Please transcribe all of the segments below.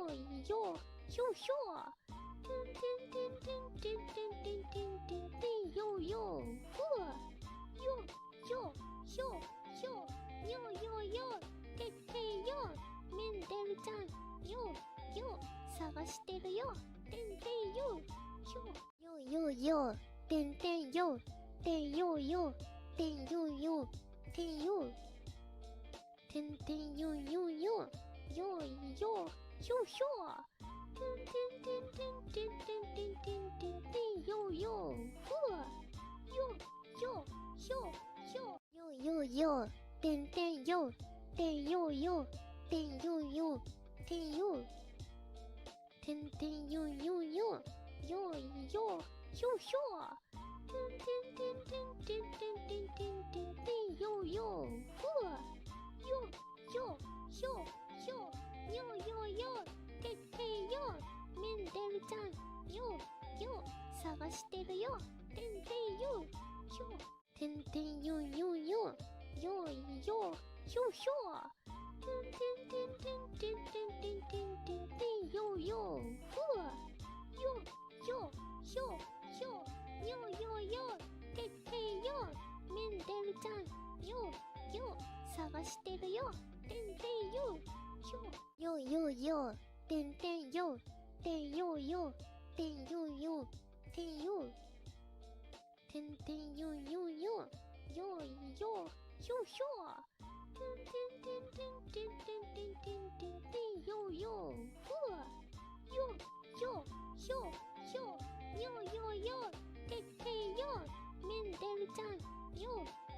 よいよひょひょてんてんてんてんてんてんてんてんてんてんよよふわよよひょひょよよよてってよメンデルちゃんよよ探してるよてんてんよひょよよよてんてんよてんよよてんよよてんよてんてんよよよよいよひょひょてんてんてんてんてんてんてんてんてんてんよよふわよよひょひょよよよてんてんよてんよよてんよよてんよてんてんよよよよいよひょひょてんてんてんてんてんてんてんてんてんてんよよふわよよひょひょよよよてってよメンデルちゃんよよ探してるよてんてんよひょてんてんよよよよいよひょひょてんてんてんてんてんてんてんてんてんてんよよふわよよひょひょよよよてってよメンデルちゃんよよ探してるよてんてんよひょよよよてんてんよてんよよてんよよてんよてんてんよよよよいよひょひょてんてんてんてんてんてんてんてんてんてんよよふわよよひょひょよよよてってよメンデルちゃんよ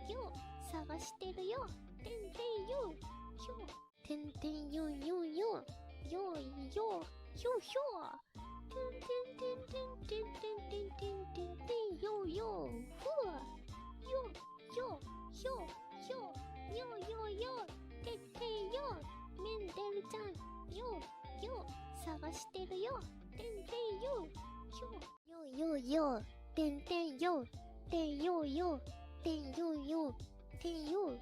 よ探してるよてんてんよひょてんてんよよよよいよひょひょてんてんてんてんてんてんてんてんてんてんよよふわよよひょひょよよよてってよメンデルちゃんよよ探してるよてんてんよひょよよよてんてんよてんよよてんよよてんよ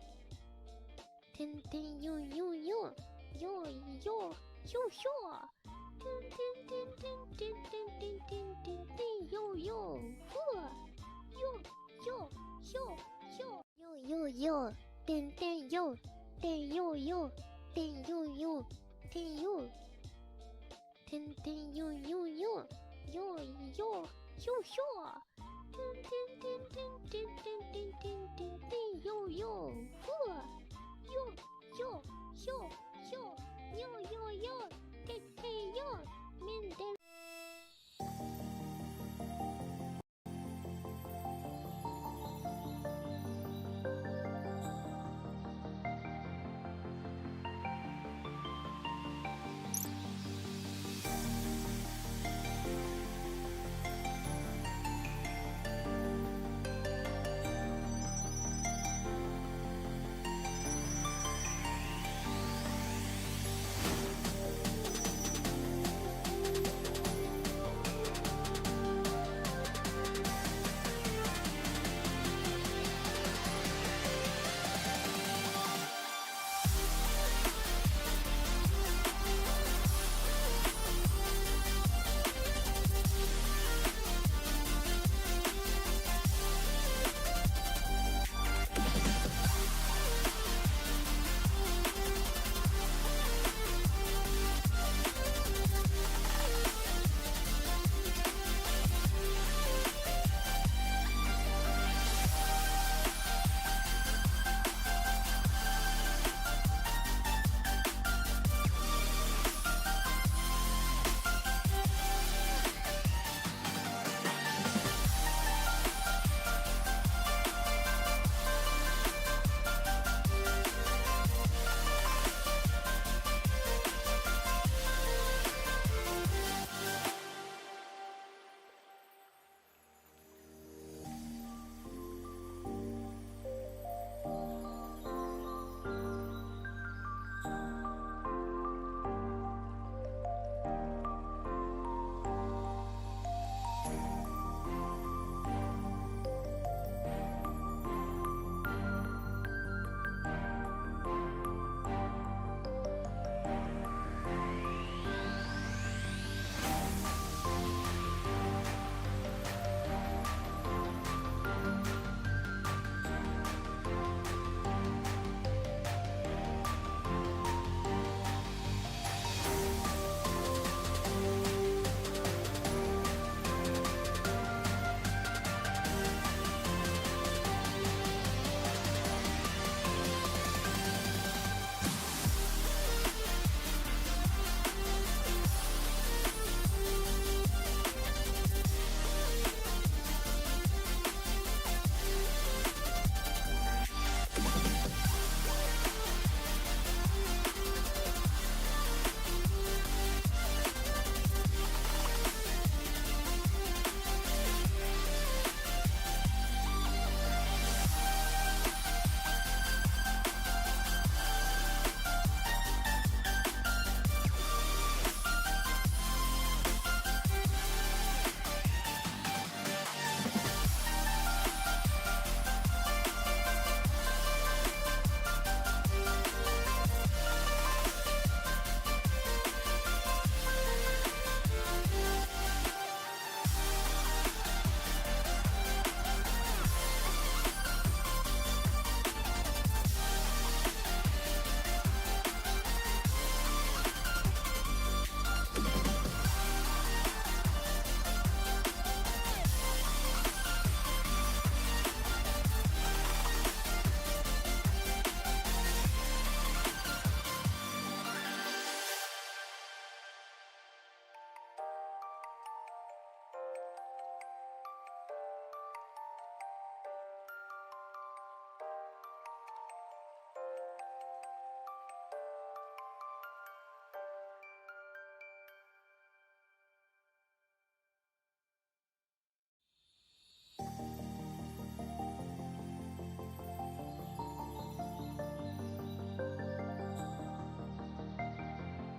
てんてんよよよよいよひょひょてんてんてんてんてんてんてんてんてんてんよよふわよよひょひょよよよてんてんよてんよよてんよよてんよてんてんよよよよいよひょひょてんてんてんてんてんてんてんてんてんてんよよふわよよひょひょよよよてってよメンデル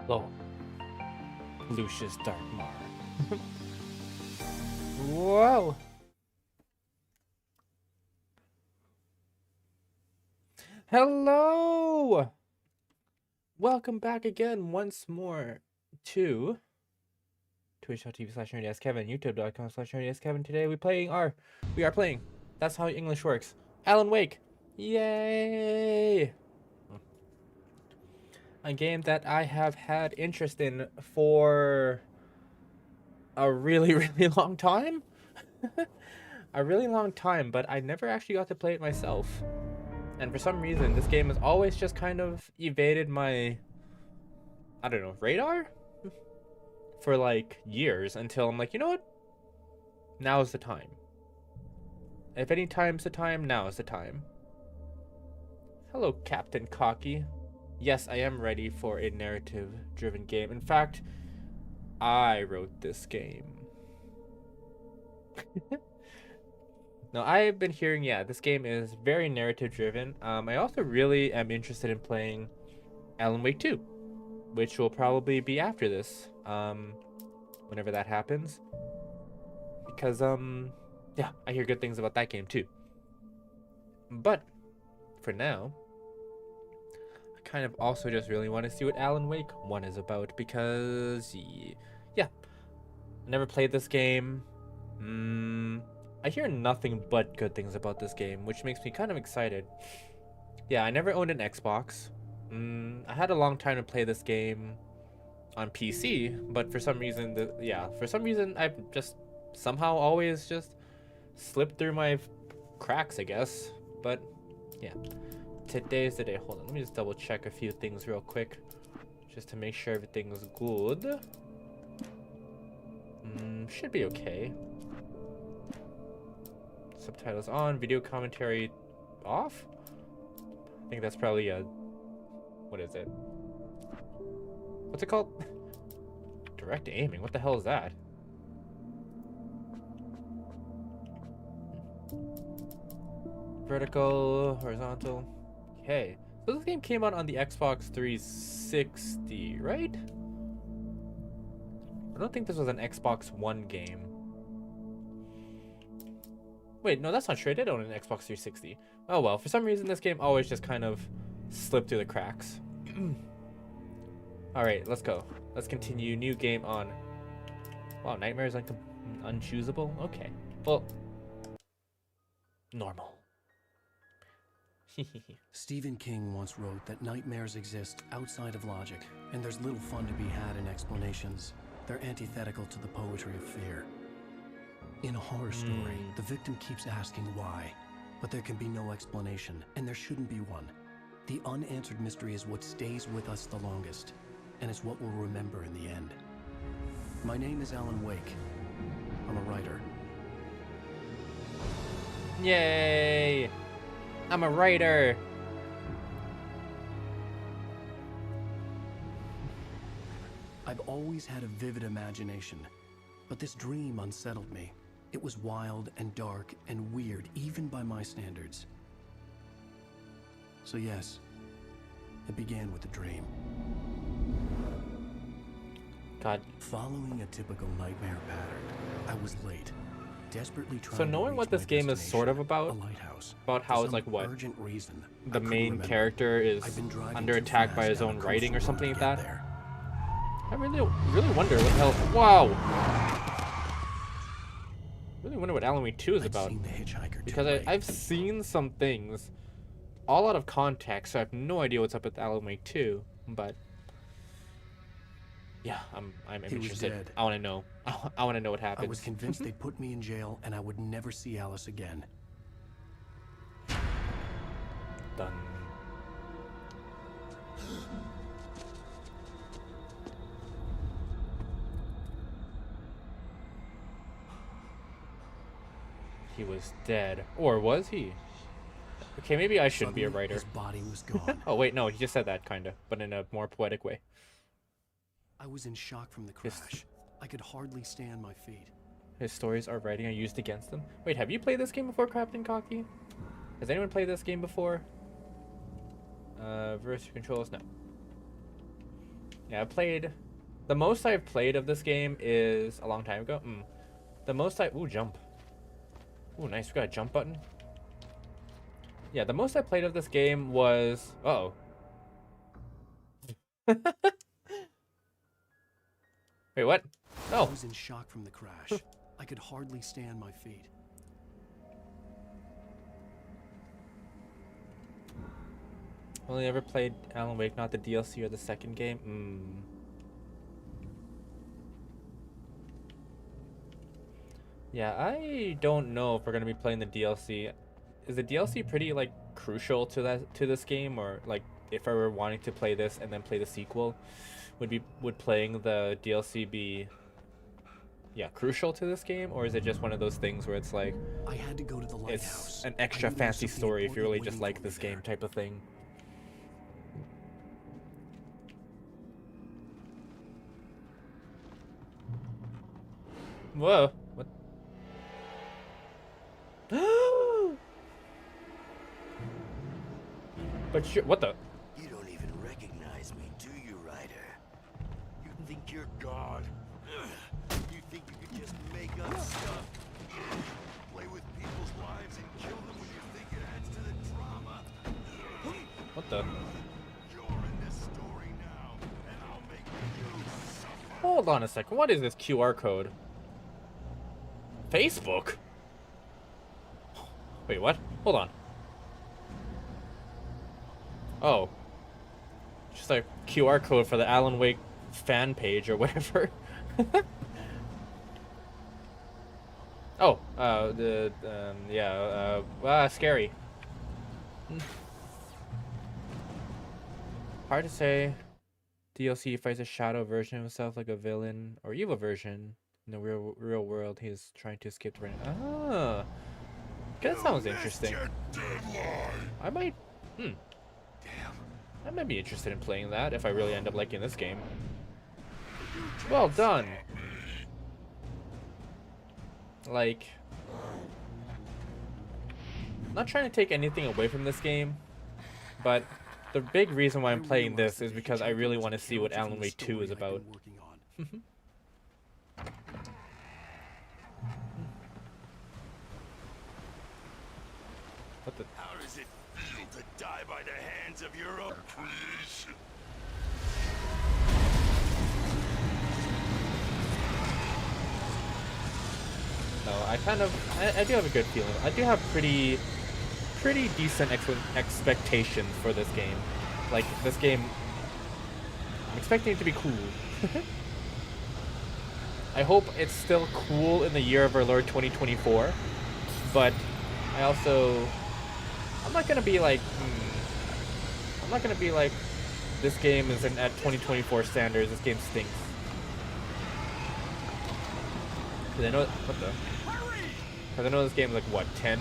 Hello, Lucius Darkmar. Whoa! Hello! Welcome back again once more to twitch.tv/NerdyAssKevin, youtube.com/NerdyAssKevin. Today we are playing, that's how English works, Alan Wake. Yay! A game that I have had interest in for a really, really long time. A really long time, but I never actually got to play it myself. And for some reason, this game has always just kind of evaded my, I don't know, radar? For like years, until I'm like, you know what? Now's the time. If any time's the time, now is the time. Hello, Captain Cocky. Yes, I am ready for a narrative-driven game. In fact, I wrote this game. Now, I've been hearing, yeah, this game is very narrative-driven. I also really am interested in playing Alan Wake 2, which will probably be after this, whenever that happens. Because, yeah, I hear good things about that game, too. But, for now, I kind of also just really want to see what Alan Wake 1 is about, because, yeah, I never played this game. I hear nothing but good things about this game, which makes me kind of excited. Yeah, I never owned an Xbox. I had a long time to play this game on PC, but for some reason, I've just somehow always just slipped through my cracks, I guess. But yeah, today's the day. Hold on, let me just double check a few things real quick, just to make sure everything's good. Should be okay. Subtitles on, video commentary off. I think that's probably a, what is it? What's it called? Direct aiming. What the hell is that? Vertical, horizontal. Okay. So this game came out on the Xbox 360, right? I don't think this was an Xbox One game. Wait, no, that's not true. I did own an Xbox 360. Oh well, for some reason this game always just kind of slipped through the cracks. Alright, let's go. Let's continue. New game on. Wow, nightmares unchoosable? Okay. Well, normal. Stephen King once wrote that nightmares exist outside of logic, and there's little fun to be had in explanations. They're antithetical to the poetry of fear. In a horror story, the victim keeps asking why, but there can be no explanation, and there shouldn't be one. The unanswered mystery is what stays with us the longest, and it's what we'll remember in the end. My name is Alan Wake. I'm a writer. Yay! I'm a writer! I've always had a vivid imagination, but this dream unsettled me. It was wild and dark and weird, even by my standards. So yes, it began with a dream. God. Following a typical nightmare pattern, I was late, desperately trying So knowing to what this game is sort of about how it's like what? The main character is under attack by his own writing or something like that? I really wonder what the hell. Wow! I really wonder what Alan Wake 2 is about. Because I've seen some things all out of context, so I have no idea what's up with Alan Wake 2. But yeah, I'm interested. I want to know. I want to know what happens. I was convinced they'd put me in jail and I would never see Alice again. Done. He was dead. Or was he? Okay, maybe I shouldn't be a writer. His body was gone. Oh wait, no, he just said that kinda, but in a more poetic way. I was in shock from the crash. I could hardly stand my feet. His stories are writing are used against him. Wait, have you played this game before, Captain Cocky? Has anyone played this game before? Versus controls? No. Yeah, I played. The most I've played of this game is a long time ago. The most ooh, jump. Ooh, nice. We got a jump button. Yeah, the most I played of this game was. Uh-oh. Wait, what? I Oh. was in shock from the crash. I could hardly stand my feet. Only ever played Alan Wake, not the DLC or the second game. Yeah, I don't know if we're gonna be playing the DLC. Is the DLC pretty like crucial to this game, or like if I were wanting to play this and then play the sequel, would playing the DLC be crucial to this game, or is it just one of those things where it's like I had to go to the lighthouse. it's an extra fancy story if you really just like this game type of thing? Whoa. What? But what the? You don't even recognize me, do you, Ryder? You think you're God? You think you could just make up stuff? Play with people's lives and kill them when you think it adds to the drama? What the? You're in this story now, and I'll make you suffer. Hold on a second. What is this QR code? Facebook? Wait, what? Hold on. Oh. Just a QR code for the Alan Wake fan page or whatever. Oh, scary. Hard to say. DLC fights a shadow version of himself like a villain or evil version. In the real world, he's trying to escape the rain. Ah, that sounds interesting. I might, I might be interested in playing that if I really end up liking this game. Well done. Like, I'm not trying to take anything away from this game, but the big reason why I'm playing this is because I really want to see what Alan Wake 2 is about. What the? How does it feel to die by the hands of your own creation? No, I do have a good feeling. I do have pretty decent expectations for this game. Like, this game, I'm expecting it to be cool. I hope it's still cool in the year of our Lord 2024, but I'm not gonna be like, this game isn't at 2024 standards, this game stinks. Cause I know, Cause I know this game is like, what, 10,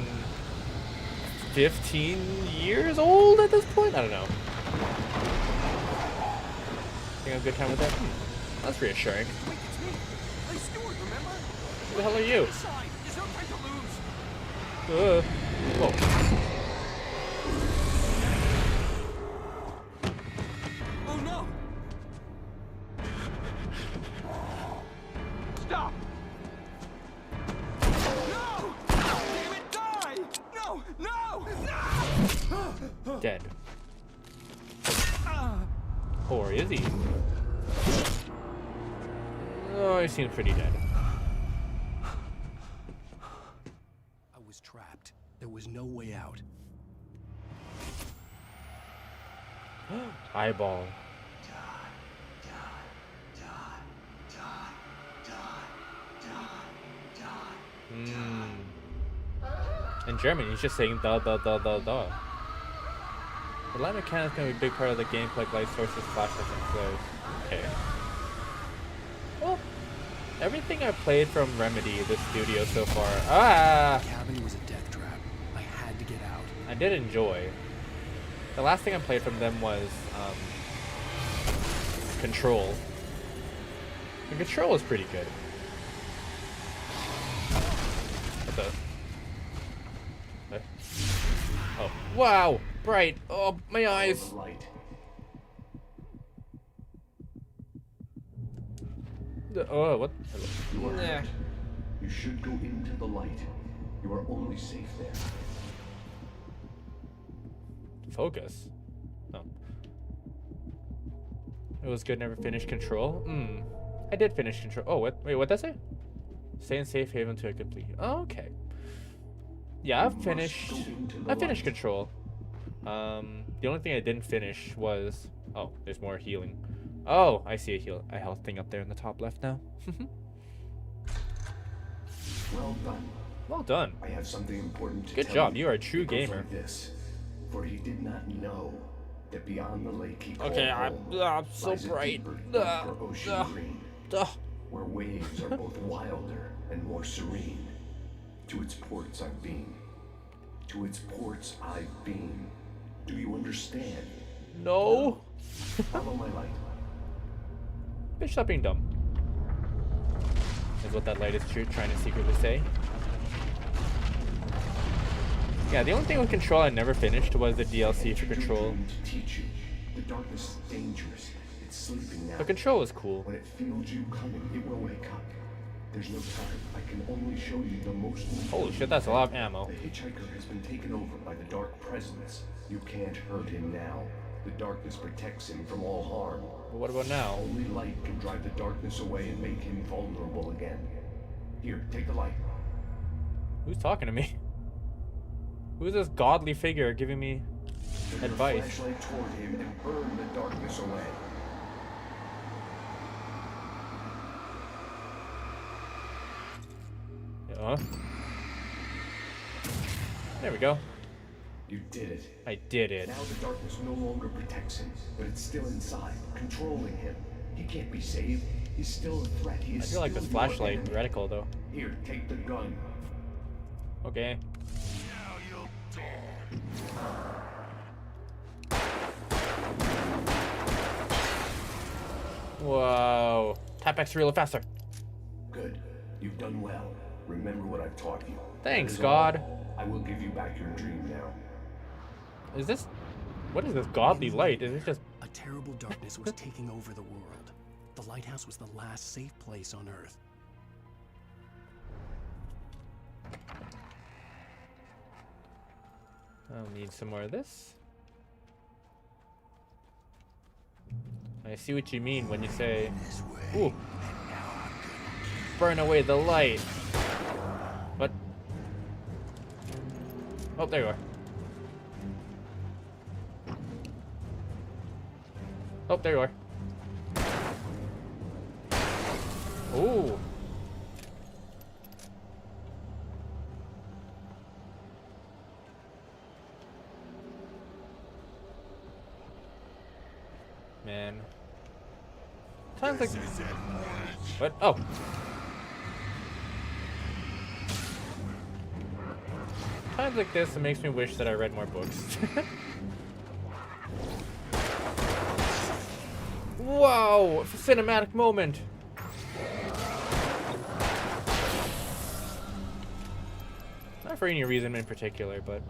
15 years old at this point? I don't know. Think I have a good time with that? That's reassuring. Wait, it's me. Hey, Stuart, remember? Who the hell are you? Inside. There's no time to lose. Whoa. Oh, no. Stop. No! Damn it, die! No! No! No! Dead. Or is he? Oh, he seems pretty dead. I was trapped. There was no way out. Eyeball. In German, he's just saying da da da da da. The light mechanic is going to be a big part of the gameplay, like light sources, flashlights, and flares. Okay. Well, everything I've played from Remedy, this studio so far. The cabin was a death trap. I had to get out. I did enjoy. The last thing I played from them was Control. The Control was pretty good. What the? What? Oh, wow! Bright! Oh, my eyes! Oh, what? You are Nah. hurt. You should go into the light. You are only safe there. Focus. Oh. It was good, never finished Control. I did finish Control. Oh, what? Wait, what'd that say? Stay in safe haven to complete. Oh, okay. Yeah, I've finished. I finished Control. The only thing I didn't finish was. Oh, there's more healing. Oh, I see a health thing up there in the top left now. Well done. Well done. I have something important to Good tell job. you. You are a true It goes gamer. like this. For he did not know that beyond the lake he called Okay, home I'm so lies a bright. deeper, darker ocean green, Ugh. where waves are both wilder and more serene. To its ports I've been. To its ports I've been. Do you understand? No. Follow my light. Bitch, stop being dumb. Is what that light is trying to secretly say. Yeah, the only thing with Control I never finished was the DLC for Control. To teach you, the darkness is dangerous. It's sleeping now. But Control was cool. When it feels you coming, it will wake up. There's no time. I can only show you the most important. Holy shit, that's a lot of ammo. The hitchhiker has been taken over by the dark presence. You can't hurt him now. The darkness protects him from all harm. But what about now? Only light can drive the darkness away and make him vulnerable again. Here, take the light. Who's talking to me? Who's this godly figure giving me Turn advice? your flashlight toward him and burn the darkness away. Yeah. There we go. You did it. I did it. Now the darkness no longer protects him, but it's still inside, controlling him. He can't be saved. He's still a threat. He I is feel like still this your flashlight enemy. reticle though. Here, take the gun. Okay. Now you'll die. Whoa. Tap X real faster. Good. You've done well. Remember what I've taught you. Thanks, That is God. all. I will give you back your dream now. Is this? What is this godly light? Is it just? A terrible darkness was taking over the world. The lighthouse was the last safe place on Earth. I'll need some more of this. I see what you mean when you say, "Ooh, burn away the light." What? Oh, there you are. Oh, there you are. Ooh. Man. Times like what? Oh. Times like this, it makes me wish that I read more books. Whoa! Cinematic moment. Not for any reason in particular, but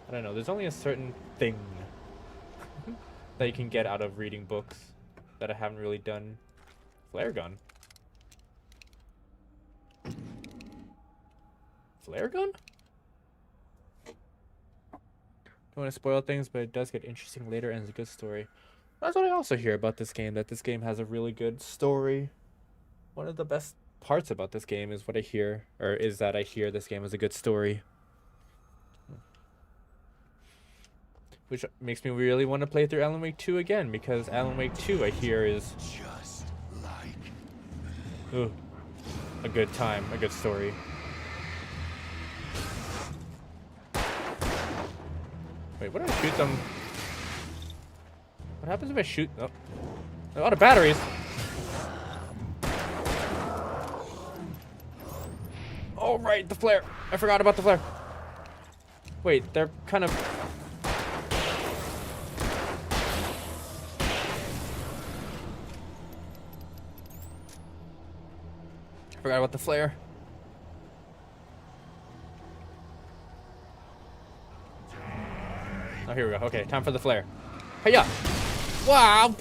I don't know. There's only a certain thing that you can get out of reading books that I haven't really done. Flare gun. Flare gun? Don't want to spoil things, but it does get interesting later and it's a good story. That's what I also hear about this game, that this game has a really good story. One of the best parts about this game is what I hear, or is that I hear this game has a good story. Which makes me really want to play through Alan Wake 2 again, because Alan Wake 2 I hear is Just like ooh, a good time, a good story. Wait, what if I shoot them? What happens if I shoot? Oh, a lot of batteries. Oh right, the flare. I forgot about the flare. Wait, they're kind of. I forgot about the flare. Oh, here we go. Okay, time for the flare. Hiya! Wow.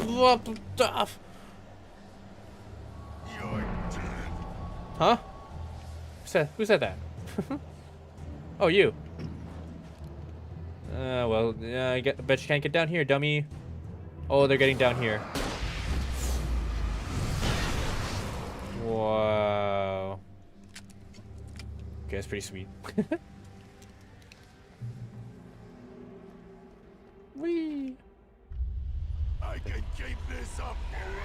Huh? Who said that? Oh, you. Well, I bet you can't get down here, dummy. Oh, they're getting down here. Wow. Okay, that's pretty sweet. Whee! I can keep this up forever.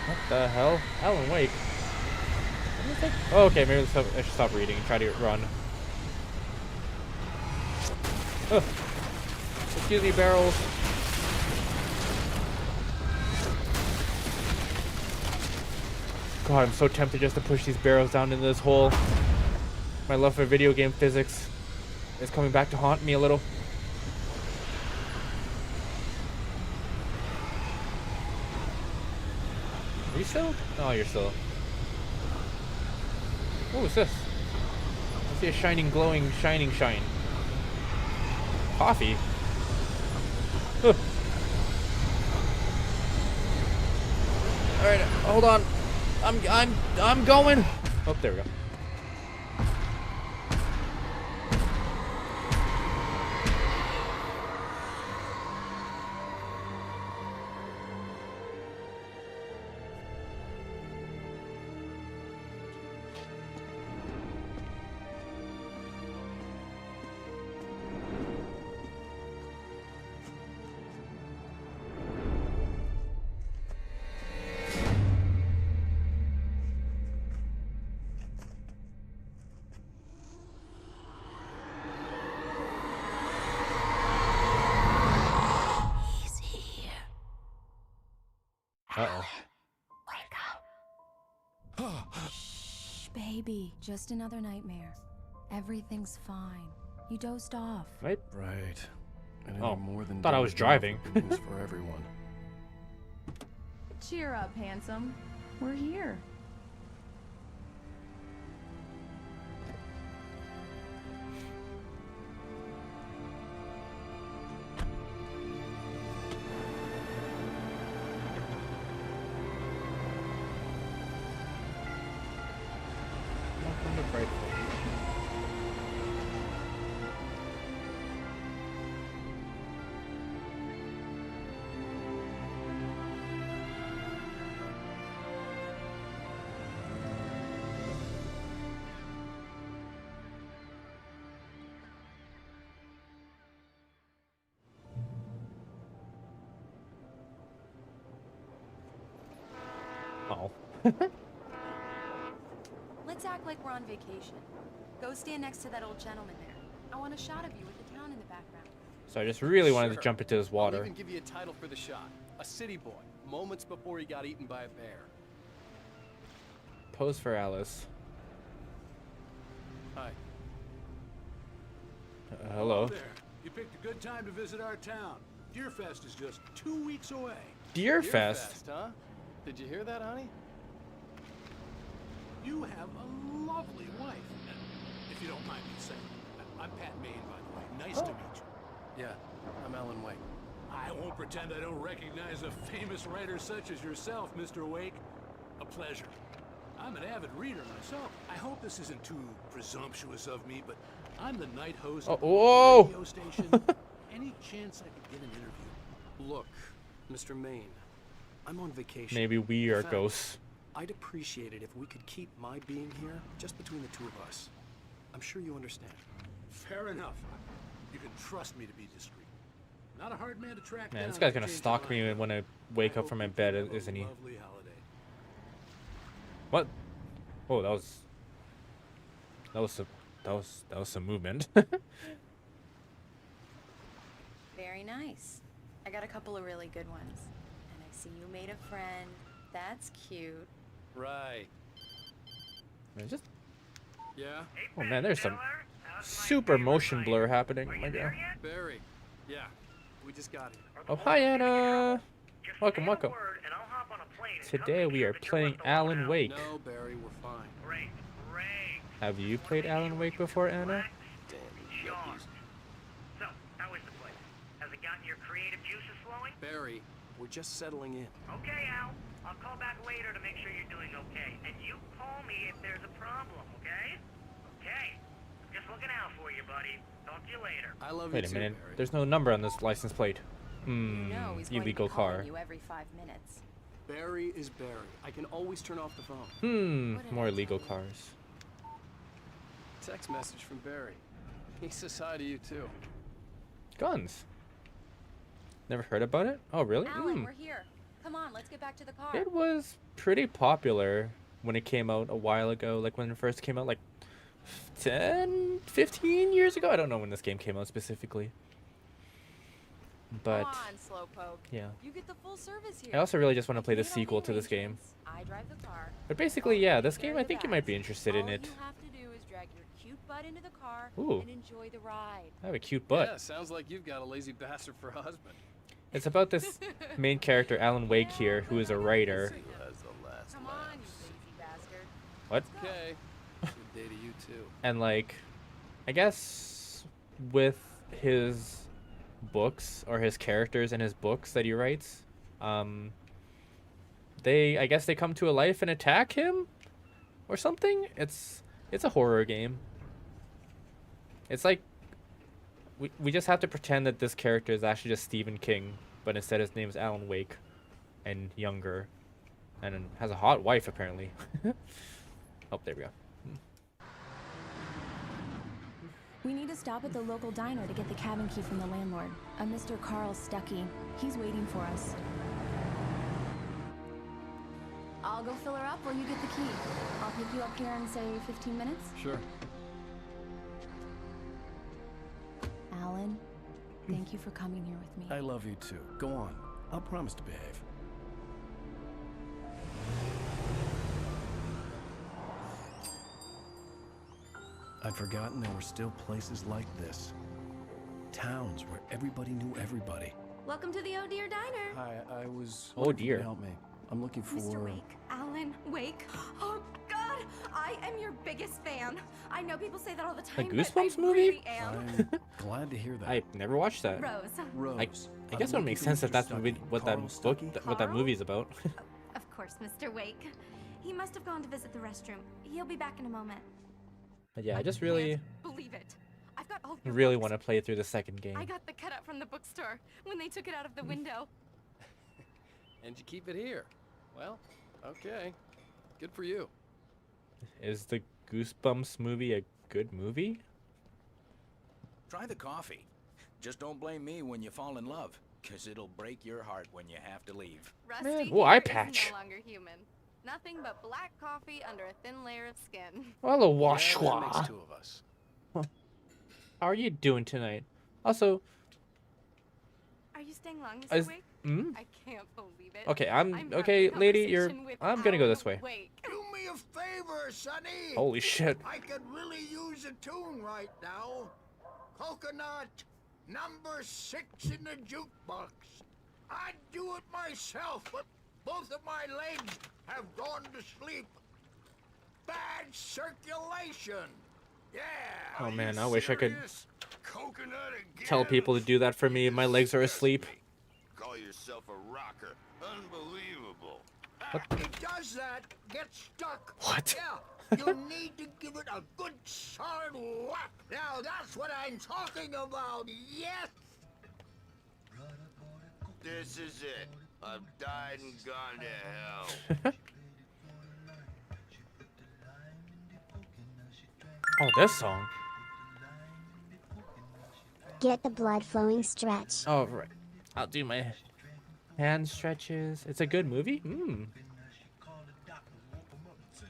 What the hell? Alan Wake. What do you think? Oh, okay, maybe I should stop reading and try to run. Oh. Excuse me, barrels. God, I'm so tempted just to push these barrels down into this hole. My love for video game physics is coming back to haunt me a little. Are you still? Oh, you're still. What was this? I see a shining, glowing, shining shine. Coffee? Huh. Alright, hold on. I'm going. Oh, there we go. Uh-oh. Shh, baby. Just another nightmare. Everything's fine. You dozed off. Right? Right. And Oh, any more than thought I was dozing driving. off means for everyone. Cheer up, handsome. We're here. Welcome to Brightfall. Oh. Let's act like we're on vacation. Go stand next to that old gentleman there. I want a shot of you with the town in the background. So I just really wanted to Sure. jump into this I'll water. even give you a title for the shot. A city boy, moments before he got eaten by a bear. Pose for Alice. Hi. Hello. There. You picked a good time to visit our town. Deerfest is just 2 weeks away. Deerfest. Huh? Did you hear that, honey? You have a lovely wife. And if you don't mind me saying, I'm Pat Maine, by the way. Nice to meet you. Yeah, I'm Alan Wake. I won't pretend I don't recognize a famous writer such as yourself, Mr. Wake. A pleasure. I'm an avid reader myself. I hope this isn't too presumptuous of me, but I'm the night host of whoa. a radio station. Any chance I could get an interview? Look, Mr. Maine, I'm on vacation. Maybe we In are fact, ghosts. I'd appreciate it if we could keep my being here just between the two of us. I'm sure you understand. Fair enough. You can trust me to be discreet. Not a hard man to track down. Man, this guy's if you gonna change stalk your me mind. when I wake I up from my hope you bed, have a isn't he? lovely holiday. What? Oh, that was some movement. Very nice. I got a couple of really good ones. And I see you made a friend. That's cute. Right. Man, just Yeah? oh man, there's some super motion blur happening. Oh my god. Barry. Yeah. We just got here. Oh hi Anna. Welcome, welcome. Today we are playing Alan Wake. No, Barry, we're fine. Have you played Alan Wake before, Anna? Damn, you yuppies. So, how is the place? Has it gotten your creative Barry, we're just settling in. Okay, Al. I'll call back later to make sure you're doing okay. And you call me if there's a problem, okay? Okay. Just looking out for you, buddy. Talk to you later. I love Wait you a too, minute. Barry. There's no number on this license plate. You know he's going Illegal to be calling car. you every 5 minutes. Barry is Barry. I can always turn off the phone. What did More I illegal tell you? cars. Text message from Barry. He says hi to you too. Guns. Never heard about it? Oh, really? Alan, we're here. Come on, let's get back to the car. It was pretty popular when it came out a while ago. Like when it first came out, like 10, 15 years ago. I don't know when this game came out specifically. But Come on, Slowpoke. yeah. You get the full service here. I also really just want to play the Made all sequel to this game. arrangements. I drive the car. But basically, yeah, this game, I Carry the think you might be bags. interested in All it. you have to do is drag your cute butt into the car Ooh. and enjoy the ride. I have a cute butt. Yeah, sounds like you've got a lazy bastard for a husband. It's about this main character, Alan Wake here, who is a writer. Come on, you lazy bastard. What? Okay. Good day to you too. And like, I guess with his books or his characters in his books that he writes, I guess they come to a life and attack him or something. It's a horror game. It's like we just have to pretend that this character is actually just Stephen King, but instead his name is Alan Wake and younger and has a hot wife apparently. Oh, there we go. We need to stop at the local diner to get the cabin key from the landlord, a Mr. Carl Stuckey. He's waiting for us. I'll go fill her up while you get the key. I'll pick you up here in, say, 15 minutes. Sure. Alan, thank you for coming here with me. I love you too. Go on. I'll promise to behave. I'd forgotten there were still places like this. Towns where everybody knew everybody. Welcome to the Oh Dear Diner. Hi, I was... Oh, dear. Help me. I'm looking for... Mr. Wake. Alan Wake. Oh, God. I am your biggest fan. I know people say that all the time, but Goosebumps I movie? really am. I'm glad to hear that. I never watched that. Rose. Rose. I guess it would make sense if that's what that book, what that Carl? movie's about. Of course, Mr. Wake. He must have gone to visit the restroom. He'll be back in a moment. But yeah, I just really, Can't believe it. I've got all your really books. want to play through the second game. I got the cutout from the bookstore when they took it out of the window. And you keep it here. Well, okay. Good for you. Is the Goosebumps movie a good movie? Try the coffee. Just don't blame me when you fall in love, 'cause it'll break your heart when you have to leave. Rusty Ooh, eye here is patch. no longer human. Nothing but black coffee under a thin layer of skin. Well, Yeah, that washwa. makes two of us. How are you doing tonight? Also, Are you staying long, Mr. Is- Wake? mm? I can't believe it. Okay, I'm having okay, a lady. You're. conversation with I'm gonna go Alan this way. Wake. Do me a favor, Sonny. Holy shit! I could really use a tune right now. Coconut, number 6 in the jukebox. I'd do it myself, but both of my legs have gone to sleep. Bad circulation. Yeah. Oh man, I wish I could Coconut again? tell people to do that for me if my legs are asleep. Call yourself a rocker. Unbelievable. What? It does that. Get stuck. What? Yeah. You need to give it a good solid whack. Now that's what I'm talking about. Yes. This is it. I've died and gone to hell. Oh, this song. Get the blood flowing stretch. Oh right. I'll do my hand stretches. It's a good movie.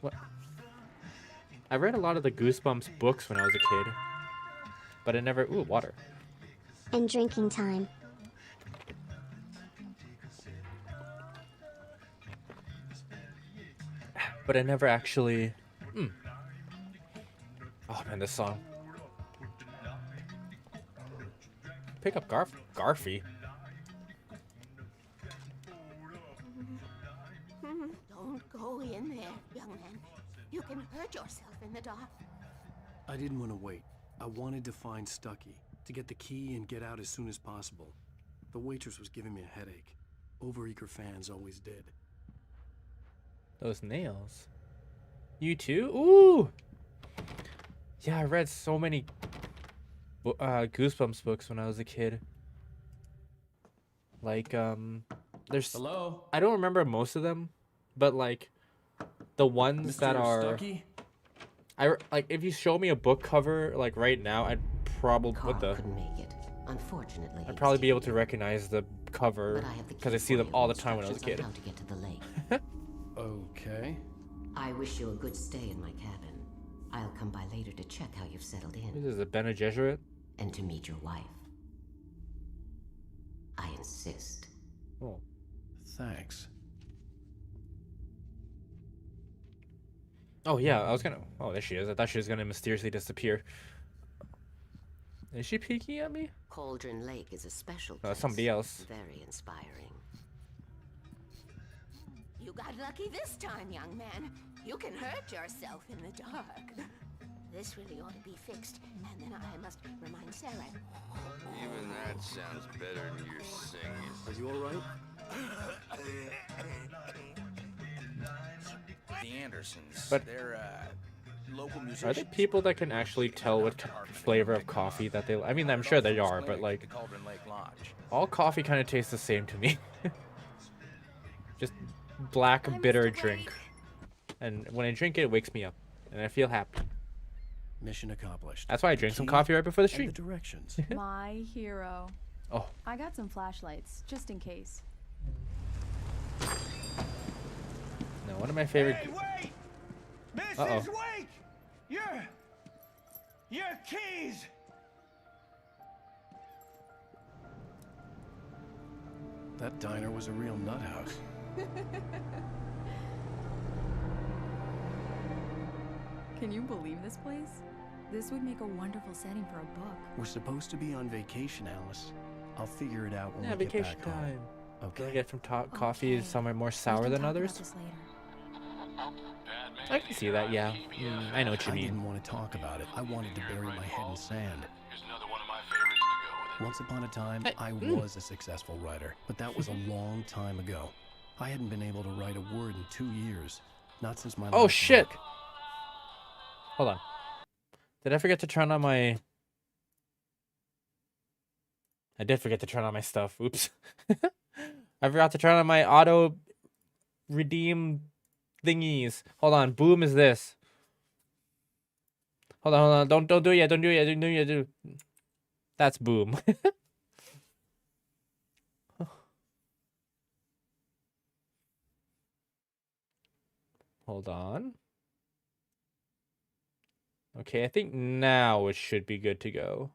What? I read a lot of the Goosebumps books when I was a kid, but I never. Ooh, water. And drinking time. But I never actually. Oh man, this song. Pick up Garfy. Don't go in there, young man. You can hurt yourself in the dark. I didn't want to wait. I wanted to find Stuckey, to get the key and get out as soon as possible. The waitress was giving me a headache. Overeager fans always did. Those nails. You too? Ooh! Yeah, I read so many Goosebumps books when I was a kid. Like, there's... Hello? I don't remember most of them, but, like, the ones that are... Stucky? like, if you show me a book cover, like, right now, I'd probably... Carl couldn't make it. Unfortunately, I'd probably be able to recognize the cover, because I see them all the time when I was a kid. How to get to the lake. Okay. I wish you a good stay in my cabin. I'll come by later to check how you've settled in. This is a Bene Gesserit? And to meet your wife. I insist. Oh. Thanks. Oh, yeah, I was gonna... Oh, there she is. I thought she was gonna mysteriously disappear. Is she peeking at me? Cauldron Lake is a special No, place. somebody else. Very inspiring. You got lucky this time, young man. You can hurt yourself in the dark. This really ought to be fixed, and then I must remind Sarah. Even that sounds better than your singing. Are you all right? The Andersons. But- They're local musicians. Are they people that can actually tell what flavor of coffee that they... I mean, I'm sure they are, but, like... The Cauldron Lake Lodge. All coffee kind of tastes the same to me. Just black, bitter drink. And when I drink it, it wakes me up. And I feel happy. Mission accomplished. That's why I drink some coffee right before the stream. And the directions. My hero. Oh. I got some flashlights, just in case. No, one of my favorite... Hey, wait! Mrs. Uh-oh. Wake! Your keys! That diner was a real nut house. Can you believe this place? This would make a wonderful setting for a book. We're supposed to be on vacation, Alice. I'll figure it out when Yeah, we get vacation back home. time. Okay. Can I get from coffee is somewhere more sour than others? I can see that, yeah. I know what you I mean. didn't want to talk about it. I wanted to bury my head in sand. Once upon a time, I was a successful writer, but that was a long time ago. I hadn't been able to write a word in 2 years. Not since my Oh, last shit! book. Hold on. Did I forget to turn on my... I did forget to turn on my stuff. Oops. I forgot to turn on my auto redeem thingies. Hold on. Boom is this. Hold on. Don't do it yet. Don't do it yet. Don't do it yet. That's boom. Hold on. Okay, I think now it should be good to go.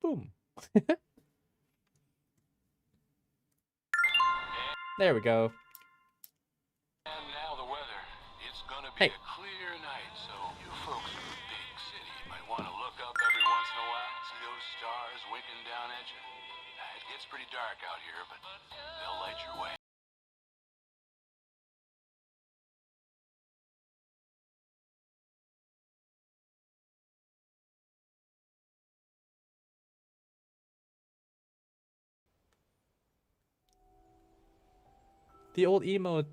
Boom. There we go. And now the weather. It's gonna be Hey. a clear night, so you folks in the big city might want to look up every once in a while, see those stars winking down at you. It gets pretty dark out here, but they'll light your way. The old emo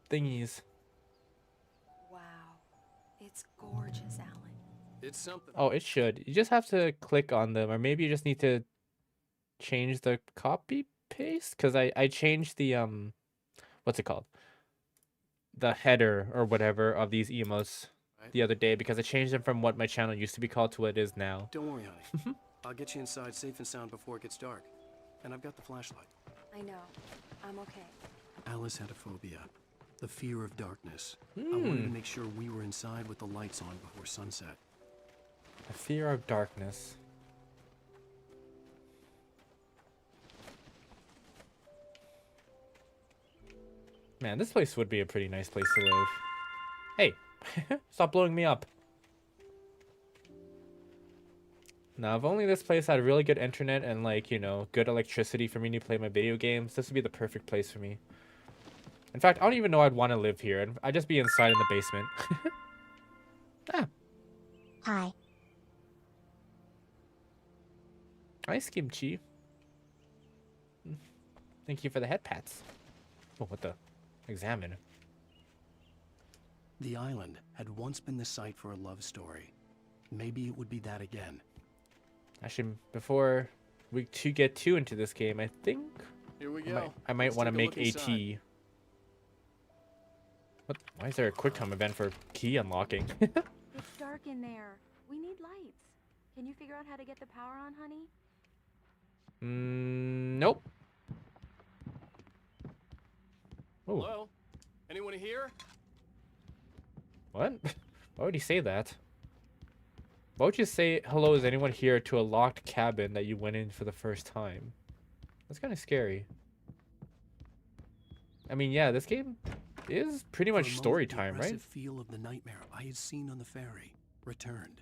thingies. Wow. It's gorgeous, Alan. It's something. Oh, it should. You just have to click on them, or maybe you just need to change the copy paste, because I changed the what's it called, the header or whatever of these emotes the other day, because I changed them from what my channel used to be called to what it is now. Don't worry, honey. I'll get you inside safe and sound before it gets dark. And I've got the flashlight. I know. I'm okay. Alice had a phobia. The fear of darkness. I wanted to make sure we were inside with the lights on before sunset. A fear of darkness. Man, this place would be a pretty nice place to live. Hey, stop blowing me up. Now, if only this place had really good internet and, like, you know, good electricity for me to play my video games, this would be the perfect place for me. In fact, I don't even know I'd want to live here. I'd just be inside in the basement. Hi. Nice, Kimchi. Thank you for the head pats. Oh, what the? Examine. The island had once been the site for a love story. Maybe it would be that again. Actually, before we get too into this game, I think Here we go. I might Let's want to take a make look a inside. tea. What? Why is there a quick time event for key unlocking? It's dark in there. We need lights. Can you figure out how to get the power on, honey? Nope. Oh. Hello? Anyone here? What? Why would he say that? Why would you say, hello, is anyone here to a locked cabin that you went in for the first time? That's kind of scary. I mean, yeah, this game is pretty For a much moment, story the time, right? oppressive feel of the nightmare I had seen on the ferry returned.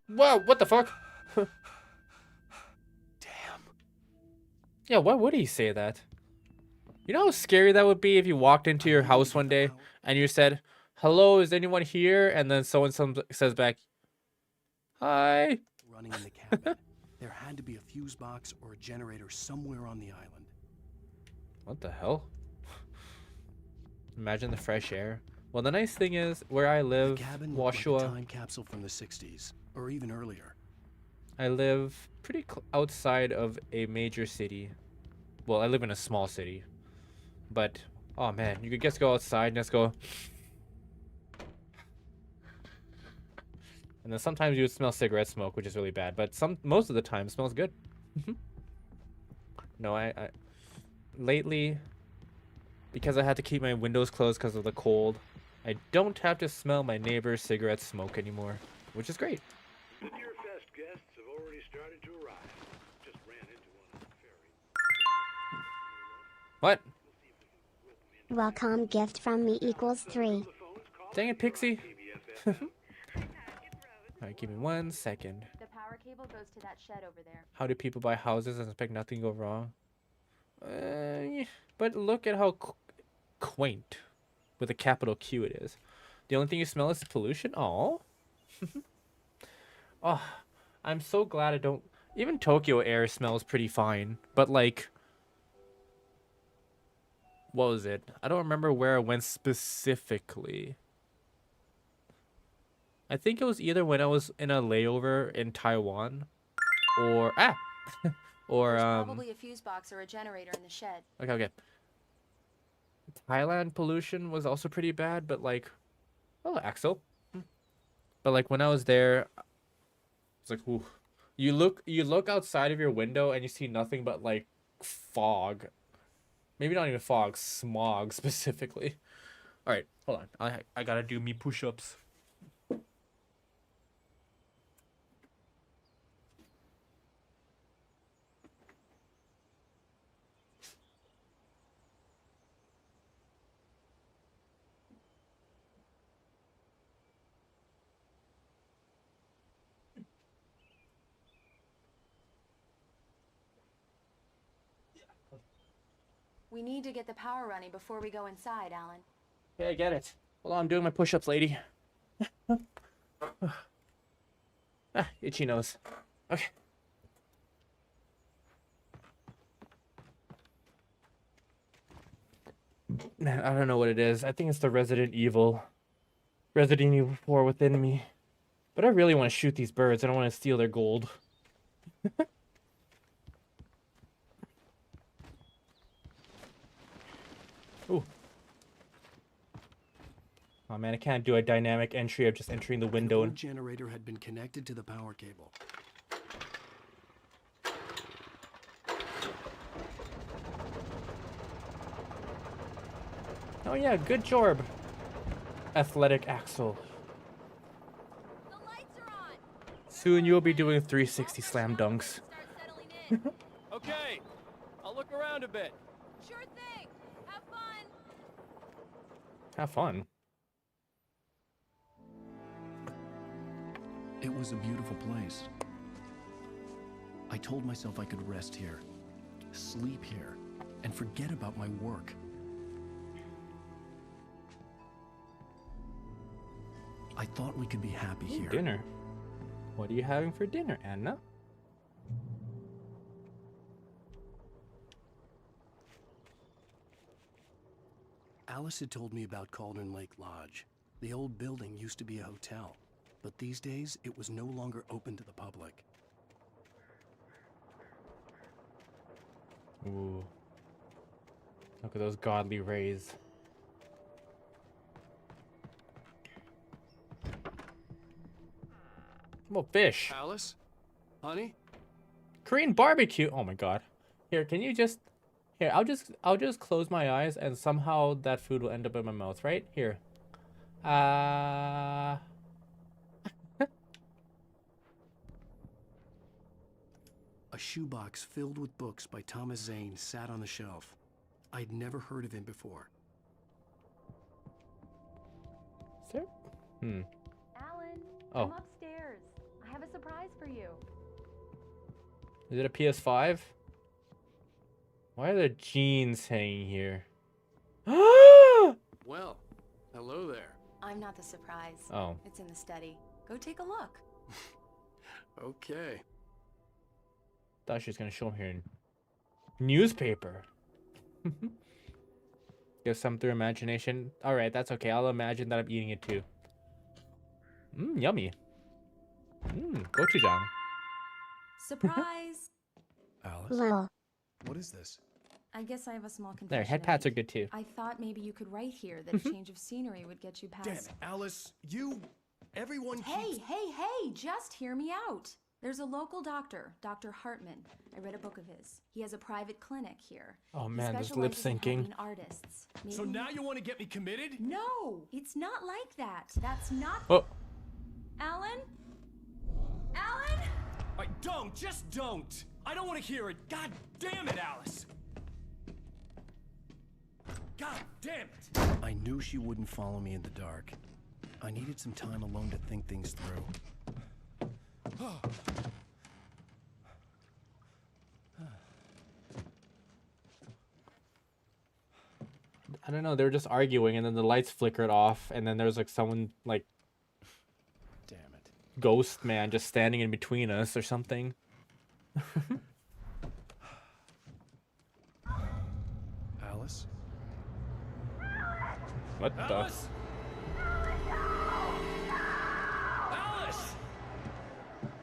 Whoa, what the fuck? Damn. Yeah, why would he say that? You know how scary that would be if you walked into your house one day and you said, hello, is anyone here? And then someone says back, hi. Running in the cabin. There had to be a fuse box or a generator somewhere on the island. What the hell? Imagine the fresh air. Well, the nice thing is, where I live, The cabin looked like a Washua, time capsule from the 60s, or even earlier. I live pretty outside of a major city. Well, I live in a small city. But, oh man, you could just go outside and just go. And then sometimes you would smell cigarette smoke, which is really bad. But most of the time, it smells good. No, I lately, because I had to keep my windows closed because of the cold, I don't have to smell my neighbor's cigarette smoke anymore, which is great. Your fest guests have already started to arrive. Just ran into one on the ferry. What? Welcome gift from me equals 3. Dang it, Pixie. Alright, give me 1 second. The power cable goes to that shed over there. How do people buy houses and expect nothing to go wrong? But look at how quaint, with a capital Q, it is. The only thing you smell is pollution? Aw. Oh, I'm so glad I don't... Even Tokyo air smells pretty fine. But like... What was it? I don't remember where I went specifically. I think it was either when I was in a layover in Taiwan, or or There's probably a fuse box or a generator in the shed. Okay. Thailand pollution was also pretty bad, but like, oh, Axel. But like when I was there, it's like, ooh, you look outside of your window and you see nothing but like fog. Maybe not even fog, smog specifically. All right, hold on. I gotta do me push-ups. We need to get the power running before we go inside, Alan. Okay, I get it. Hold on, I'm doing my push-ups, lady. Itchy nose. Okay. Man, I don't know what it is. I think it's the Resident Evil 4 within me. But I really want to shoot these birds. I don't want to steal their gold. Ooh. Oh man, I can't do a dynamic entry of just entering the window. The old generator had been connected to the power cable. Oh yeah, good job, Athletic Axel. The lights are on. Soon you'll be doing 360 slam dunks. Okay, I'll look around a bit. Sure thing. Have fun. Have fun. It was a beautiful place. I told myself I could rest here, sleep here, and forget about my work. I thought we could be happy here. Dinner. What are you having for dinner, Anna? Alice had told me about Cauldron Lake Lodge. The old building used to be a hotel, but these days it was no longer open to the public. Ooh. Look at those godly rays. Well, fish. Alice? Honey? Korean barbecue. Oh my god. Here, can you just here, I'll just close my eyes and somehow that food will end up in my mouth, right? Here. A shoebox filled with books by Thomas Zane sat on the shelf. I'd never heard of him before. Sir? Alan, Oh. I'm upstairs. I have a surprise for you. Is it a PS5? Why are the jeans hanging here? Well, hello there. I'm not the surprise. Oh. It's in the study. Go take a look. Okay. Thought she was gonna show him here in newspaper. Give some through imagination. All right, that's okay. I'll imagine that I'm eating it too. Yummy. Gochujang. Surprise! Alice? What is this? I guess I have a small confession. There, head to pats are make. good too. I thought maybe you could write here that a change of scenery would get you past. Damn it, Alice. Everyone Hey, just hear me out. There's a local doctor, Dr. Hartman. I read a book of his. He has a private clinic here. Oh He man, this lip specializes in syncing. helping artists. So Maybe- now you want to get me committed? No, it's not like that. That's not. Oh. Alan? Alan? Just don't. I don't want to hear it. God damn it, Alice. God damn it. I knew she wouldn't follow me in the dark. I needed some time alone to think things through. I don't know, they were just arguing and then the lights flickered off and then there was like someone like Damn it. ghost man just standing in between us or something. Alice? What the? Alice? Alice!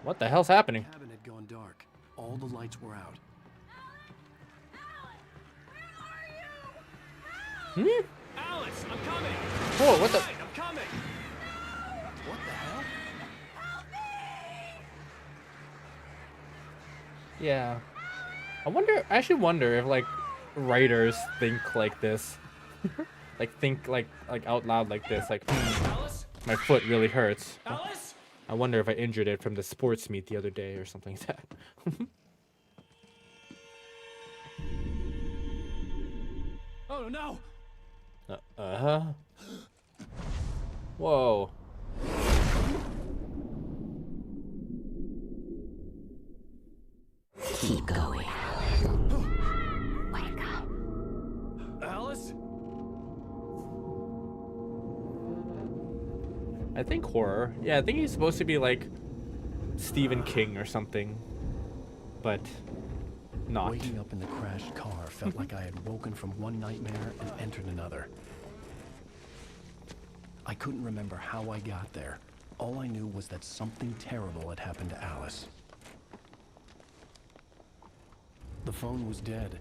What the hell's happening? The cabin had gone dark. All the lights were out. Alice, I'm coming. Whoa, what the? Right, I'm coming. What the hell? Yeah. I actually wonder if like writers think like this. Like think like out loud like this, like Alice? my foot really hurts. Alice? I wonder if I injured it from the sports meet the other day or something like that. Oh no. Uh-huh. Whoa. Keep going. Wake up. Alice? I think horror. Yeah, I think he's supposed to be like Stephen King or something, but not. Waking up in the crashed car felt like I had woken from one nightmare and entered another. I couldn't remember how I got there. All I knew was that something terrible had happened to Alice. The phone was dead.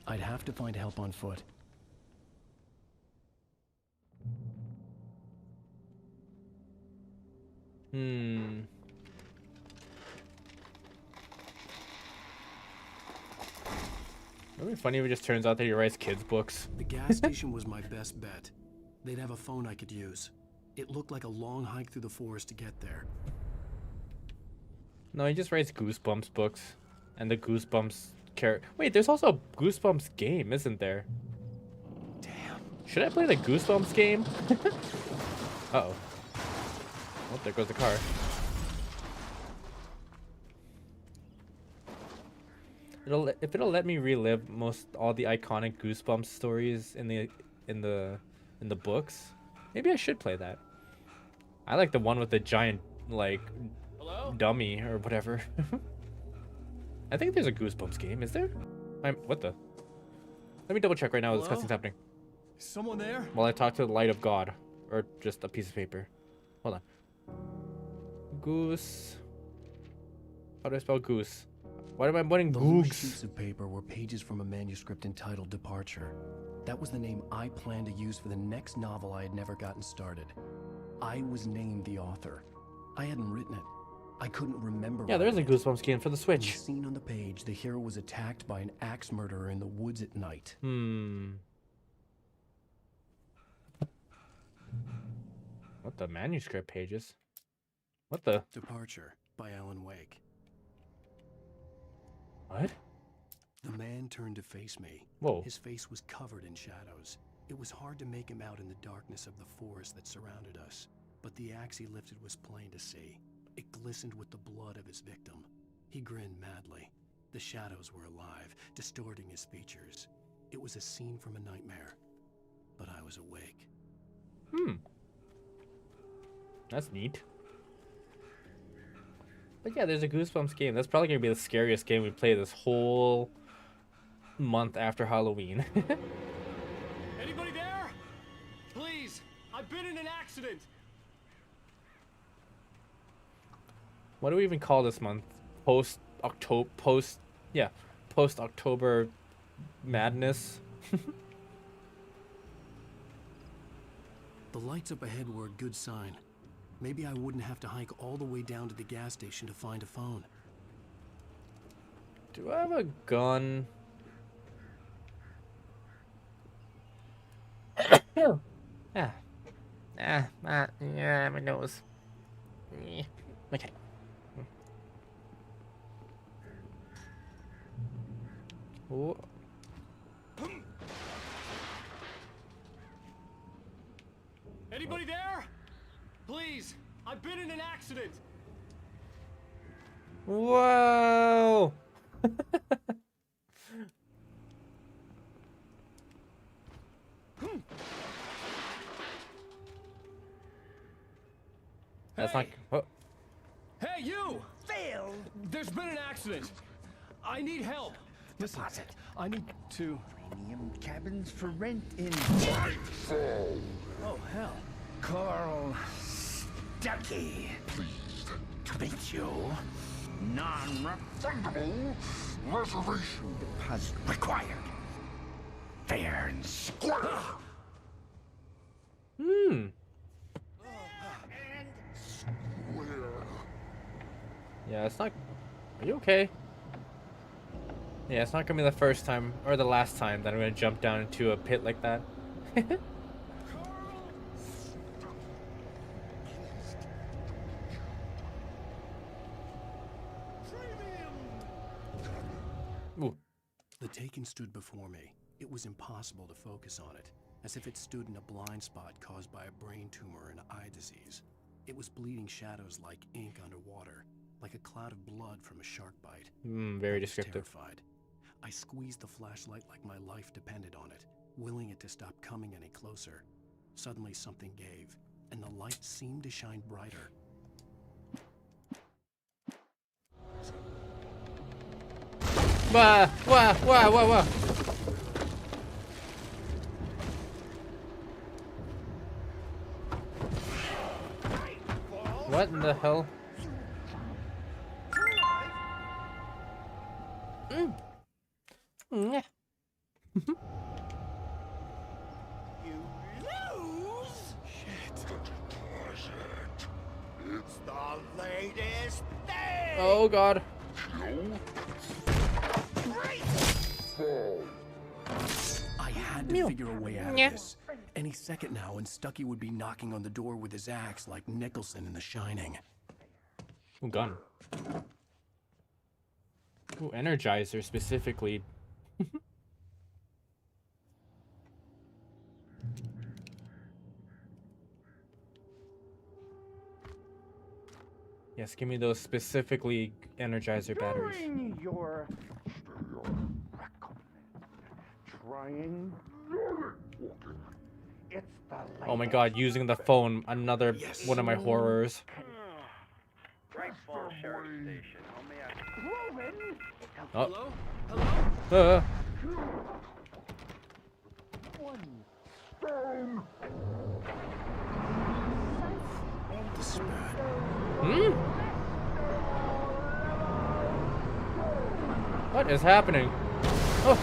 I'd have to find help on foot. It'd be funny if it just turns out that he writes kids' books. The gas station was my best bet. They'd have a phone I could use. It looked like a long hike through the forest to get there. No, he just writes Goosebumps books. And the Goosebumps character. Wait, there's also a Goosebumps game, isn't there? Damn. Should I play the Goosebumps game? Uh-oh. Oh, there goes the car. If it'll let me relive all the iconic Goosebumps stories in the books, maybe I should play that. I like the one with the giant like dummy or whatever. I think there's a Goosebumps game. Is there? What the? Let me double check right now. This cutscene's happening. Someone there? While I talk to the light of God. Or just a piece of paper. Hold on. Goose. How do I spell goose? Why am I putting The loose googs? sheets of paper were pages from a manuscript entitled Departure. That was the name I planned to use for the next novel I had never gotten started. I was named the author. I hadn't written it. I couldn't remember. Yeah, there's a writing it. Goosebumps game for the In Switch. the scene on the page, the hero was attacked by an axe murderer in the woods at night. What the manuscript pages? What the? Departure by Alan Wake. What? The man turned to face me. Whoa. His face was covered in shadows. It was hard to make him out in the darkness of the forest that surrounded us, but the axe he lifted was plain to see. It glistened with the blood of his victim. He grinned madly. The shadows were alive, distorting his features. It was a scene from a nightmare, but I was awake. That's neat. But yeah, there's a Goosebumps game. That's probably gonna be the scariest game we play this whole month after Halloween. Anybody there? Please, I've been in an accident. What do we even call this month? Post October madness. The lights up ahead were a good sign. Maybe I wouldn't have to hike all the way down to the gas station to find a phone. Do I have a gun? Yeah, my nose. Okay. Ooh. Anybody there? Please, I've been in an accident. Whoa! That's not. Oh. Hey, you! Phil! There's been an accident. I need help. Listen, I need to... Premium cabins for rent in... Oh, hell. Carl Stuckey. Pleased to meet you. Non-refundable reservation deposit required. Fair and square. Yeah, it's not. Are you okay? Yeah, it's not gonna be the first time or the last time that I'm gonna jump down into a pit like that. Ooh. The Taken stood before me. It was impossible to focus on it, as if it stood in a blind spot caused by a brain tumor and eye disease. It was bleeding shadows like ink underwater, like a cloud of blood from a shark bite. Very descriptive. Terrified. I squeezed the flashlight like my life depended on it, willing it to stop coming any closer. Suddenly something gave, and the light seemed to shine brighter. Wah, wah, wah, wah, wah. What in the hell? You lose? Shit. It's the latest thing. Oh God. I had to figure a way out of this. Any second now, and Stuckey would be knocking on the door with his axe like Nicholson in The Shining. Ooh, gun. Ooh, Energizer specifically. Yes, give me those specifically Energizer batteries. During your trying. It's the Oh my God, using the phone, another one of my horrors. Right ball sheriff station. Oh. Hello? Hello? Hmm? What is happening? Oh.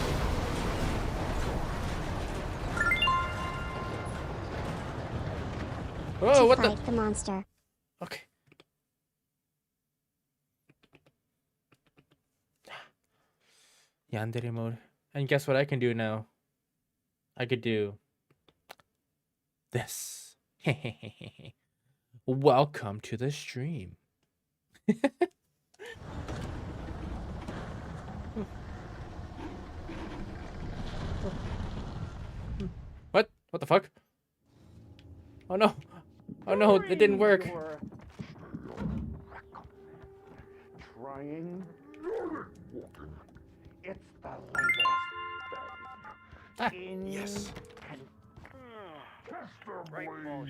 Whoa, what Fight the monster. Okay. Yandere mode. And guess what I can do now? I could do this. Welcome to the stream. What? What the fuck? Oh no. Oh no, it didn't work. Trying. It's the latest thing. Yes.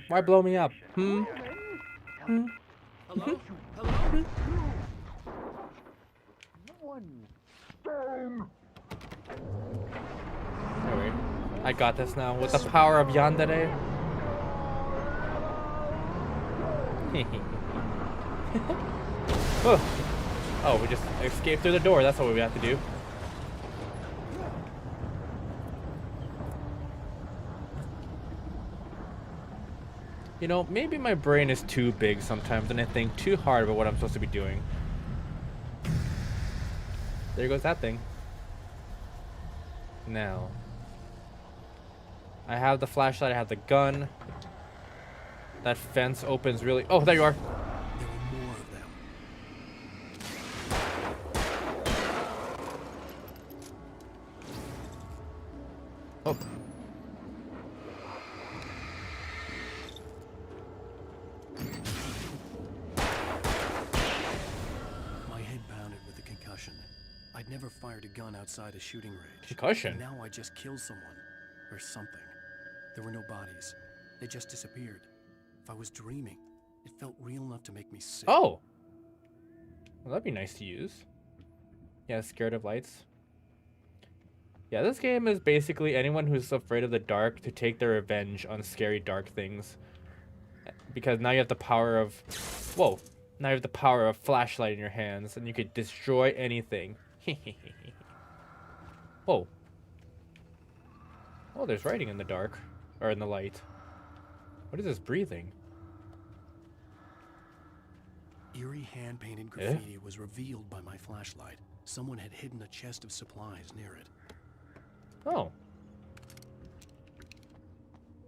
Why blow me up? Hmm? Hmm? Hello? Hello? Anyway, I got this now with the power of Yandere. Oh, we just escaped through the door. That's what we have to do. You know, maybe my brain is too big sometimes and I think too hard about what I'm supposed to be doing. There goes that thing. Now, I have the flashlight, I have the gun. That fence opens really... Oh, there you are. There were more of them. Oh. My head pounded with a concussion. I'd never fired a gun outside a shooting range. Concussion? And now I just killed someone. Or something. There were no bodies. They just disappeared. If I was dreaming, it felt real enough to make me sick. Oh! Well, that'd be nice to use. Yeah, scared of lights. Yeah, this game is basically anyone who's afraid of the dark to take their revenge on scary dark things. Because now you have the power of... Whoa! Now you have the power of flashlight in your hands and you could destroy anything. Whoa. Oh, there's writing in the dark. Or in the light. What is this breathing? Eerie hand-painted graffiti was revealed by my flashlight. Someone had hidden a chest of supplies near it. Oh.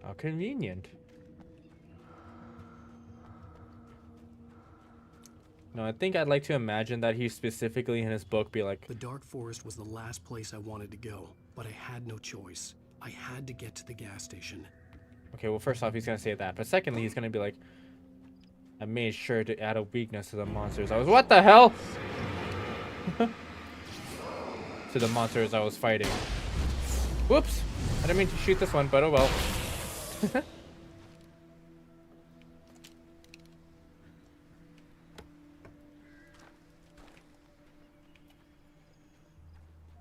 How convenient. No, I think I'd like to imagine that he specifically in his book be like... The dark forest was the last place I wanted to go, but I had no choice. I had to get to the gas station. Okay, well, first off, he's going to say that. But secondly, he's going to be like, I made sure to add a weakness to the monsters. I was... What the hell? To the monsters I was fighting. Whoops! I didn't mean to shoot this one, but oh well.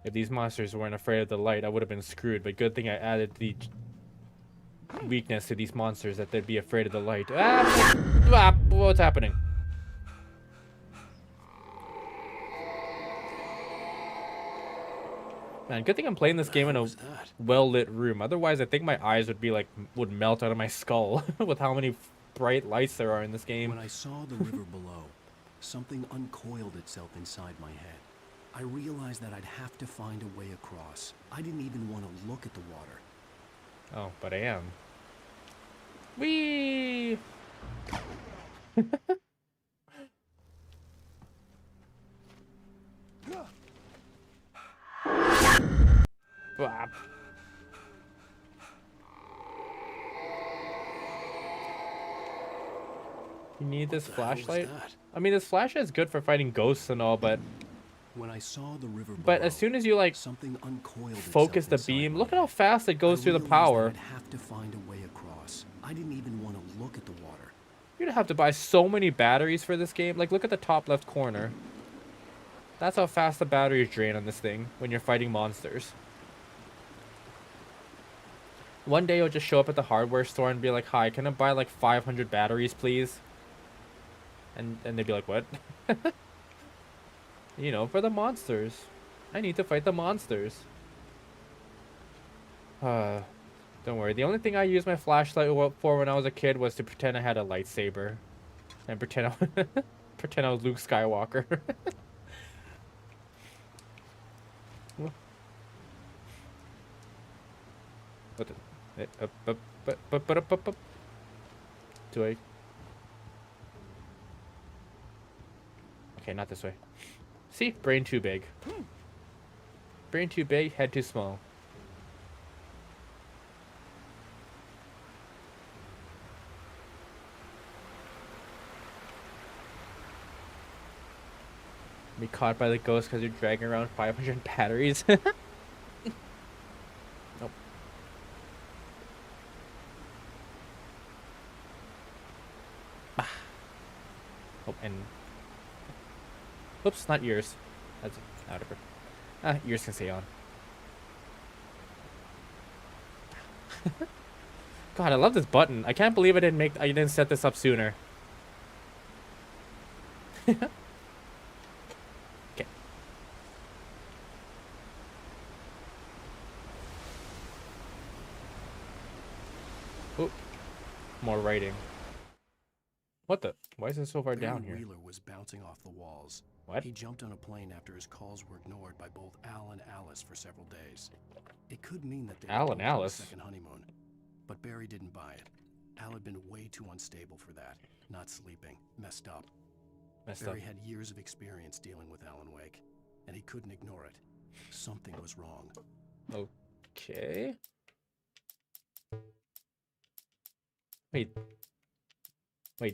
If these monsters weren't afraid of the light, I would have been screwed. But good thing I added the weakness to these monsters that they'd be afraid of the light. Ah, what's happening? Man, good thing I'm playing this game in a well-lit room. Otherwise, I think my eyes would be like would melt out of my skull with how many bright lights there are in this game. When I saw the river below, something uncoiled itself inside my head. I realized that I'd have to find a way across. I didn't even want to look at the water. Oh, but I am. Whee! Blah. You need this flashlight? I mean, this flashlight is good for fighting ghosts and all, but... When I saw the river But below, as soon as you, like, something uncoiled focus the beam, look at how fast it goes through the power. I'd have to find a way across. I didn't even want to look at the water. You're gonna have to buy so many batteries for this game. Like, look at the top left corner. That's how fast the batteries drain on this thing when you're fighting monsters. One day you'll just show up at the hardware store and be like, "Hi, can I buy like 500 batteries, please?" And they'd be like, "What?" You know, for the monsters. I need to fight the monsters. Don't worry. The only thing I used my flashlight for when I was a kid was to pretend I had a lightsaber, and pretend I was Luke Skywalker. What the? Do I? Okay, not this way. See? Brain too big. Brain too big, head too small. Be caught by the ghost because you're dragging around 500 batteries. Nope. Oh, and... Oops, not ears. That's out of her. Ears can stay on. God, I love this button. I can't believe I didn't set this up sooner. Okay. Oop. More writing. What the? Why is it so far down here? Wheeler was bouncing off the walls. What? He jumped on a plane after his calls were ignored by both Al and Alice for several days. It could mean that they Al were and both on a Alice? second honeymoon. But Barry didn't buy it. Al had been way too unstable for that. Not sleeping. Messed up. Barry had years of experience dealing with Alan Wake, and he couldn't ignore it. Something was wrong. Okay. Wait,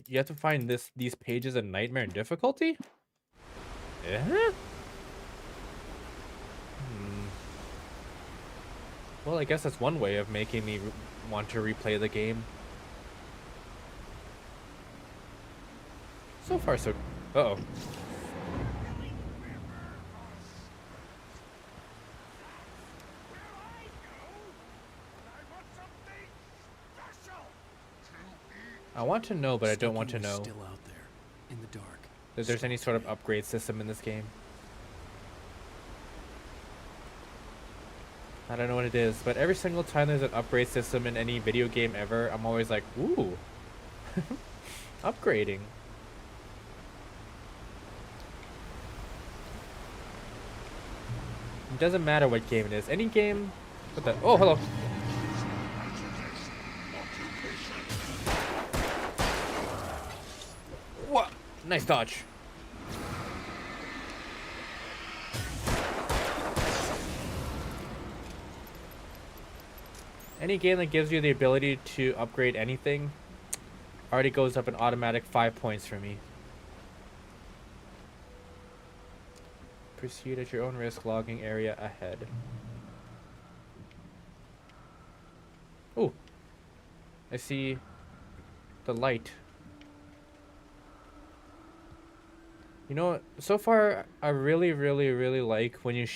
you have to find these pages a nightmare in difficulty? Yeah? Well, I guess that's one way of making me want to replay the game. So far, so... Uh-oh. I want to know, but I don't want to know Still out there, in the dark. that there's any sort of upgrade system in this game. I don't know what it is, but every single time there's an upgrade system in any video game ever, I'm always like, ooh, upgrading. It doesn't matter what game it is. Any game... What the... Oh, hello. What? Nice dodge. Any game that gives you the ability to upgrade anything already goes up an automatic 5 points for me. Proceed at your own risk, logging area ahead. Ooh. I see the light. You know what? So far, I really like when you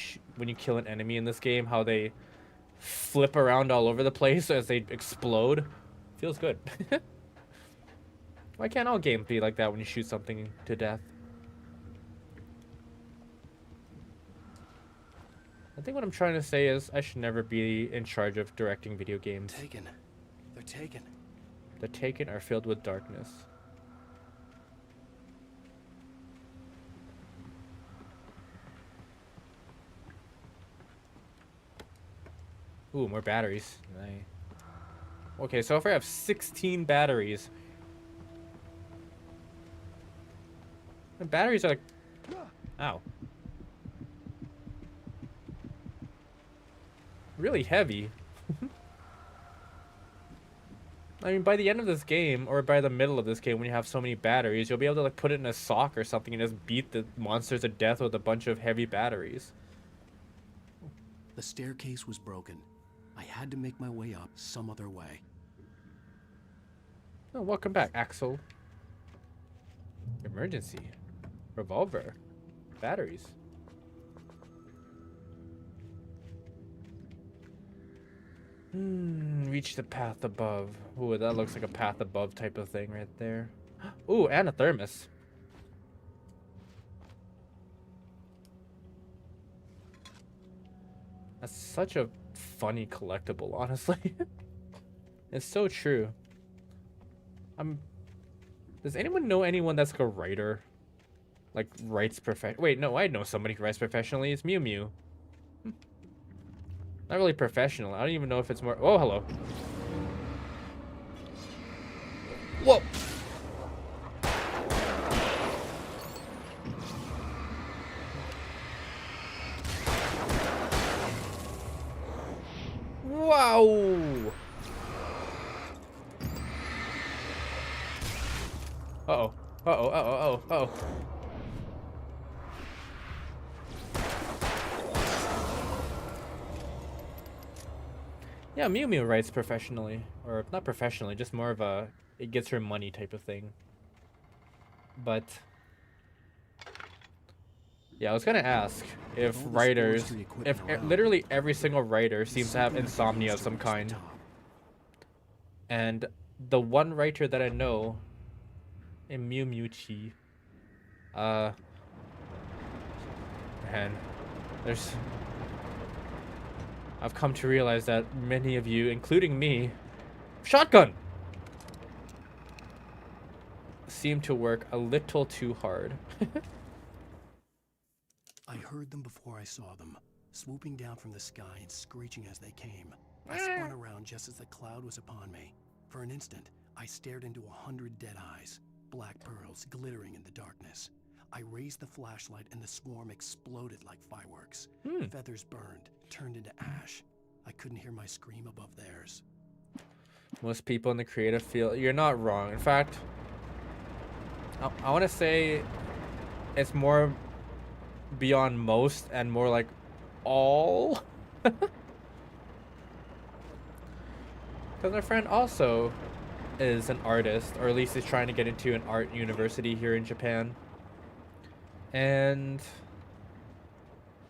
kill an enemy in this game, how they flip around all over the place as they explode. Feels good. Why can't all games be like that when you shoot something to death? I think what I'm trying to say is I should never be in charge of directing video games. Taken. They're taken. The Taken are filled with darkness. Ooh, more batteries. Okay, so far I have 16 batteries. The batteries are like... Ow. Really heavy. I mean, by the end of this game, or by the middle of this game, when you have so many batteries, you'll be able to like put it in a sock or something and just beat the monsters to death with a bunch of heavy batteries. The staircase was broken. I had to make my way up some other way. Oh, welcome back, Axel. Emergency. Revolver. Batteries. Reach the path above. Ooh, that looks like a path above type of thing right there. Ooh, and a thermos. That's such a funny collectible, honestly. It's so true. Does anyone know anyone that's like a writer? Like writes Wait, no, I know somebody who writes professionally. It's Mew Mew. Not really professional. I don't even know if it's more. Oh, hello. Whoa. Wow. Uh-oh. Uh-oh, uh-oh, uh-oh, uh-oh. Yeah, Mew Mew writes professionally. Or not professionally, just more of a it gets her money type of thing. But yeah, I was gonna ask if writers, if literally every single writer seems to have insomnia of some kind. And the one writer that I know in Mew Mew Chi, man, I've come to realize that many of you, including me, shotgun, seem to work a little too hard. I heard them before I saw them, swooping down from the sky and screeching as they came. I spun around just as the cloud was upon me. For an instant, I stared into 100 dead eyes, black pearls glittering in the darkness. I raised the flashlight and the swarm exploded like fireworks. Feathers burned, turned into ash. I couldn't hear my scream above theirs. Most people in the creative field, you're not wrong. In fact, I want to say it's more beyond most and more like all. Because my friend also is an artist, or at least is trying to get into an art university here in Japan. And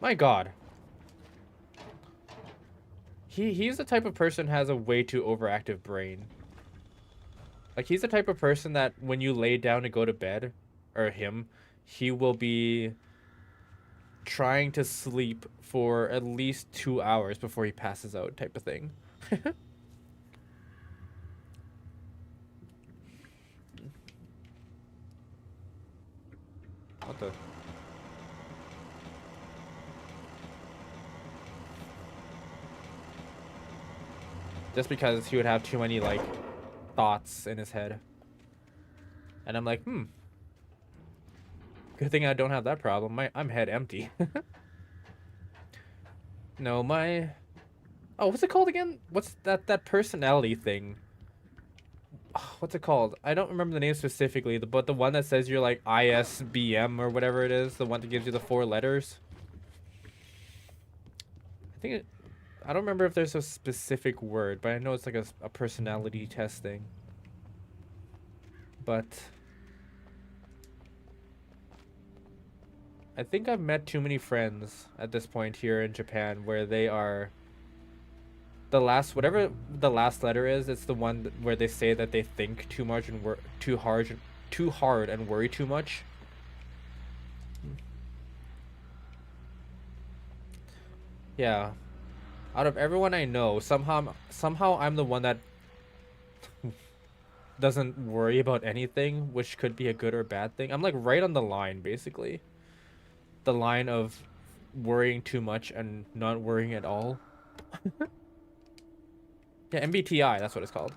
my God, he's the type of person who has a way too overactive brain. Like, he's the type of person that when you lay down to go to bed, or him, he will be trying to sleep for at least 2 hours before he passes out type of thing. What the? Just because he would have too many, like, thoughts in his head. And I'm like, good thing I don't have that problem. I'm head empty. No, my... Oh, what's it called again? What's that personality thing? What's it called? I don't remember the name specifically, but the one that says you're like ISBM or whatever it is, the one that gives you the 4 letters. I don't remember if there's a specific word, but I know it's like a personality test thing. But I think I've met too many friends at this point here in Japan where they are whatever the last letter is, it's the one where they say that they think too much and work too hard and worry too much. Yeah. Out of everyone I know, somehow I'm the one that doesn't worry about anything, which could be a good or bad thing. I'm like right on the line, basically. The line of worrying too much and not worrying at all. Yeah, MBTI, that's what it's called.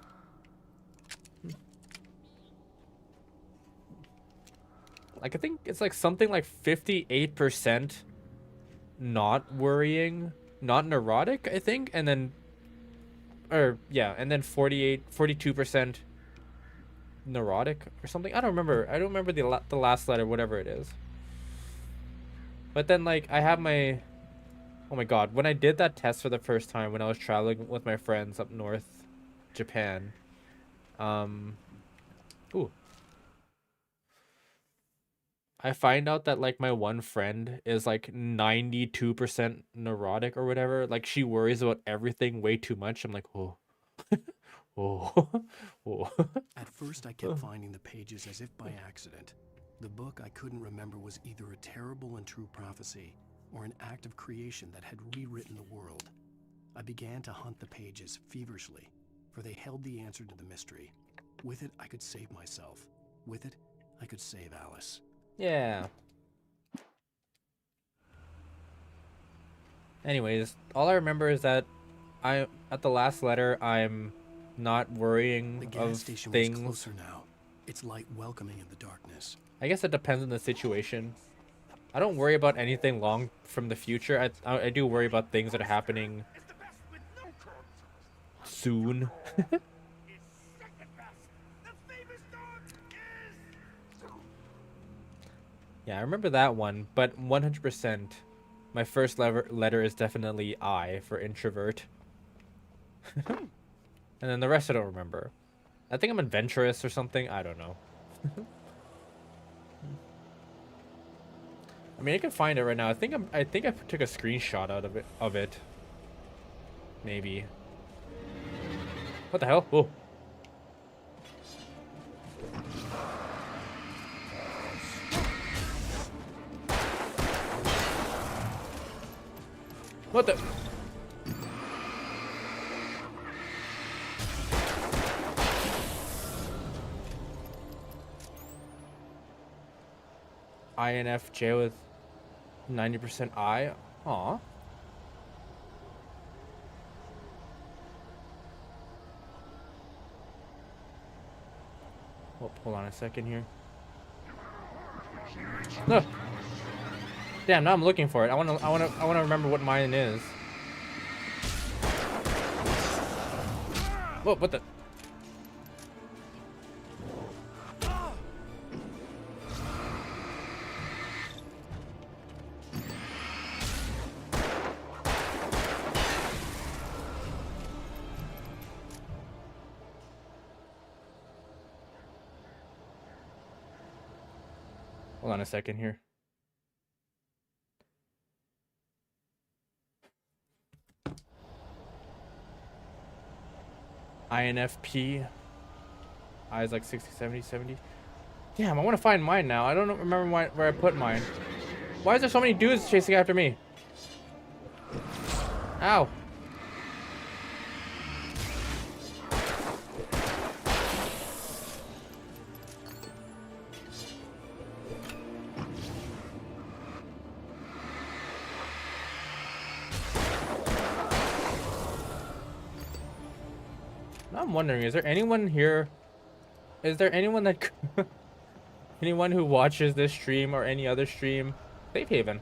Like, I think it's like something like 58% not worrying, not neurotic, I think, and then, or yeah, and then 42% neurotic or something. I don't remember the last letter, whatever it is. But then, like, I have my, oh my God, when I did that test for the first time when I was traveling with my friends up north Japan, I find out that, like, my one friend is like 92% neurotic or whatever. Like, she worries about everything way too much. I'm like, oh. Oh. Oh. At first, I kept finding the pages as if by accident. The book I couldn't remember was either a terrible and true prophecy or an act of creation that had rewritten the world. I began to hunt the pages feverishly, for they held the answer to the mystery. With it, I could save myself. With it, I could save Alice. Yeah. Anyways, all I remember is that at the last letter, I'm not worrying The of gas station was things. closer now, its light welcoming in the darkness. I guess it depends on the situation. I don't worry about anything long from the future. I do worry about things that are happening soon. Yeah, I remember that one, but 100%, my first letter is definitely I for introvert. And then the rest I don't remember. I think I'm adventurous or something. I don't know. I mean, I can find it right now. I think I took a screenshot out of it. Maybe. What the hell? Oh. What the? INFJ with 90% I? Aw. Oh, hold on a second here. No. Damn, now I'm looking for it. I wanna remember what mine is. Whoa, what the? Hold on a second here. INFP. I is like 60, 70, 70. Damn, I want to find mine now. I don't remember where I put mine. Why is there so many dudes chasing after me? Ow. Now I'm wondering, is there anyone here? Is there anyone that anyone who watches this stream or any other stream, Safe Haven,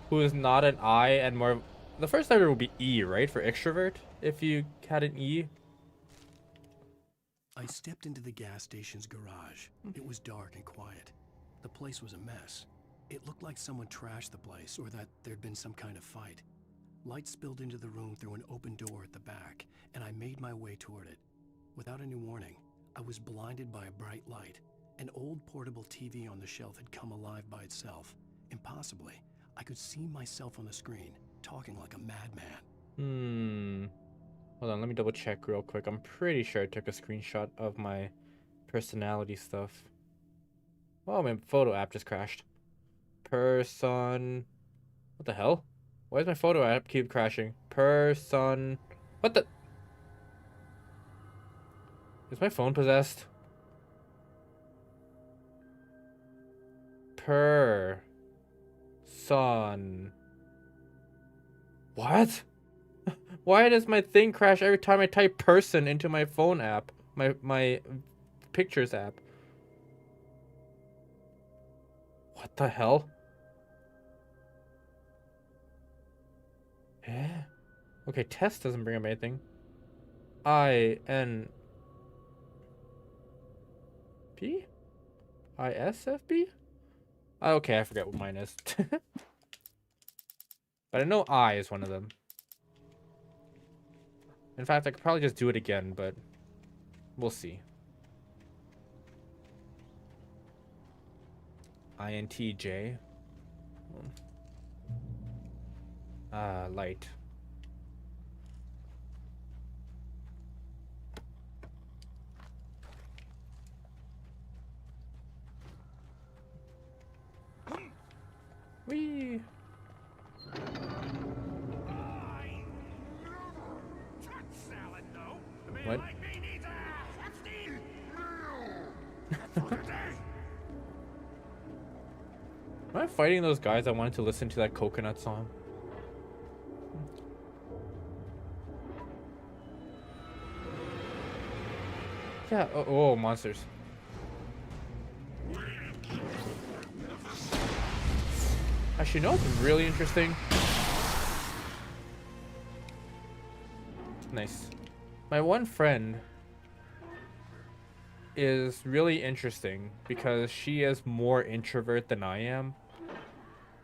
who is not an I and more? The first letter would be E, right, for extrovert? If you had an E. I stepped into the gas station's garage. It was dark and quiet. The place was a mess. It looked like someone trashed the place or that there'd been some kind of fight. Light spilled into the room through an open door at the back, and I made my way toward it. Without any warning, I was blinded by a bright light. An old portable TV on the shelf had come alive by itself. Impossibly, I could see myself on the screen, talking like a madman. Hold on, let me double check real quick. I'm pretty sure I took a screenshot of my personality stuff. Oh, my photo app just crashed. Person. What the hell? Why does my photo app keep crashing? Person. What the? Is my phone possessed? Son. What? Why does my thing crash every time I type person into my phone app? My pictures app. What the hell? Eh? Okay, test doesn't bring up anything. INP? ISFP? Okay, I forget what mine is. But I know I is one of them. In fact, I could probably just do it again, but we'll see. INTJ. Light. What? Am I fighting those guys that wanted to listen to that coconut song? Yeah, oh, monsters. Actually, you know what's really interesting? Nice. My one friend is really interesting because she is more introvert than I am.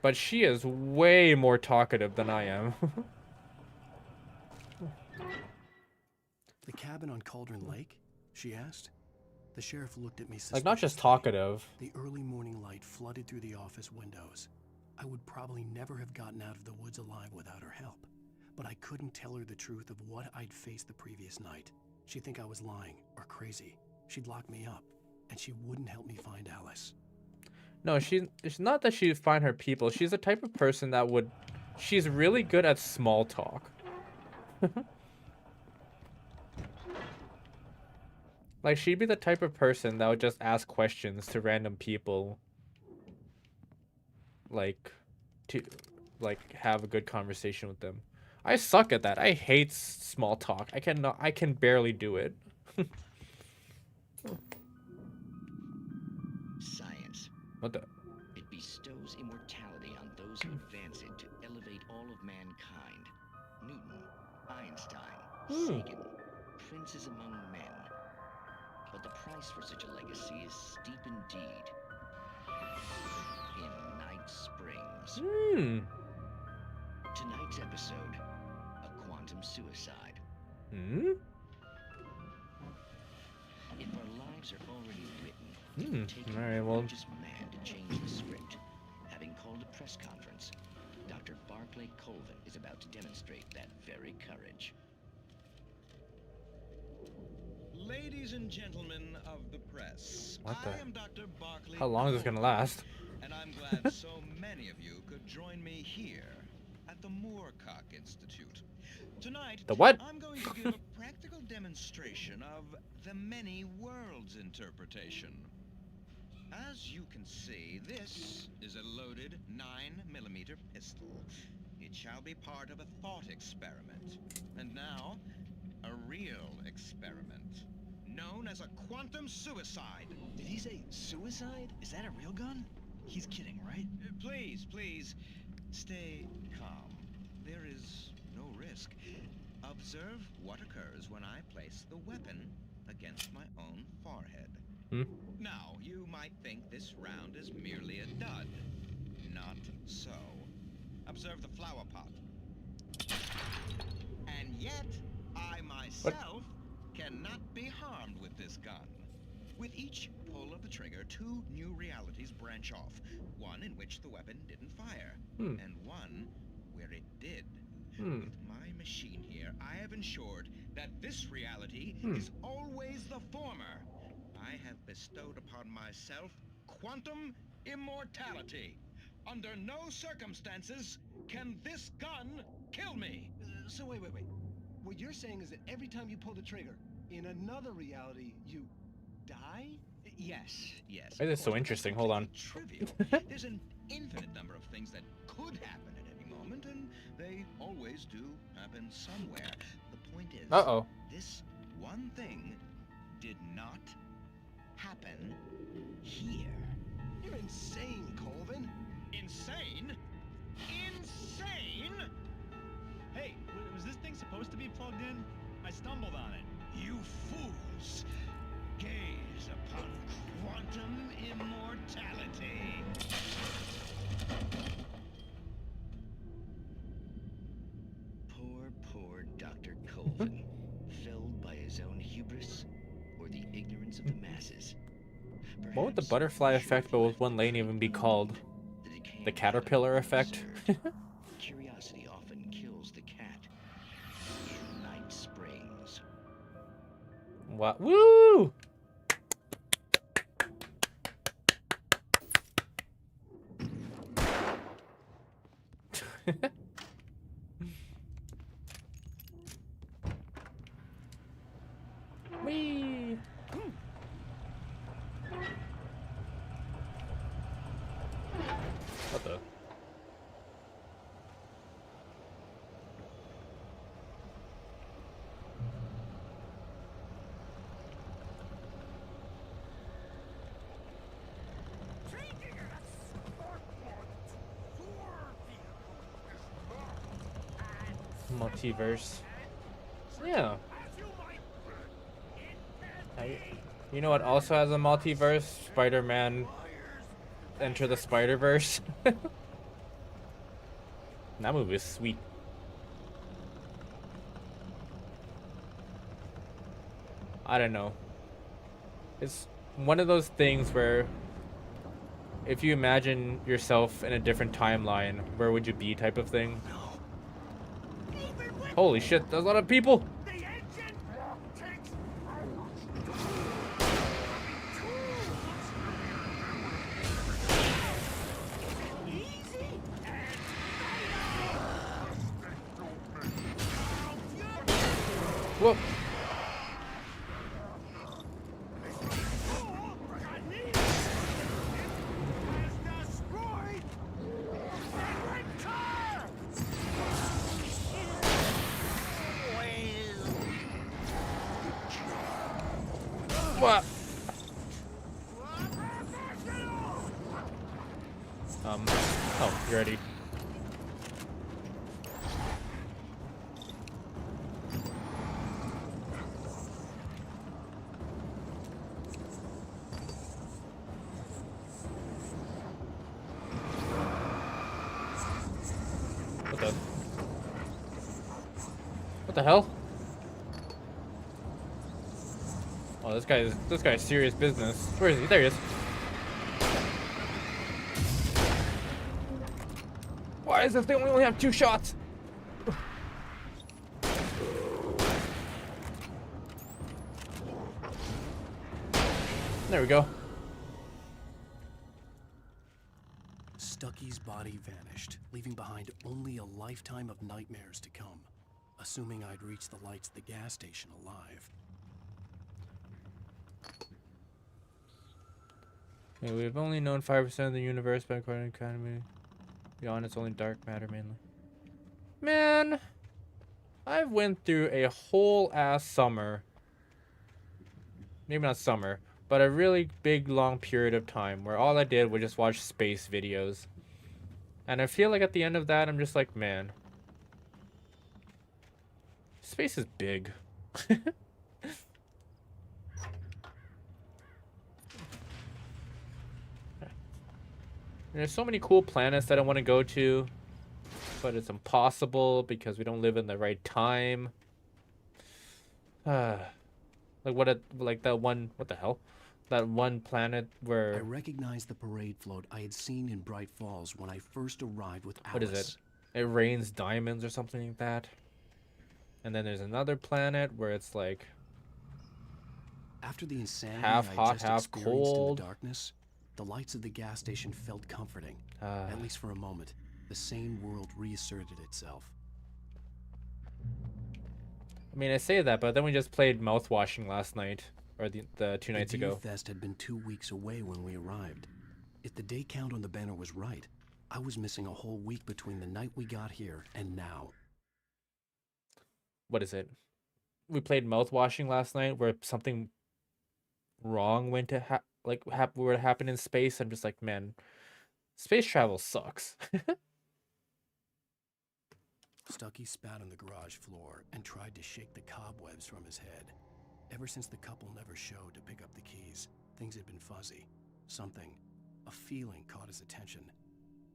But she is way more talkative than I am. The cabin on Cauldron Lake? She asked. The sheriff looked at me suspiciously. Like, not just talkative. The early morning light flooded through the office windows. I would probably never have gotten out of the woods alive without her help. But I couldn't tell her the truth of what I'd faced the previous night. She'd think I was lying or crazy. She'd lock me up, and she wouldn't help me find Alice. No, it's not that she'd find her people. She's the type of person that would... She's really good at small talk. Like, she'd be the type of person that would just ask questions to random people. Like, to, like, have a good conversation with them. I suck at that. I hate small talk. I can barely do it. Science. What the? It bestows immortality on those who advance it to elevate all of mankind. Newton, Einstein, Sagan, princes among men. But the price for such a legacy is steep indeed. In Night Springs. Tonight's episode, a quantum suicide. If our lives are already written, All right, well. just man to change the script. Having called a press conference, Dr. Barclay Colvin is about to demonstrate that very courage. Ladies and gentlemen of the press, What the? I am Dr. Barclay. How long is this gonna last? And I'm glad so many of you could join me here at the Moorcock Institute. Tonight, The what? I'm going to give a practical demonstration of the many worlds interpretation. As you can see, this is a loaded 9mm pistol. It shall be part of a thought experiment. And now, a real experiment, known as a quantum suicide. Did he say suicide? Is that a real gun? He's kidding, right? Please, stay calm. There is no risk. Observe what occurs when I place the weapon against my own forehead. Now, you might think this round is merely a dud. Not so. Observe the flower pot. And yet, I myself cannot be harmed with this gun. With each pull of the trigger, two new realities branch off. One in which the weapon didn't fire, and one where it did. With my machine here, I have ensured that this reality is always the former. I have bestowed upon myself quantum immortality. Under no circumstances can this gun kill me. So wait. What you're saying is that every time you pull the trigger, in another reality, you die? Yes. Why is this so interesting? Hold on. Trivial. There's an infinite number of things that could happen at any moment, and they always do happen somewhere. The point is, this one thing did not happen here. You're insane, Colvin. Insane? Hey, was this thing supposed to be plugged in? I stumbled on it. You fools! Gaze upon quantum immortality. Poor Dr. Colvin, felled by his own hubris or the ignorance of the masses. What would the butterfly effect, but with one lane, even be called? The caterpillar effect? Curiosity often kills the cat. In Night Springs. What? Woo! Multiverse. Yeah. You know what also has a multiverse? Spider-Man Enter the Spider-Verse. That movie is sweet. I don't know. It's one of those things where if you imagine yourself in a different timeline, where would you be type of thing. Holy shit, there's a lot of people! Whoa! What? Oh, you're ready. What the hell? Oh, this guy's serious business. Where is he? There he is. Why is this thing we only have 2 shots? There we go. Stucky's body vanished, leaving behind only a lifetime of nightmares to come. Assuming I'd reach the lights at the gas station alive. Okay, we've only known 5% of the universe by according to economy. Beyond it's only dark matter mainly. Man, I've went through a whole ass summer. Maybe not summer, but a really big long period of time where all I did was just watch space videos. And I feel like at the end of that, I'm just like, man, space is big. There's so many cool planets that I want to go to, but it's impossible because we don't live in the right time. Like that one, what the hell? That one planet where... I recognized the parade float I had seen in Bright Falls when I first arrived with Alice. What is it? It rains diamonds or something like that. And then there's another planet where it's like... After the insanity half I hot, just half experienced cold. in the darkness, the lights of the gas station felt comforting. At least for a moment, the sane world reasserted itself. I mean, I say that, but then we just played mouthwashing last night, or the 2 nights The ago. Fest had been 2 weeks away when we arrived. If the day count on the banner was right, I was missing a whole week between the night we got here and now. What is it? We played mouthwashing last night, where something wrong went to were to happen in space. I'm just like, man, space travel sucks. Stucky spat on the garage floor and tried to shake the cobwebs from his head. Ever since the couple never showed to pick up the keys, things had been fuzzy. A feeling caught his attention.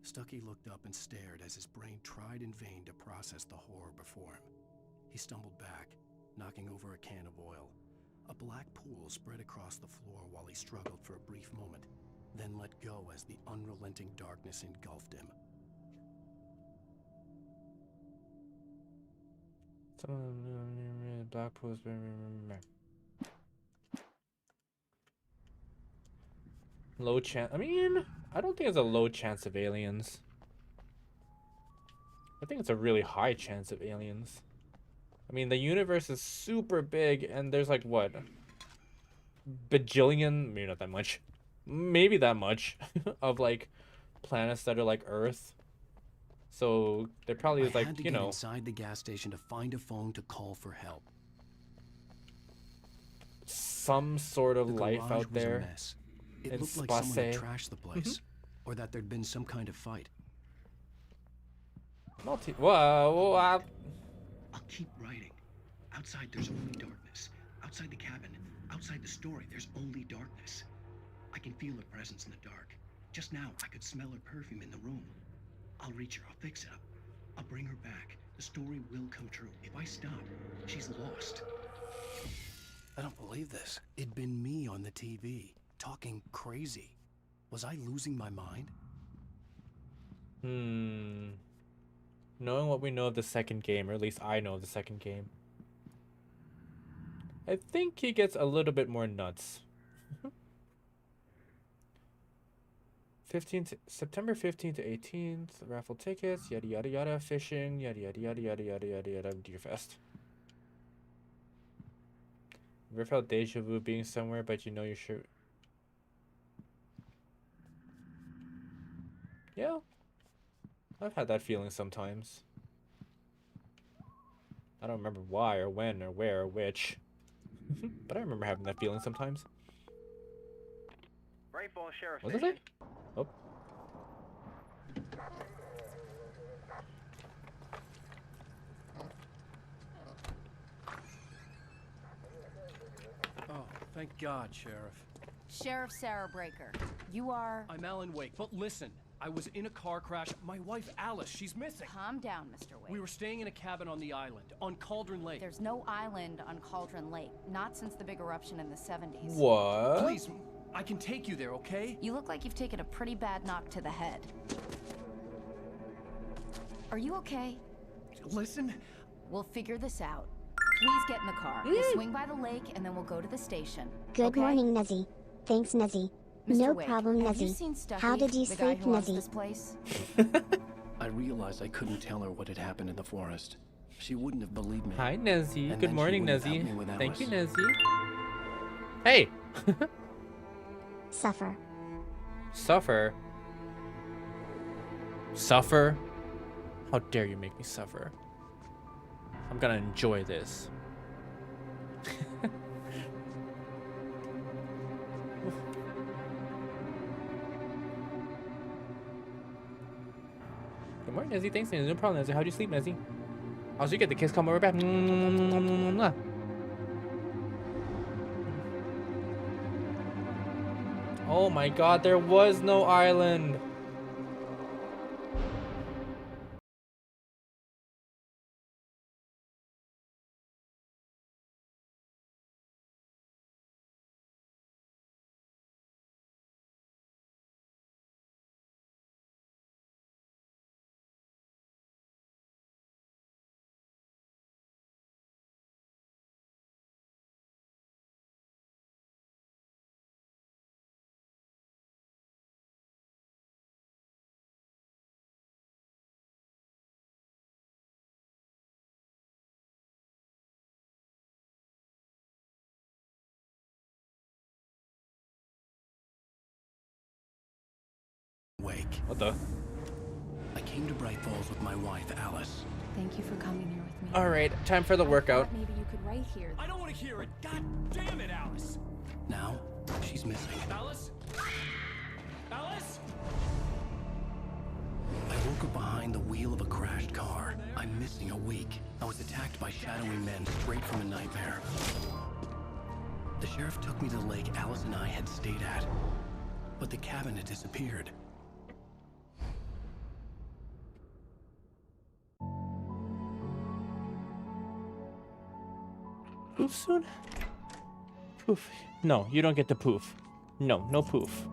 Stucky looked up and stared as his brain tried in vain to process the horror before him. He stumbled back, knocking over a can of oil. A black pool spread across the floor while he struggled for a brief moment, then let go as the unrelenting darkness engulfed him. Black pools. Low chance. I mean, I don't think it's a low chance of aliens. I think it's a really high chance of aliens. I mean, the universe is super big, and there's like, what? Bajillion? Maybe not that much. Maybe that much of like planets that are like Earth. So there probably is like, I had to get inside the gas station to find a phone to call for help. Some sort of life out there. Was a mess. It looked like someone had trashed the place, or that there'd been some kind of fight. Whoa, Keep writing. Outside, there's only darkness. Outside the cabin, outside the story, there's only darkness. I can feel her presence in the dark. Just now, I could smell her perfume in the room. I'll reach her. I'll fix it up. I'll bring her back. The story will come true. If I stop, she's lost. I don't believe this. It'd been me on the TV, talking crazy. Was I losing my mind? Knowing what we know of the second game, or at least I know of the second game, I think he gets a little bit more nuts. September 15th to 18th, raffle tickets, yada yada yada, fishing, yada yada yada yada yada yada yada, Deerfest. You ever felt deja vu being somewhere, but you know you're sure? Yeah, I've had that feeling sometimes. I don't remember why or when or where or which, but I remember having that feeling sometimes. Rifle Sheriff What was it? Oh. Oh, thank God, Sheriff. Sheriff Sarah Breaker, you are... I'm Alan Wake, but listen. I was in a car crash. My wife, Alice, she's missing. Calm down, Mr. Wake. We were staying in a cabin on the island, on Cauldron Lake. There's no island on Cauldron Lake, not since the big eruption in the 70s. What? Please, I can take you there, okay? You look like you've taken a pretty bad knock to the head. Are you okay? Listen. We'll figure this out. Please get in the car. We'll swing by the lake and then we'll go to the station. Good morning, Nezzy. Thanks, Nezzy. Mr. No Wake, problem, have you Nezzy. seen Stucky, How did you the guy sleep, who owns Nezzy? this place? I realized I couldn't tell her what had happened in the forest. She wouldn't have believed me. Hi, Nezzy. And Good then she morning, wouldn't have Nezzy. helped me with Thank you, Alice. Nezzy. Hey! Suffer. Suffer? Suffer? How dare you make me suffer? I'm gonna enjoy this. Good morning, Nezzy. Thanks, Nezzy. No problem, Nezzy. How'd you sleep, Nezzy? Also, you get the kiss. Come over back. Oh my God, there was no island. Wake. What the? I came to Bright Falls with my wife, Alice. Thank you for coming here with me. All right, time for the workout. Maybe you could write here. I don't want to hear it. God damn it, Alice. Now, she's missing. Alice? Alice? I woke up behind the wheel of a crashed car. I'm missing a week. I was attacked by shadowy men straight from a nightmare. The sheriff took me to the lake Alice and I had stayed at. But the cabin had disappeared. Poof soon? Poof. No, you don't get to poof. No, no poof.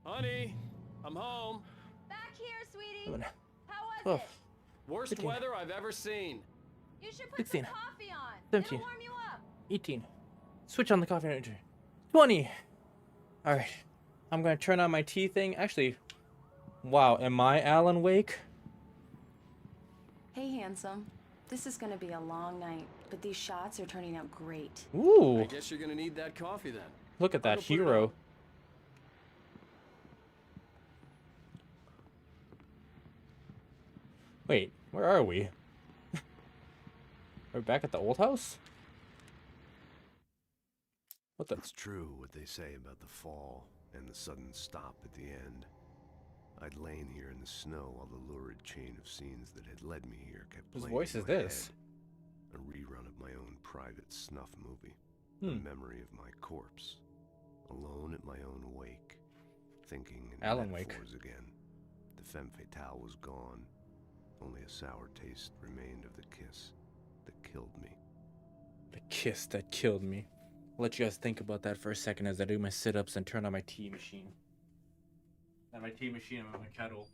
Honey, I'm home. Back here, sweetie. How Oh, was it? Worst 15. weather I've ever seen. You should put 16. some coffee on. 17. It'll warm you up. 18. Switch on the coffee manager. 20. All right. I'm going to turn on my tea thing. Actually, wow, am I Alan Wake? Hey, handsome. This is gonna be a long night, but these shots are turning out great. Ooh. I guess you're gonna need that coffee then. Look at that I'll go put it hero. on. Wait, where are we? We're back at the old house? What the? It's true what they say about the fall and the sudden stop at the end. I'd lain here in the snow while the lurid chain of scenes that had led me here kept Whose playing voice in is my this? head. A rerun of my own private snuff movie. A memory of my corpse. Alone at my own wake. Thinking in Alan Wake. metaphors again. The femme fatale was gone. Only a sour taste remained of the kiss that killed me. The kiss that killed me. I'll let you guys think about that for a second as I do my sit-ups and turn on my tea machine. And my tea machine and my kettle.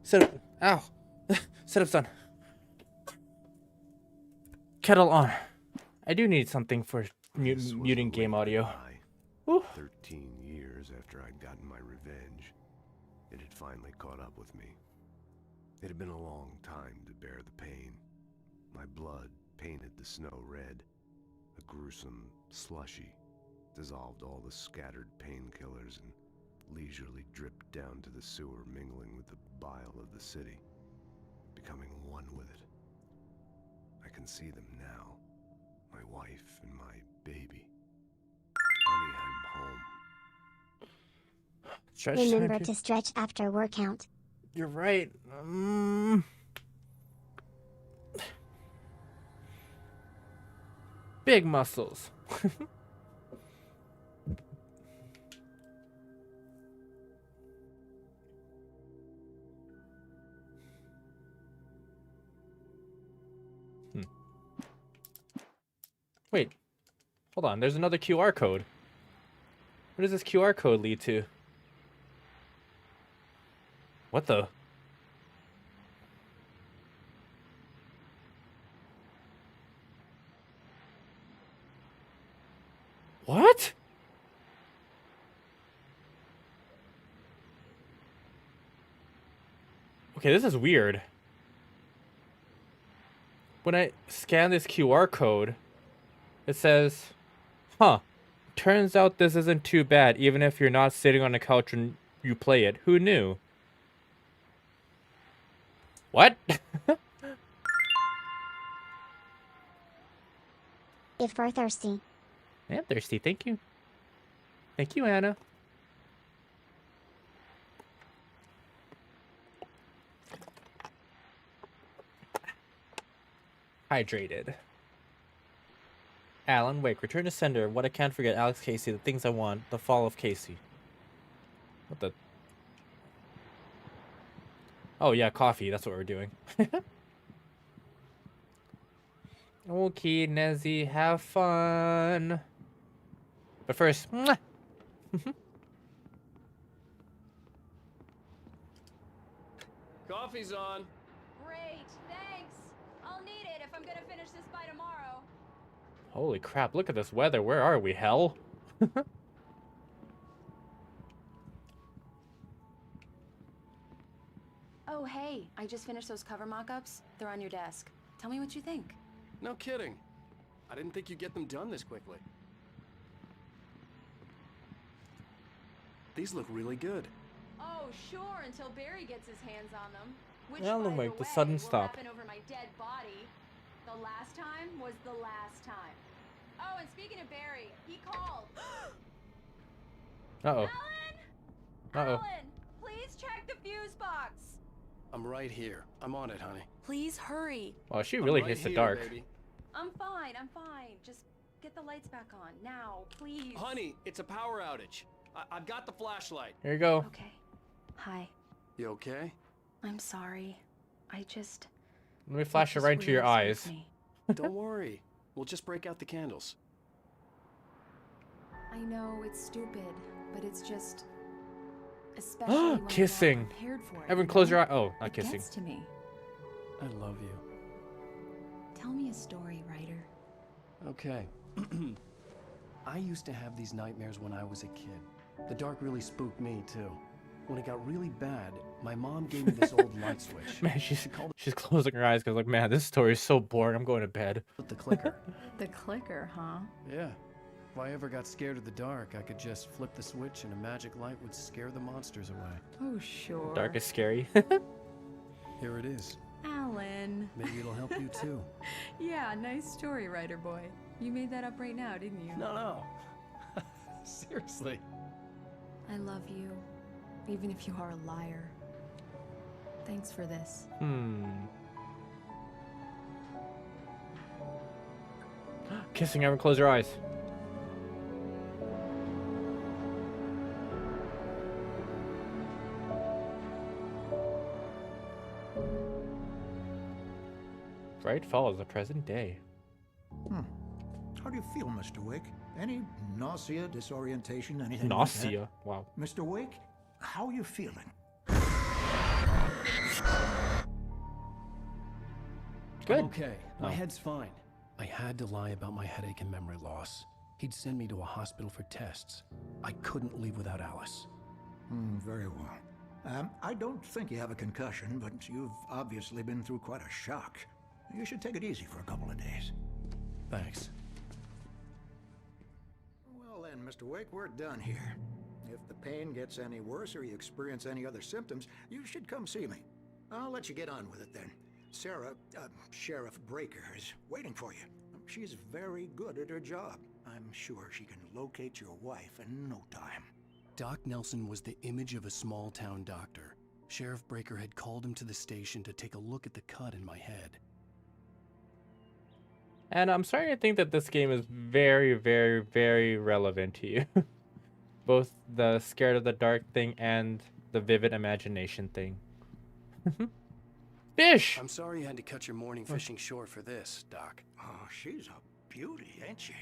Sit up. Ow. Sit up's done. Kettle on. I do need something for muting game audio. 13 years after I'd gotten my revenge, it had finally caught up with me. It had been a long time to bear the pain. My blood painted the snow red. A gruesome slushy dissolved all the scattered painkillers and leisurely dripped down to the sewer, mingling with the bile of the city, becoming one with it. I can see them now, my wife and my baby. Honey, I'm home. Remember to stretch after workout. You're right. Big muscles. Wait, hold on. There's another QR code. What does this QR code lead to? What the? What? Okay, this is weird. When I scan this QR code, it says, huh, turns out this isn't too bad even if you're not sitting on a couch and you play it. Who knew? What? If we're thirsty. I am thirsty, thank you. Thank you, Anna. Hydrated. Alan Wake, Return to Sender, What I Can't Forget, Alex Casey, The Things I Want, The Fall of Casey. What the? Oh yeah, coffee, that's what we're doing. Okay, Nezzy, have fun. But first, mwah! Coffee's on. Great, thanks. I'll need it if I'm gonna finish this by tomorrow. Holy crap, look at this weather. Where are we, hell? Oh, hey, I just finished those cover mock-ups. They're on your desk. Tell me what you think. No kidding. I didn't think you'd get them done this quickly. These look really good. Oh, sure, until Barry gets his hands on them. Which, Alan by Wake, the the way, sudden will stop. happen over my dead body. The last time was the last time. Oh, and speaking of Barry, he called. Uh-oh. Alan? Uh-oh. Alan, please check the fuse box. I'm right here. I'm on it, honey. Please hurry. Wow, she really I'm right hits the here, dark. baby. I'm fine. Just get the lights back on now, please. Honey, it's a power outage. I've got the flashlight. Here you go. Okay. Hi. You okay? I'm sorry. Let me flash it right into your eyes. Don't worry. We'll just break out the candles. I know it's stupid, but it's just especially when I'm not Kissing. prepared for it. Everyone you close know? your eye. Oh, not It kissing. gets to me. I love you. Tell me a story, writer. Okay. I used to have these nightmares when I was a kid. The dark really spooked me, too. When it got really bad, my mom gave me this old light switch. Man, she's closing her eyes because like, man, this story is so boring. I'm going to bed. With the clicker. The clicker, huh? Yeah. If I ever got scared of the dark, I could just flip the switch and a magic light would scare the monsters away. Oh, sure. Dark is scary. Here it is. Alan. Maybe it'll help you, too. Yeah, nice story, writer boy. You made that up right now, didn't you? No. Seriously. I love you, even if you are a liar. Thanks for this. Kissing, everyone close your eyes. Right follows the present day. How do you feel, Mr. Wake? Any nausea, disorientation, anything Nausea? like Wow. that? Mr. Wake, how are you feeling? Good. I'm okay. My Oh. head's fine. I had to lie about my headache and memory loss. He'd send me to a hospital for tests. I couldn't leave without Alice. Very well. I don't think you have a concussion, but you've obviously been through quite a shock. You should take it easy for a couple of days. Thanks. Well then, Mr. Wake, we're done here. If the pain gets any worse or you experience any other symptoms, you should come see me. I'll let you get on with it then. Sarah, Sheriff Breaker, is waiting for you. She's very good at her job. I'm sure she can locate your wife in no time. Doc Nelson was the image of a small-town doctor. Sheriff Breaker had called him to the station to take a look at the cut in my head. And I'm starting to think that this game is very, very, very relevant to you. Both the scared of the dark thing and the vivid imagination thing. Fish! I'm sorry you had to cut your morning fishing short for this, Doc. Oh, she's a beauty, ain't she?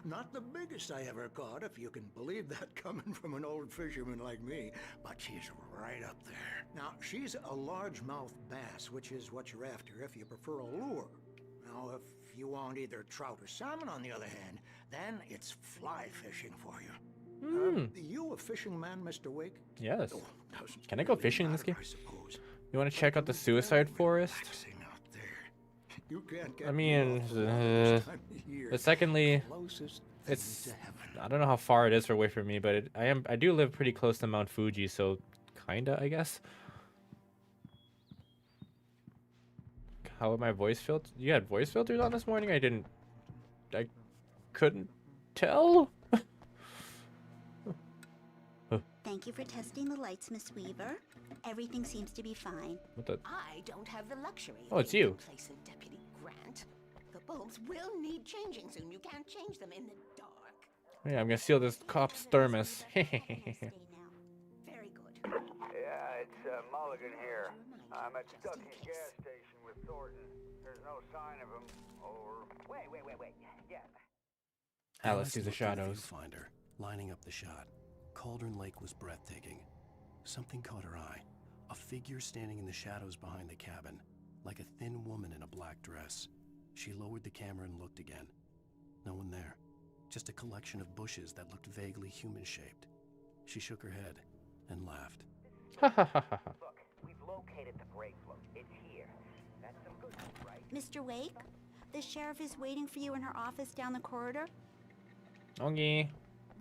Not the biggest I ever caught, if you can believe that coming from an old fisherman like me, but she's right up there. Now, she's a largemouth bass, which is what you're after if you prefer a lure. Now, if you want either trout or salmon, on the other hand, then it's fly fishing for you. You a fishing man, Mr. Wake? Yes. Oh, Can I go fishing in this game? You want to check out the suicide forest? You can't get I mean, secondly, it's, I don't know how far it is away from me, but I do live pretty close to Mount Fuji, so kinda, I guess. How would my voice filter? You had voice filters on this morning? I couldn't tell. Thank you for testing the lights, Miss Weaver. Everything seems to be fine. What the? I don't have the luxury Oh, it's you. replacing Deputy Grant. The bulbs will need changing soon. You can't change them in the dark. Yeah, I'm gonna steal this cop's thermos. Very good. Yeah, it's Mulligan here. I'm at Stucky's gas station with Thornton. There's no sign of him. Over. Wait. Yeah. Alice sees the looked at shadows. Viewfinder, lining up the shot. Cauldron Lake was breathtaking. Something caught her eye. A figure standing in the shadows behind the cabin, like a thin woman in a black dress. She lowered the camera and looked again. No one there. Just a collection of bushes that looked vaguely human-shaped. She shook her head and laughed. Look, we've located the brake float. It's here. That's some good news, right? Mr. Wake, the sheriff is waiting for you in her office down the corridor. Okay.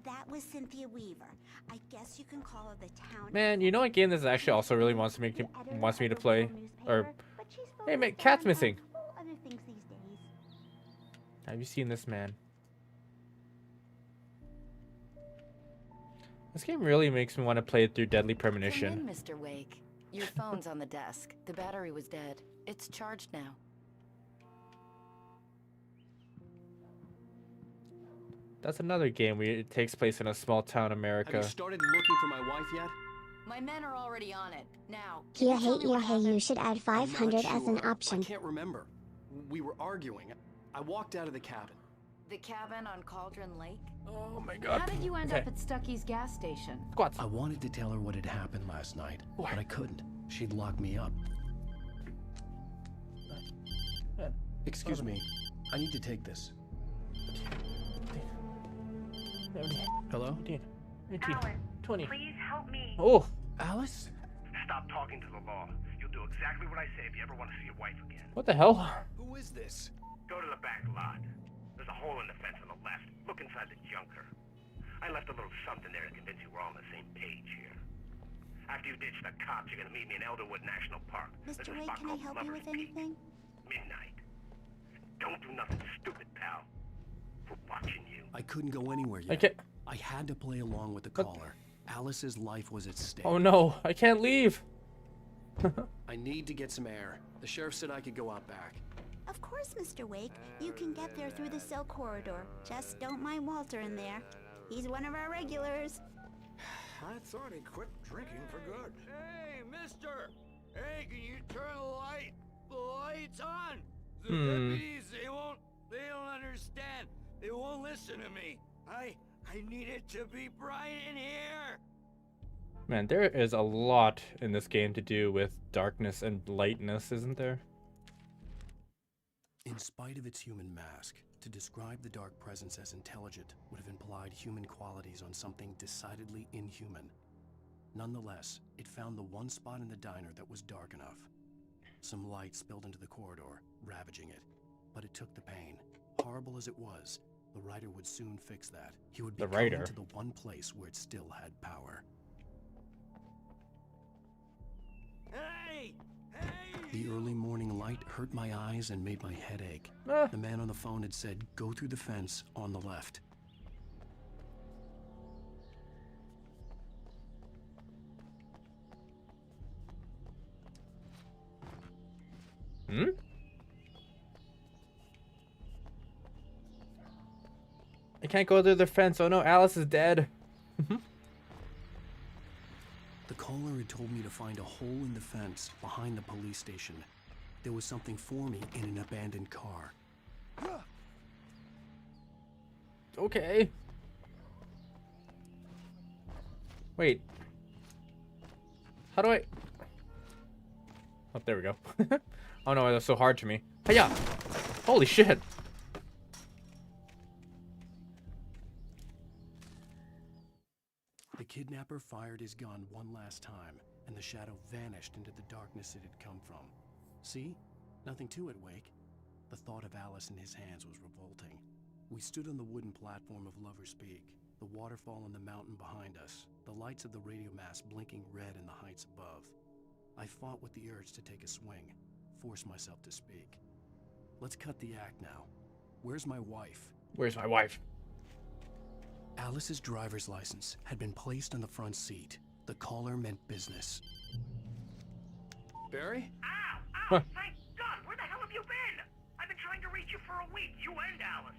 That was Cynthia Weaver. I guess you can call her the town. Man, you know what game this actually also really wants me to play? Or, hey man, cat's missing. Other things these days. Have you seen this man? This game really makes me want to play it through Deadly Come Premonition. in, Mr. Wake. Your phone's on the desk. The battery was dead. It's charged now. That's another game where it takes place in a small town America. Have you started looking for my wife yet? My men are already on it. Now, Yeah, hey, you should add I'm 500 not as an sure. option. I can't remember. We were arguing. I walked out of the cabin. the cabin on Cauldron Lake? Oh my god. How did you end up at Stucky's gas station? Squats. I wanted to tell her what had happened last night, but I couldn't. She'd locked me up. Excuse me. I need to take this. Hello? 20. Please help me. Oh. Alice? Stop talking to the law. You'll do exactly what I say if you ever want to see your wife again. What the hell? Who is this? Go to the back lot. There's a hole in the fence on the left. Look inside the junker. I left a little something there to convince you we're all on the same page here. After you ditch the cops, you're gonna meet me in Elderwood National Park. Mr. There's a Wake, spot can I called help you Lover's with Peak. anything? Midnight. Don't do nothing stupid, pal. We're watching you. I couldn't go anywhere yet. Okay. I had to play along with the caller. Alice's life was at stake. Oh no, I can't leave. I need to get some air. The sheriff said I could go out back. Of course, Mr. Wake. You can get there through the cell corridor. Just don't mind Walter in there. He's one of our regulars. I thought he quit drinking for good. Hey, mister! Hey, can you turn the light? The light's on! The deputies, they don't understand. They won't listen to me. I need it to be bright in here. Man, there is a lot in this game to do with darkness and lightness, isn't there? In spite of its human mask, to describe the dark presence as intelligent would have implied human qualities on something decidedly inhuman. Nonetheless, it found the one spot in the diner that was dark enough. Some light spilled into the corridor, ravaging it. But it took the pain. Horrible as it was, the writer would soon fix that. He would be coming to the one place where it still had power. Hey! The early morning light hurt my eyes and made my head ache. The man on the phone had said, go through the fence on the left. Hmm? I can't go through the fence. Oh no, Alice is dead. The caller had told me to find a hole in the fence behind the police station. There was something for me in an abandoned car. Okay. Wait. How do I... Oh, there we go. Oh no, that's so hard to me. Hiya! Holy shit! The kidnapper fired his gun one last time, and the shadow vanished into the darkness it had come from. See? Nothing to it, Wake. The thought of Alice in his hands was revolting. We stood on the wooden platform of Lover's Peak, the waterfall on the mountain behind us, the lights of the radio mast blinking red in the heights above. I fought with the urge to take a swing, force myself to speak. Let's cut the act now. Where's my wife? Where's my wife? Alice's driver's license had been placed on the front seat. The caller meant business. Barry? Ow! Ow! Thank God! Where the hell have you been? I've been trying to reach you for a week, you and Alice.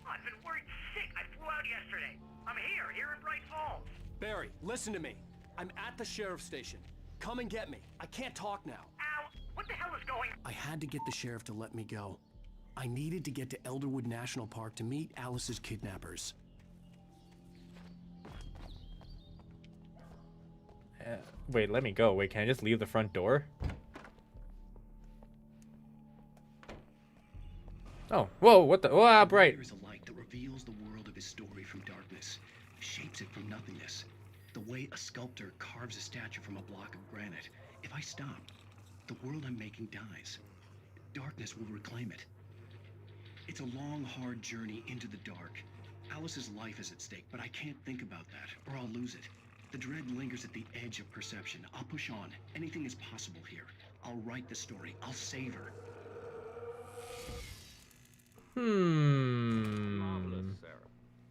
I've been worried sick. I flew out yesterday. I'm here in Bright Falls. Barry, listen to me. I'm at the sheriff's station. Come and get me. I can't talk now. Ow! What the hell is going on? I had to get the sheriff to let me go. I needed to get to Elderwood National Park to meet Alice's kidnappers. Wait, let me go. Wait, can I just leave the front door? Oh, whoa, what the? Oh, bright. There is a light that reveals the world of his story from darkness, shapes it from nothingness. The way a sculptor carves a statue from a block of granite. If I stop, the world I'm making dies. Darkness will reclaim it. It's a long, hard journey into the dark. Alice's life is at stake, but I can't think about that, or I'll lose it. The dread lingers at the edge of perception. I'll push on. Anything is possible here. I'll write the story. I'll save her. Marvelous, Sarah.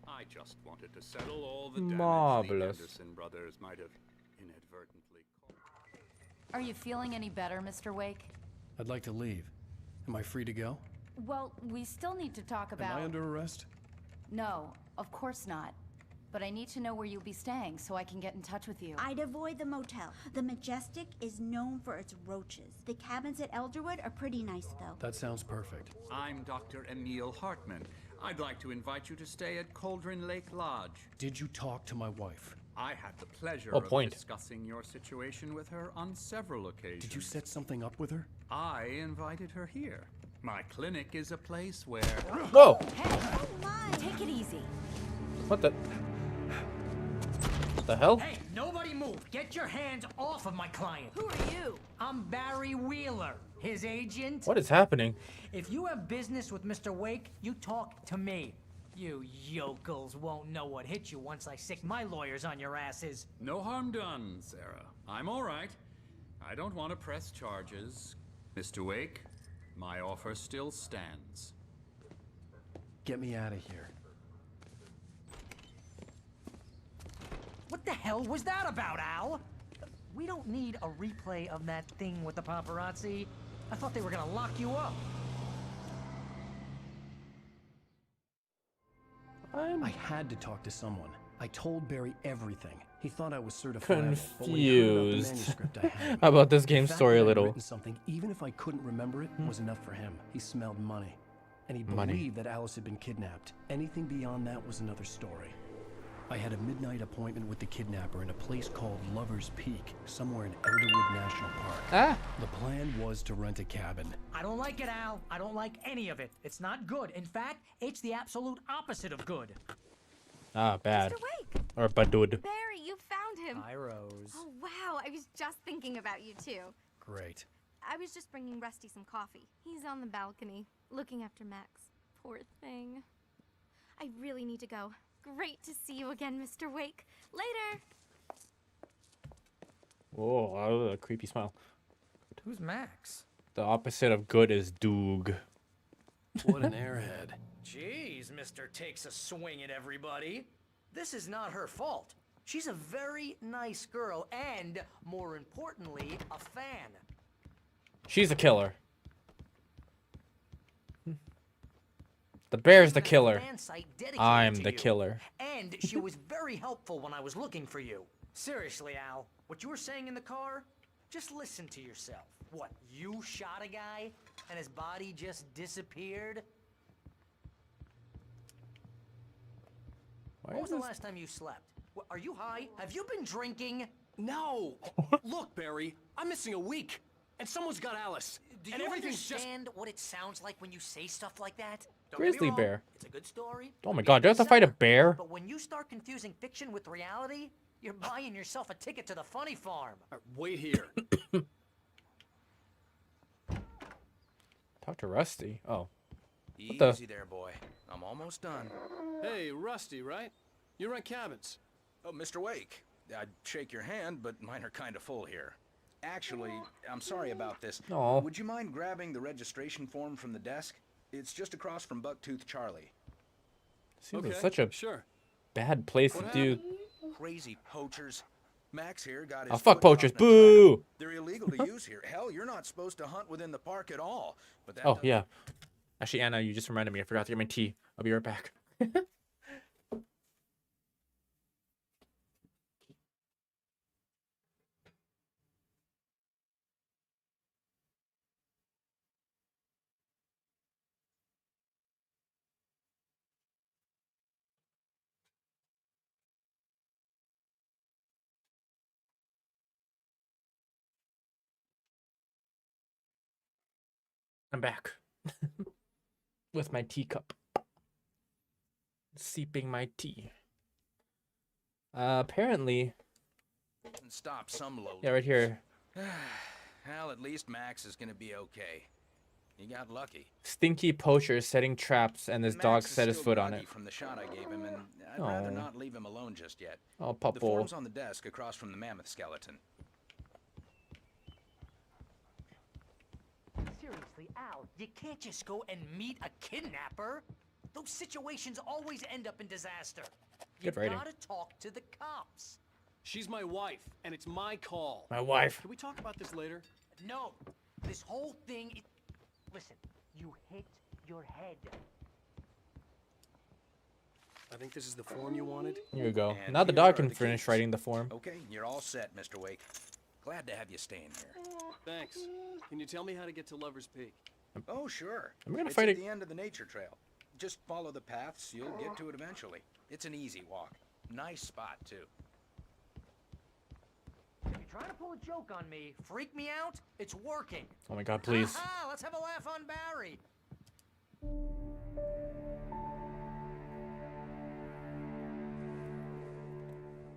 I just wanted to settle all the damage Marvelous. the Anderson brothers might have inadvertently caused. Are you feeling any better, Mr. Wake? I'd like to leave. Am I free to go? Well, we still need to talk about... Am I under arrest? No, of course not. But I need to know where you'll be staying so I can get in touch with you. I'd avoid the motel. The Majestic is known for its roaches. The cabins at Elderwood are pretty nice, though. That sounds perfect. I'm Dr. Emil Hartman. I'd like to invite you to stay at Cauldron Lake Lodge. Did you talk to my wife? I had the pleasure Oh, of point. discussing your situation with her on several occasions. Did you set something up with her? I invited her here. My clinic is a place where... Whoa! Hey, take it easy. What the? The hell? Hey, nobody move. Get your hands off of my client. Who are you? I'm Barry Wheeler, his agent. What is happening? If you have business with Mr. Wake, you talk to me. You yokels won't know what hit you once I sick my lawyers on your asses. No harm done, Sarah. I'm all right. I don't want to press charges. Mr. Wake, my offer still stands. Get me out of here. What the hell was that about, Al? We don't need a replay of that thing with the paparazzi. I thought they were gonna lock you up. I had to talk to someone. I told Barry everything. He thought I was certified. Confused about this game's story a little. Something, even if I couldn't remember it, was enough for him. He smelled money. And he believed that Alice had been kidnapped. Anything beyond that was another story. I had a midnight appointment with the kidnapper in a place called Lover's Peak, somewhere in Elderwood National Park. Ah. The plan was to rent a cabin. I don't like it, Al. I don't like any of it. It's not good. In fact, it's the absolute opposite of good. Ah, bad. Mr. Wake. Or badud. Barry, you found him. Hi, Rose. Oh, wow. I was just thinking about you, too. Great. I was just bringing Rusty some coffee. He's on the balcony, looking after Max. Poor thing. I really need to go. Great to see you again, Mr. Wake. Later. Whoa, a creepy smile. Who's Max? The opposite of good is doog. What an airhead. Jeez, Mr. Takes a swing at everybody. This is not her fault. She's a very nice girl and, more importantly, a fan. She's a killer. The bear's the killer. I'm the killer. And she was very helpful when I was looking for you. Seriously, Al, what you were saying in the car, just listen to yourself. What, you shot a guy and his body just disappeared? When was the last time you slept? What, are you high? Have you been drinking? No! Look, Barry, I'm missing a week. And someone's got Alice. Do and you everything's understand what it sounds like when you say stuff like that? Don't Grizzly get me wrong, bear. It's a good story. Oh my god, do I have to fight a bear? But when you start confusing fiction with reality, you're buying yourself a ticket to the funny farm. Wait here. Talk to Rusty. Oh. Easy there, boy. I'm almost done. Hey, Rusty, right? You rent cabins. Oh, Mr. Wake. I'd shake your hand, but mine are kind of full here. Actually, I'm sorry about this. Aw. Would you mind grabbing the registration form from the desk? It's just across from Bucktooth Charlie. Seems like such a bad place to do. Crazy poachers. Max here got his Oh, fuck foot caught poachers. in a Boo! trap. They're illegal to use here. Hell, you're not supposed to hunt within the park at all. But that Oh, yeah. Actually, Anna, you just reminded me. I forgot to get my tea. I'll be right back. I'm back. With my teacup. Sipping my tea. Apparently. And stop some low. Yeah, right here. Well, at least Max is gonna be okay. He got lucky. Stinky poacher setting traps and this dog Max is set his still foot on groggy it. From the shot I gave him, and I'd rather Oh. not leave him alone just yet. Oh, The puppo. form's on the desk across from the mammoth skeleton. Seriously, Al, you can't just go and meet a kidnapper. Those situations always end up in disaster. Good You writing. gotta talk to the cops. She's my wife, and it's my call. My wife. Can we talk about this later? No, this whole thing is... Listen, you hit your head. I think this is the form you wanted. Here you go. And Now the here dog are can the finish keys. writing the form. Okay, you're all set, Mr. Wake. Glad to have you staying here. Thanks. Can you tell me how to get to Lover's Peak? Oh, sure. I'm gonna It's fight at a- the end of the nature trail. Just follow the paths, you'll get to it eventually. It's an easy walk. Nice spot, too. If you're trying to pull a joke on me, freak me out, it's working. Oh my god, please. Aha, let's have a laugh on Barry.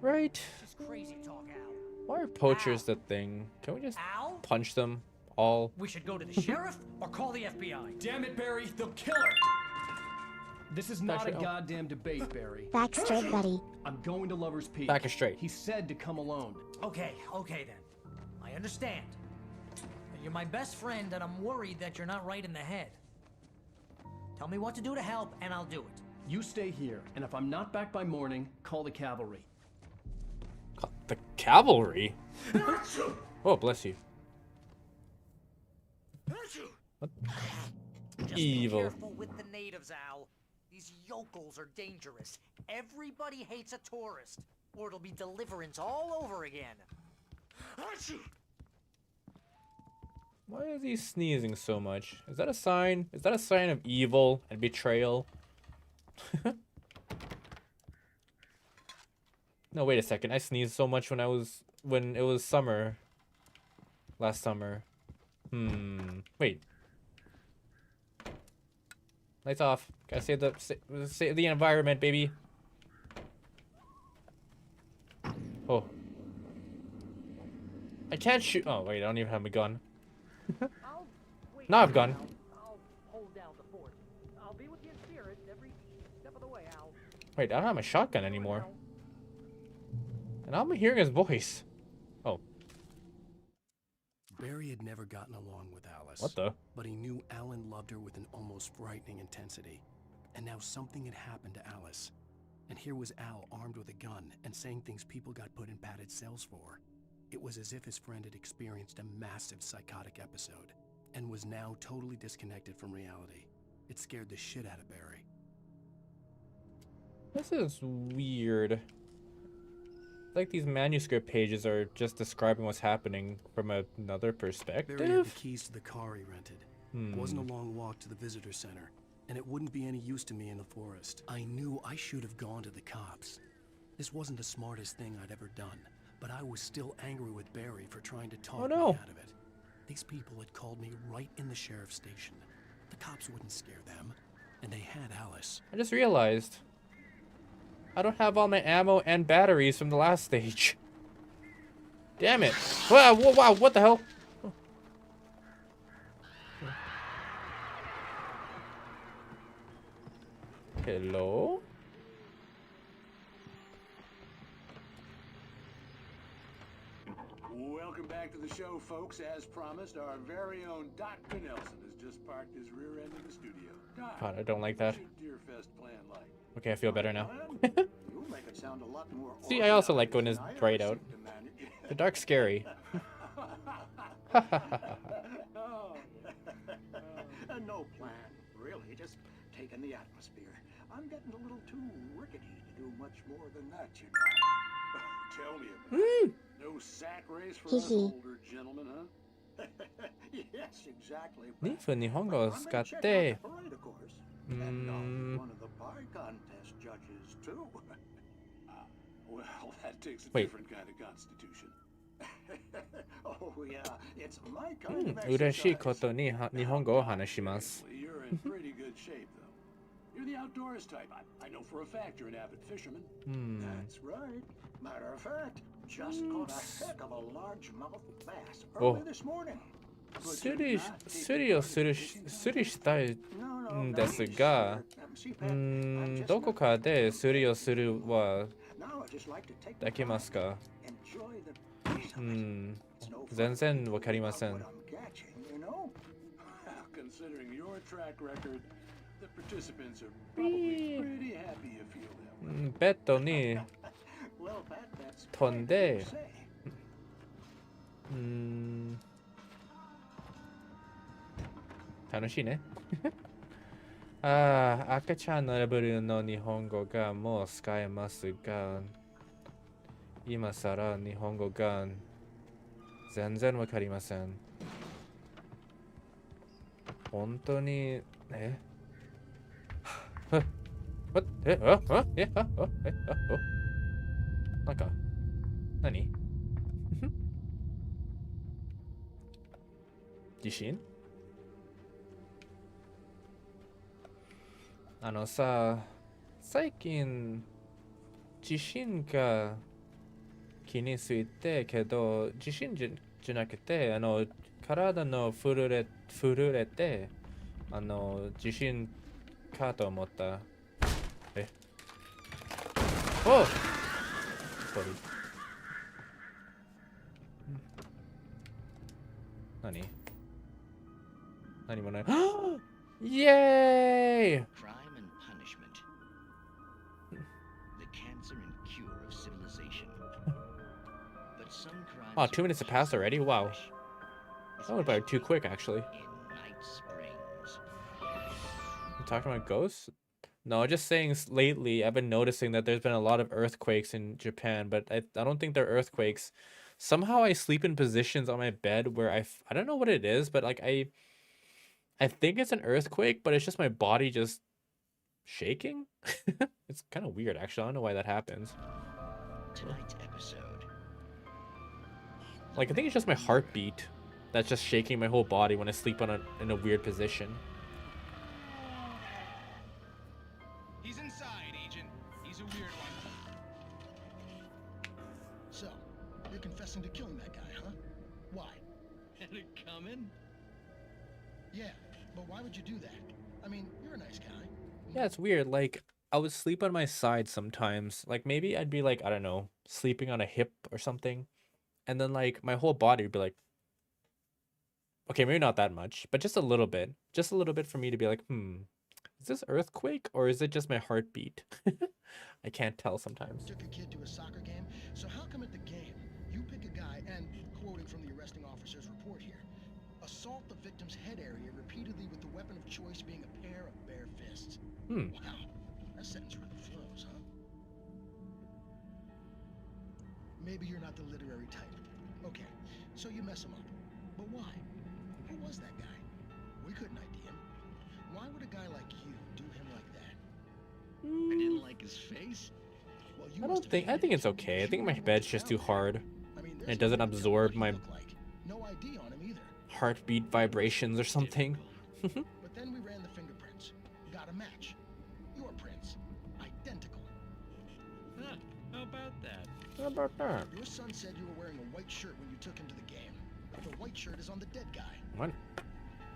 Right. This is crazy talk, Al. Why are poachers the thing? Can we just Al? punch them all? We should go to the sheriff or call the FBI. Damn it, Barry, they'll kill her! This is not a Actually, oh. goddamn debate, Barry. Back straight, buddy. I'm going to Lover's Peak. Back straight. He said to come alone. Okay then. I understand. You're my best friend, and I'm worried that you're not right in the head. Tell me what to do to help, and I'll do it. You stay here, and if I'm not back by morning, call the cavalry. The cavalry? Oh, bless you. What? Just Evil. Be careful with the natives, Al. These yokels are dangerous. Everybody hates a tourist, or it'll be deliverance all over again. Why is he sneezing so much? Is that a sign? Is that a sign of evil and betrayal? No, wait a second. I sneezed so much when it was summer. Last summer. Wait. Lights off. Gotta save the environment, baby. Oh. I can't shoot. Oh, wait. I don't even have a gun. Now I've gun. I'll hold down the fort. I'll be with you in spirit every step of the way, Al. Wait, I don't have my shotgun anymore. And I'm hearing his voice. Oh. Barry had never gotten along with Alice. What the? But he knew Alan loved her with an almost frightening intensity. And now something had happened to Alice. And here was Al armed with a gun and saying things people got put in padded cells for. It was as if his friend had experienced a massive psychotic episode and was now totally disconnected from reality. It scared the shit out of Barry. This is weird. Like these manuscript pages are just describing what's happening from another perspective. Barry had the keys to the car he rented. It wasn't a long walk to the visitor center, and it wouldn't be any use to me in the forest. I knew I should have gone to the cops. This wasn't the smartest thing I'd ever done, but I was still angry with Barry for trying to talk me out of it. These people had called me right in the sheriff's station. The cops wouldn't scare them, and they had Alice. I just realized I don't have all my ammo and batteries from the last stage. Damn it. Wow, wow, what the hell? Hello? Welcome back to the show, folks. As promised, our very own Doc Nelson has just parked his rear end in the studio. Doc, God, I don't like that. what's your Deerfest plan like? Okay, I feel better now. You make it sound a lot more See, I also like when it's bright out. The dark's scary. No plan, really. Just taking the atmosphere. I'm getting a little too rickety to do much more than that, you know. Tell me about it. No sack race for us older gentlemen, huh? Yes, exactly. 2分日本語を使って、One of the pie contest judges, too. Well, that takes a Wait. different kind of constitution. Oh, yeah. It's my kind of 嬉しいことに日本語を話します。 You're in pretty good shape, though. You're the outdoors type. I know for a fact you're an avid fisherman. That's right. Matter of fact, just caught a heck of a largemouth bass Oh. early this morning. 釣りをするしたいんですが、どこかで釣りをするはできますか？全然わかりません。Considering your track record, The participants are probably pretty happy you feel that way. ベッドに Well, that's 飛んで say. 楽しいね。ああ、赤ちゃんのレベルの日本語がもう使えますが、今更日本語が全然わかりません。本当に、なんか、何地震さ、最近、地震が気についてけど、地震じゃなくて、体の震えて、地震かと思った。おっ何もない。イエーイ Crime and punishment. The cancer and cure of civilization. But some crimes. Oh, 2 minutes have passed already? Wow. That went by too quick, actually. You talking about ghosts? No, just saying lately I've been noticing that there's been a lot of earthquakes in Japan, but I don't think they're earthquakes. Somehow I sleep in positions on my bed where I don't know what it is, but like I think it's an earthquake, but it's just my body just shaking. It's kind of weird, actually. I don't know why that happens. Tonight's episode. Like I think it's just my heartbeat that's just shaking my whole body when I sleep in a weird position. He's inside, Agent. He's a weird one. So, you're confessing to killing that guy, huh? Why? Had it coming? Yeah, but why would you do that? I mean, you're a nice guy. Yeah, it's weird. Like, I would sleep on my side sometimes. Like, maybe I'd be like, I don't know, sleeping on a hip or something. And then, like, my whole body would be like, okay, maybe not that much, but just a little bit. Just a little bit for me to be like, is this earthquake or is it just my heartbeat? I can't tell sometimes. Took a kid to a soccer game, so how come at the game, you pick a guy and, quoting from the arresting officer's report here, assault the victim's head area repeatedly with the weapon of choice being a pair of bare fists? Wow, that sentence really flows, huh? Maybe you're not the literary type. Okay, so you mess him up. But why? Who was that guy? We couldn't ID him. Why would a guy like you do him like that? I didn't like his face. Well, you I think it's okay. I think my bed's just too hard. And it doesn't absorb my no ID on him either. heartbeat vibrations or something. But then we ran the fingerprints. Got a match. Your prints. Identical. Huh, how about that? How about that? Your son said you were wearing a white shirt when you took him to the game. The white shirt is on the dead guy. What?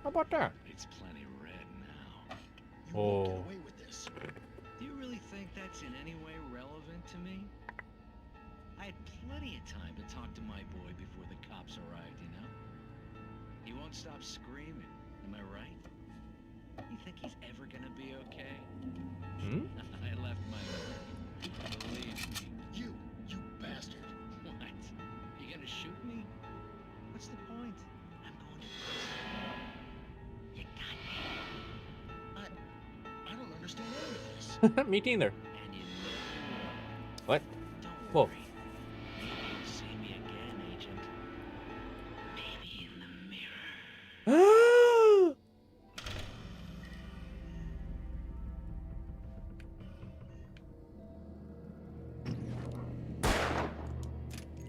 How about that? It's plenty red now. You won't get away with this. Do you really think that's in any way relevant to me? I had plenty of time to talk to my boy before the cops arrived, you know? He won't stop screaming, am I right? You think he's ever gonna be okay? I left my mark. Believe me. You bastard. What? You gonna shoot me? What's the point? I'm going to prison. You got me. I don't understand any of this. Me neither. And you know What? Don't Whoa. worry. Maybe you'll see me again, Agent. Maybe in the mirror.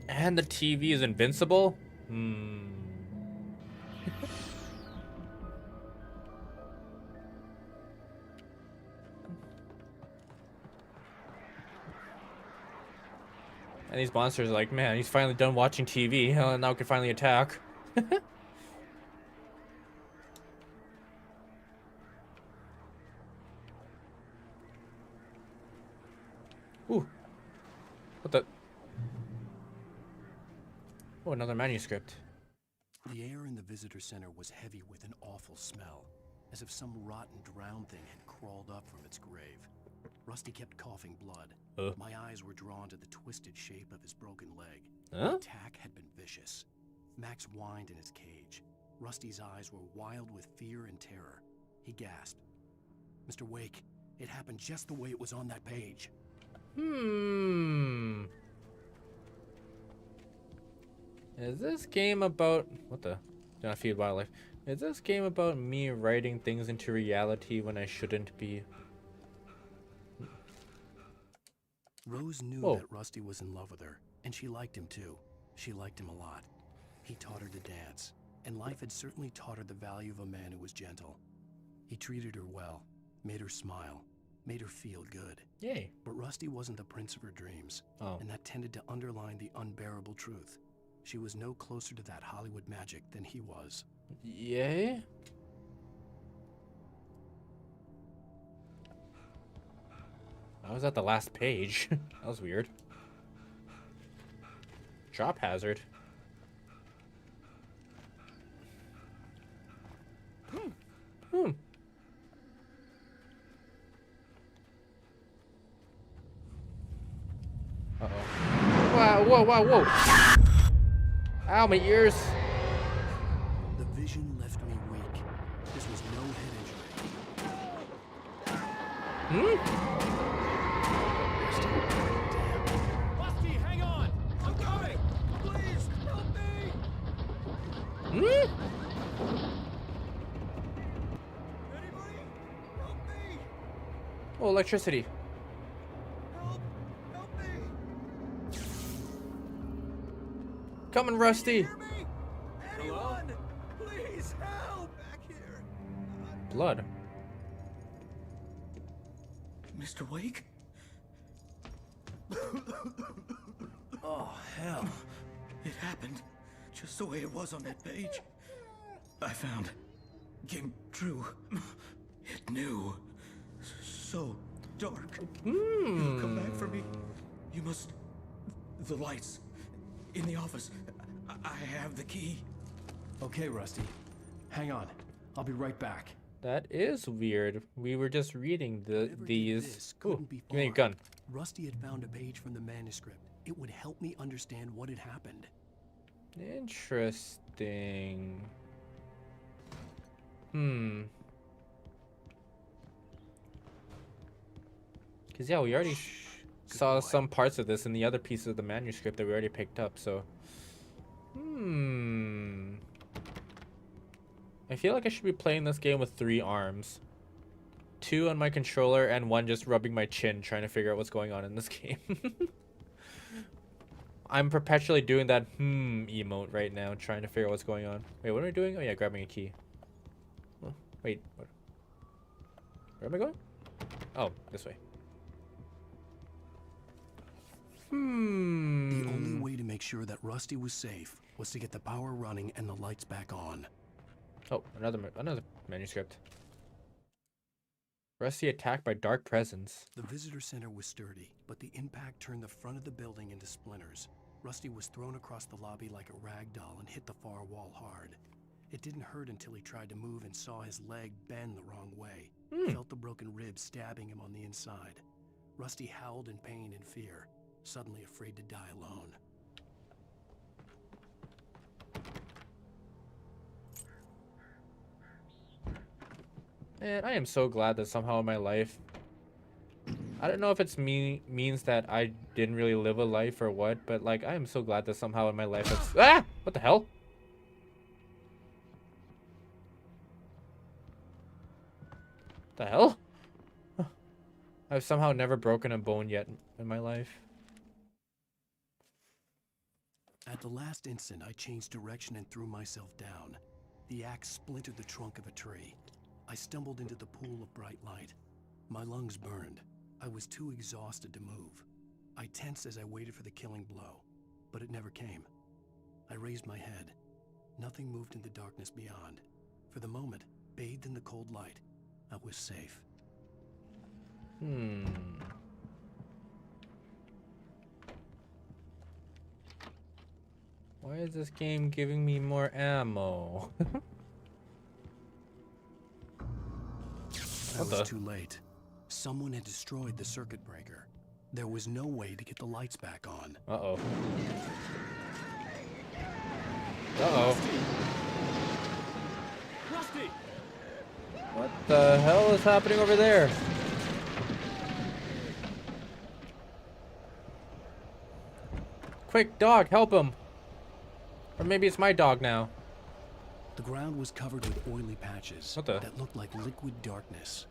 And the TV is invincible? And these monsters are like, man, he's finally done watching TV. Now we can finally attack. Ooh. What the? Oh, another manuscript. The air in the visitor center was heavy with an awful smell, as if some rotten drowned thing had crawled up from its grave. Rusty kept coughing blood. My eyes were drawn to the twisted shape of his broken leg. The attack had been vicious. Max whined in his cage. Rusty's eyes were wild with fear and terror. He gasped. Mr. Wake, it happened just the way it was on that page. Is this game about... What the? Do not feed wildlife. Is this game about me writing things into reality when I shouldn't be? Rose knew that Rusty was in love with her, and she liked him too. She liked him a lot. He taught her to dance, and life had certainly taught her the value of a man who was gentle. He treated her well, made her smile, made her feel good. Yay. But Rusty wasn't the prince of her dreams, and that tended to underline the unbearable truth. She was no closer to that Hollywood magic than he was. Yay? I was at the last page. That was weird. Drop hazard. Uh-oh. Wow, whoa, wow, whoa. Ow, my ears. The vision left me weak. This was no head injury. Rusty, hang on! I'm coming! Please, help me! Anybody? Help me! Oh, electricity. Help me! Coming, Rusty. Anyone! Please help! Back here! Blood. Mr. Wake? Oh, hell. It happened just the way it was on that page. I found. Came true. It knew. So dark. You'll come back for me. You must... The lights. In the office. I have the key. Okay, Rusty. Hang on. I'll be right back. That is weird. We were just reading these. Ooh, give me your gun. Rusty had found a page from the manuscript. It would help me understand what had happened. Interesting. Because, yeah, we already saw some parts of this in the other pieces of the manuscript that we already picked up, so... I feel like I should be playing this game with 3 arms. 2 on my controller and 1 just rubbing my chin trying to figure out what's going on in this game. I'm perpetually doing that emote right now, trying to figure out what's going on. Wait, what am I doing? Oh yeah, grabbing a key. Oh, wait, what? Where am I going? Oh, this way. The only way to make sure that Rusty was safe was to get the power running and the lights back on. Oh, another manuscript. Rusty attacked by dark presence. The visitor center was sturdy, but the impact turned the front of the building into splinters. Rusty was thrown across the lobby like a rag doll and hit the far wall hard. It didn't hurt until he tried to move and saw his leg bend the wrong way. Felt the broken ribs stabbing him on the inside. Rusty howled in pain and fear, suddenly afraid to die alone. Man, I am so glad that somehow in my life, I don't know if it's means that I didn't really live a life or what, but like I am so glad that somehow in my life it's what the hell? The hell? I've somehow never broken a bone yet in my life. At the last instant, I changed direction and threw myself down. The axe splintered the trunk of a tree. I stumbled into the pool of bright light. My lungs burned. I was too exhausted to move. I tensed as I waited for the killing blow, but it never came. I raised my head. Nothing moved in the darkness beyond. For the moment, bathed in the cold light, I was safe. Why is this game giving me more ammo? I was too late. Someone had destroyed the circuit breaker. There was no way to get the lights back on. Uh-oh. Uh-oh. Rusty! What the hell is happening over there? Quick, dog, help him. Or maybe it's my dog now. The ground was covered with oily patches that looked like liquid darkness.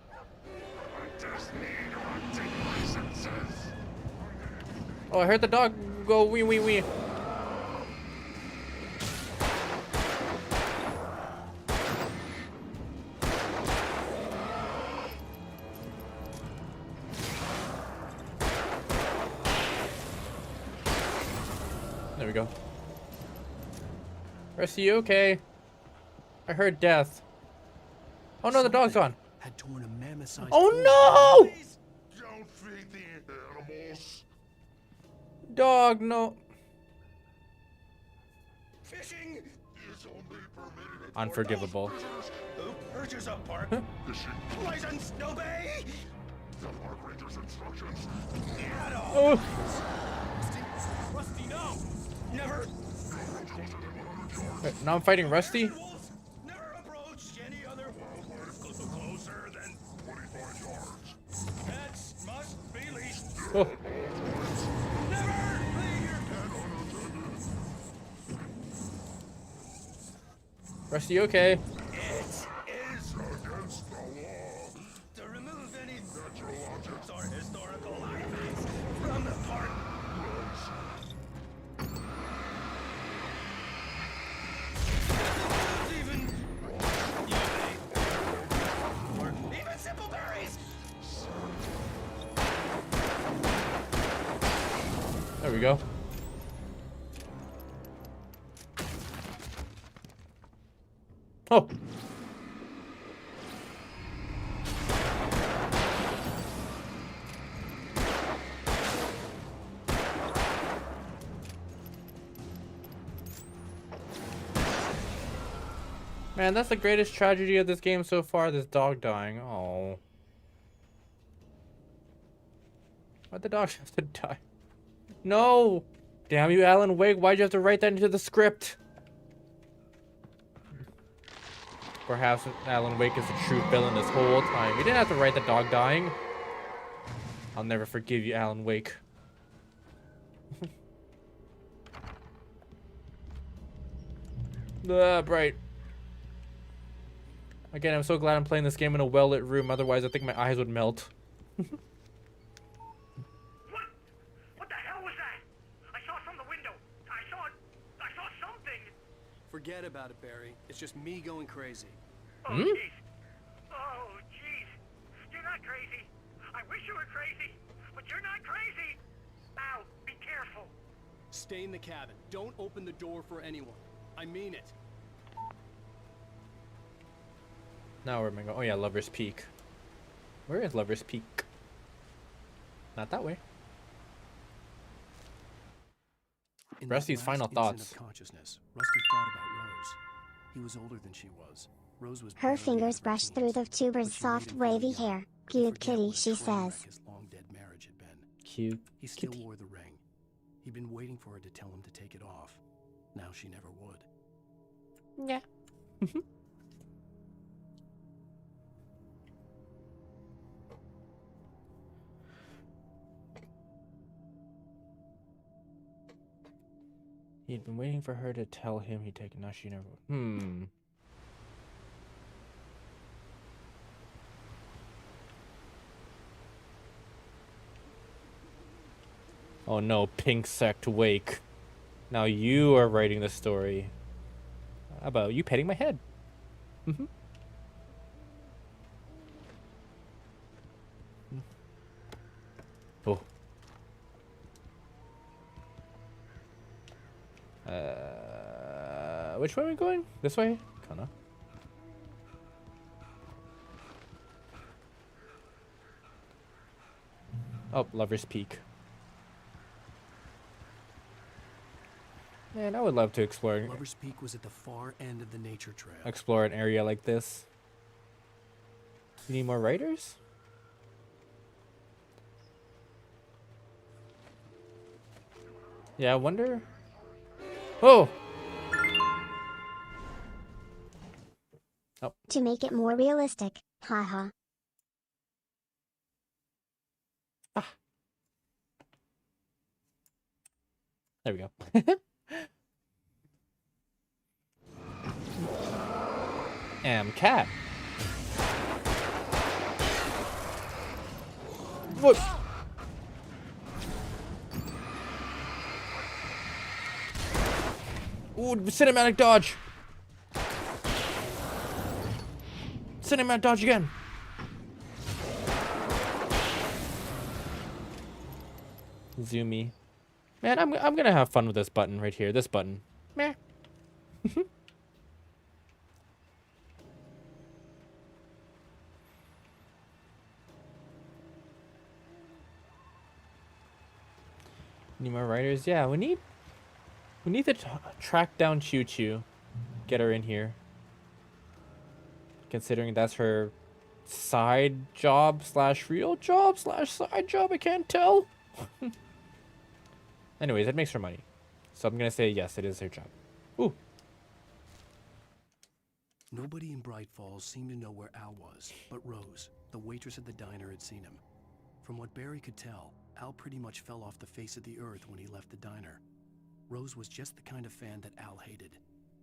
Oh, I heard the dog go wee wee wee. There we go. Rusty, you okay? I heard death. Oh no, the dog's gone. Had torn a mammoth-sized Oh no! Don't feed the animals. Dog, no. Fishing is only permitted. Unforgivable. Who purchase a park license? No bay. The park ranger's instructions. Oh. Rusty, no. Never. Wait, now I'm fighting Rusty? Never approach any other wildlife closer than 25 yards. Pets must be leashed. Oh. Never leave your pet unattended. Rusty, you okay? It is against the law to remove any natural objects or historical artifacts from the park. Even simple berries. There we go. Oh. Man, that's the greatest tragedy of this game so far, this dog dying. Oh. Why'd the dog have to die? No! Damn you, Alan Wake, why'd you have to write that into the script? Perhaps Alan Wake is the true villain this whole time. You didn't have to write the dog dying. I'll never forgive you, Alan Wake. Bright. Again, I'm so glad I'm playing this game in a well-lit room, otherwise I think my eyes would melt. What the hell was that? I saw from the window. I saw something. Forget about it, Barry. It's just me going crazy. Oh, jeez. Oh, jeez. You're not crazy. I wish you were crazy, but you're not crazy. Ow, be careful. Stay in the cabin. Don't open the door for anyone. I mean it. Now where am I going? Oh yeah, Lover's Peak. Where is Lover's Peak? Not that way. In Rusty's that final last instant thoughts. of consciousness, Rusty thought about Rose. He was older than she was. Rose was Her fingers brushed through the Vtuber's soft, wavy hair. Cute kitty, she says. his long dead marriage had been. Cute. He still wore the ring. He'd been waiting for her to tell him to take it off. Now she never would. Yeah. He'd been waiting for her to tell him he'd take it. Now she never would. Oh no, Pink Sect Wake. Now you are writing the story. How about you petting my head? Oh. Which way are we going? This way? Kinda. Oh, Lover's Peak. Man, I would love to explore. Lover's Peak was at the far end of the nature trail. Explore an area like this. You need more writers? Yeah, I wonder. Oh! Oh. To make it more realistic, haha. There we go. Cat. What? Ooh, cinematic dodge. Cinematic dodge again. Zoomy. Man, I'm gonna have fun with this button right here. This button. Meh. Need more writers? Yeah, we need to track down Choo Choo. Get her in here. Considering that's her side job / real job / side job, I can't tell. Anyways, it makes her money. So I'm gonna say yes, it is her job. Ooh. Nobody in Bright Falls seemed to know where Al was, but Rose, the waitress at the diner, had seen him. From what Barry could tell, Al pretty much fell off the face of the earth when he left the diner. Rose was just the kind of fan that Al hated,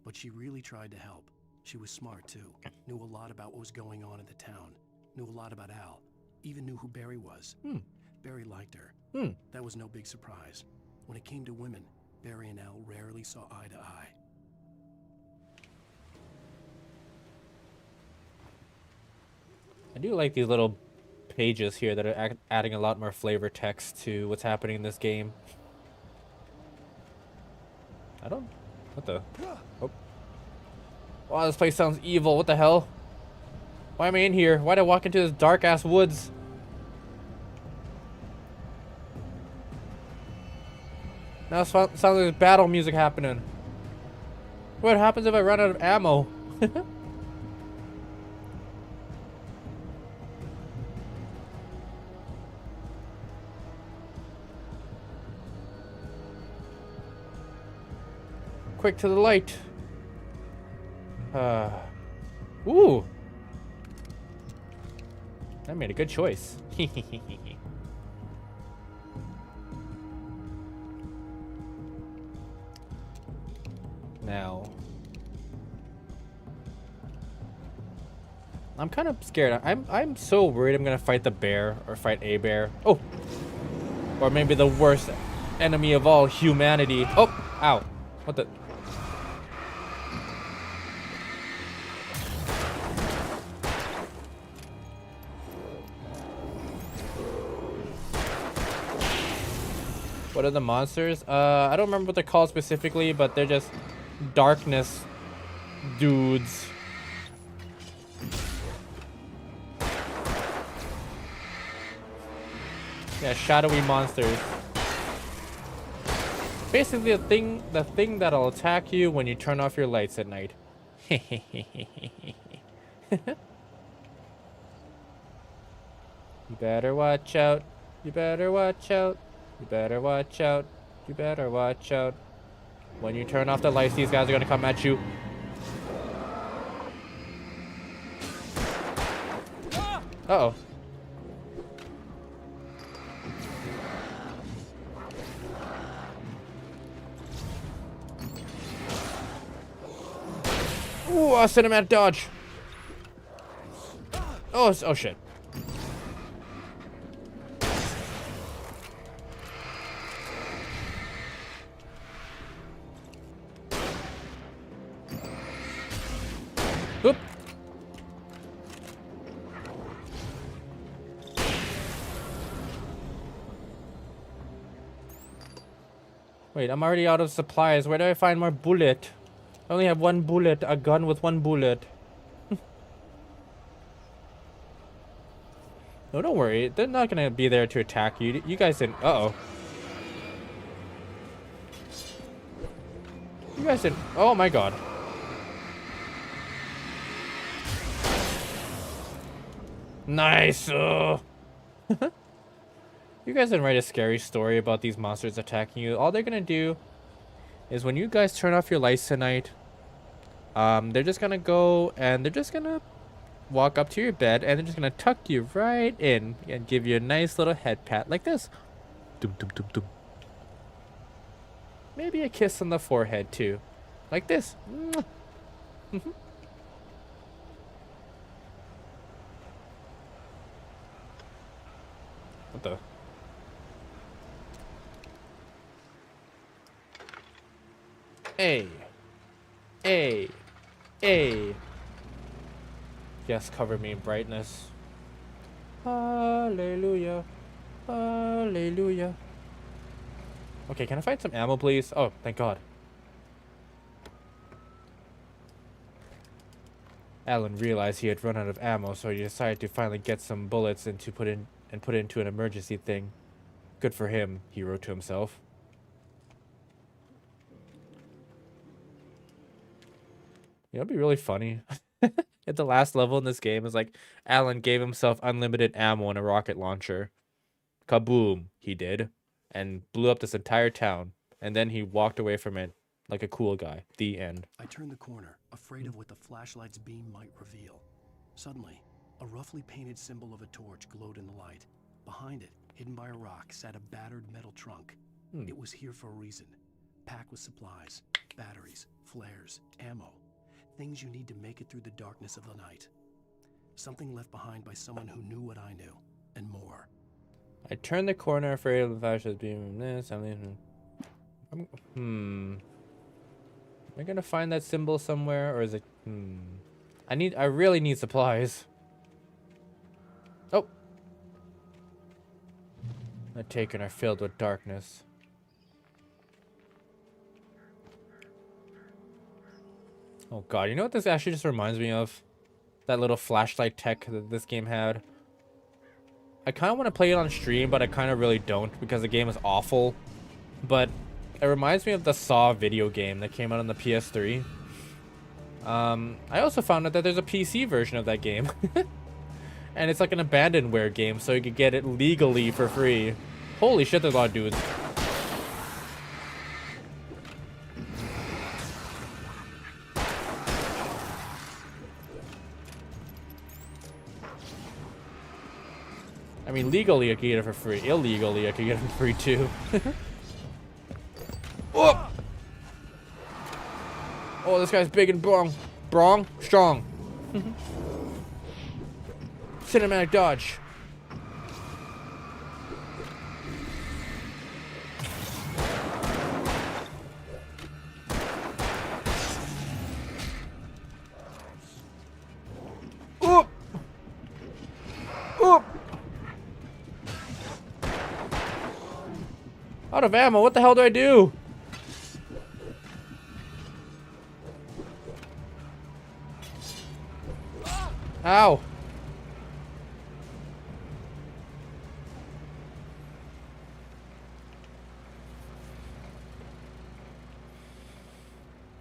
but she really tried to help. She was smart too, knew a lot about what was going on in the town, knew a lot about Al, even knew who Barry was. Barry liked her. That was no big surprise. When it came to women, Barry and Al rarely saw eye to eye. I do like these little pages here that are adding a lot more flavor text to what's happening in this game. What the? Oh. Wow, this place sounds evil. What the hell? Why am I in here? Why did I walk into this dark ass woods? Now it sounds like there's battle music happening. What happens if I run out of ammo? Quick to the light. Ooh. I made a good choice. Now, I'm kind of scared. I'm so worried I'm gonna fight the bear or fight a bear. Oh, or maybe the worst enemy of all humanity. Oh, ow! What the? What are the monsters? I don't remember what they're called specifically, but they're just darkness dudes. Yeah, shadowy monsters. Basically the thing that'll attack you when you turn off your lights at night. You better watch out. You better watch out. You better watch out. You better watch out. When you turn off the lights, these guys are gonna come at you. Uh-oh. Ooh, a cinematic dodge. Oh, oh shit. Oop. Wait, I'm already out of supplies. Where do I find more bullet? I only have one bullet, a gun with one bullet. No, don't worry. They're not gonna be there to attack you. You guys didn't. Uh-oh. You guys didn't. Oh my god. Nice. You guys didn't write a scary story about these monsters attacking you. All they're gonna do is when you guys turn off your lights tonight, they're just gonna go and they're just gonna walk up to your bed and they're just gonna tuck you right in and give you a nice little head pat like this. Dum, dum, dum, dum. Maybe a kiss on the forehead too, like this. What the? A. Yes, cover me in brightness. Hallelujah. Hallelujah. Okay, can I find some ammo, please? Oh, thank God. Alan realized he had run out of ammo, so he decided to finally get some bullets and to put it into an emergency thing. Good for him, he wrote to himself. You know, it'd be really funny. At the last level in this game is like Alan gave himself unlimited ammo and a rocket launcher. Kaboom, he did. And blew up this entire town. And then he walked away from it like a cool guy. The end. I turned the corner, afraid of what the flashlight's beam might reveal. Suddenly, a roughly painted symbol of a torch glowed in the light. Behind it, hidden by a rock, sat a battered metal trunk. It was here for a reason. Packed with supplies, batteries, flares, ammo. Things you need to make it through the darkness of the night. Something left behind by someone who knew what I knew, and more. I turned the corner, afraid of the flashlight's beam. This, am I gonna find that symbol somewhere, or is it? I really need supplies. Oh. The taken are filled with darkness. Oh God, you know what this actually just reminds me of? That little flashlight tech that this game had. I kind of want to play it on stream, but I kind of really don't because the game is awful. But it reminds me of the Saw video game that came out on the PS3. I also found out that there's a PC version of that game. And it's like an abandonware game, so you could get it legally for free. Holy shit, there's a lot of dudes. I mean, legally I could get it for free. Illegally I could get it for free too. Oh! Oh, this guy's big and strong. Cinematic dodge. Oh! Oh! Out of ammo, what the hell do I do? Ow.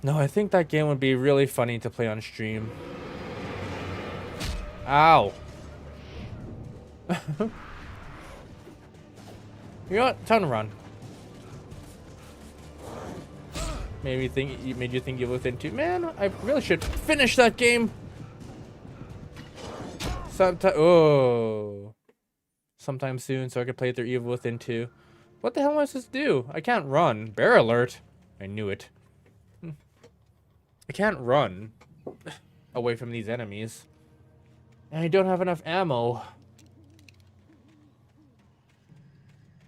No, I think that game would be really funny to play on stream. Ow. You know what? Time to run. Made you think you were within two. Man, I really should finish that game. Sometime soon, so I can play through Evil Within 2. What the hell am I supposed to do? I can't run. Bear alert. I knew it. I can't run away from these enemies. And I don't have enough ammo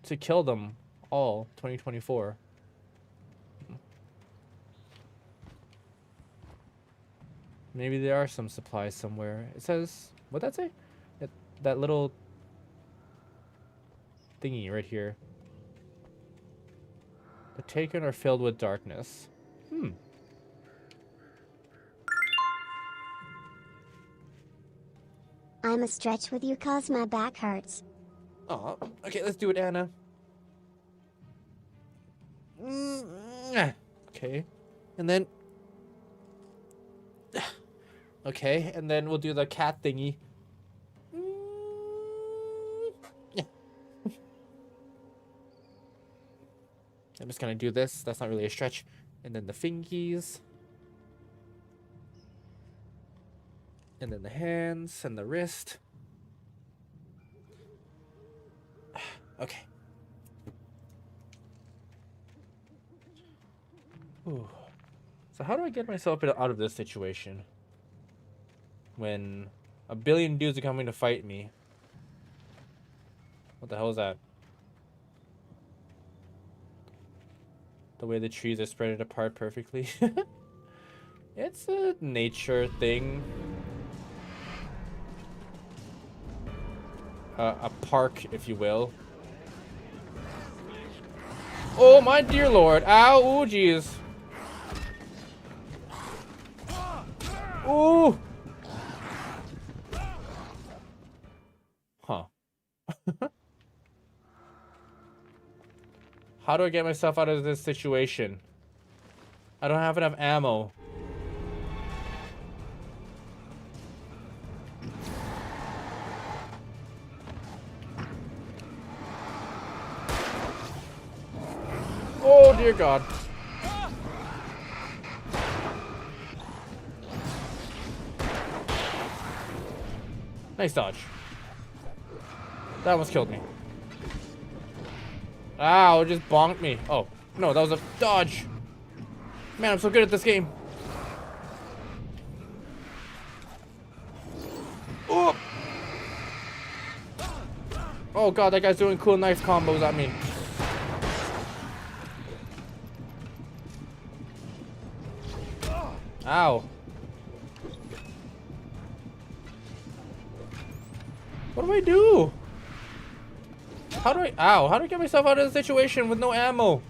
to kill them all 2024. Maybe there are some supplies somewhere. It says, what'd that say? That little thingy right here. The taken are filled with darkness. I'm a stretch with you cause my back hurts. Oh, okay, let's do it, Anna. Okay, and then... Okay, and then we'll do the cat thingy. I'm just gonna do this. That's not really a stretch. And then the fingies. And then the hands and the wrist. Okay. Ooh. So how do I get myself out of this situation? When a billion dudes are coming to fight me. What the hell is that? The way the trees are spread apart perfectly. It's a nature thing. A park, if you will. Oh, my dear lord. Ow, ooh, jeez. Ooh. Huh. How do I get myself out of this situation? I don't have enough ammo. Oh, dear God. Nice dodge. That almost killed me. Ow, it just bonked me. Oh, no, that was a dodge. Man, I'm so good at this game. Oh, oh God, that guy's doing cool knife combos at me. Ow. What do I do? How do I... Ow. How do I get myself out of the situation with no ammo?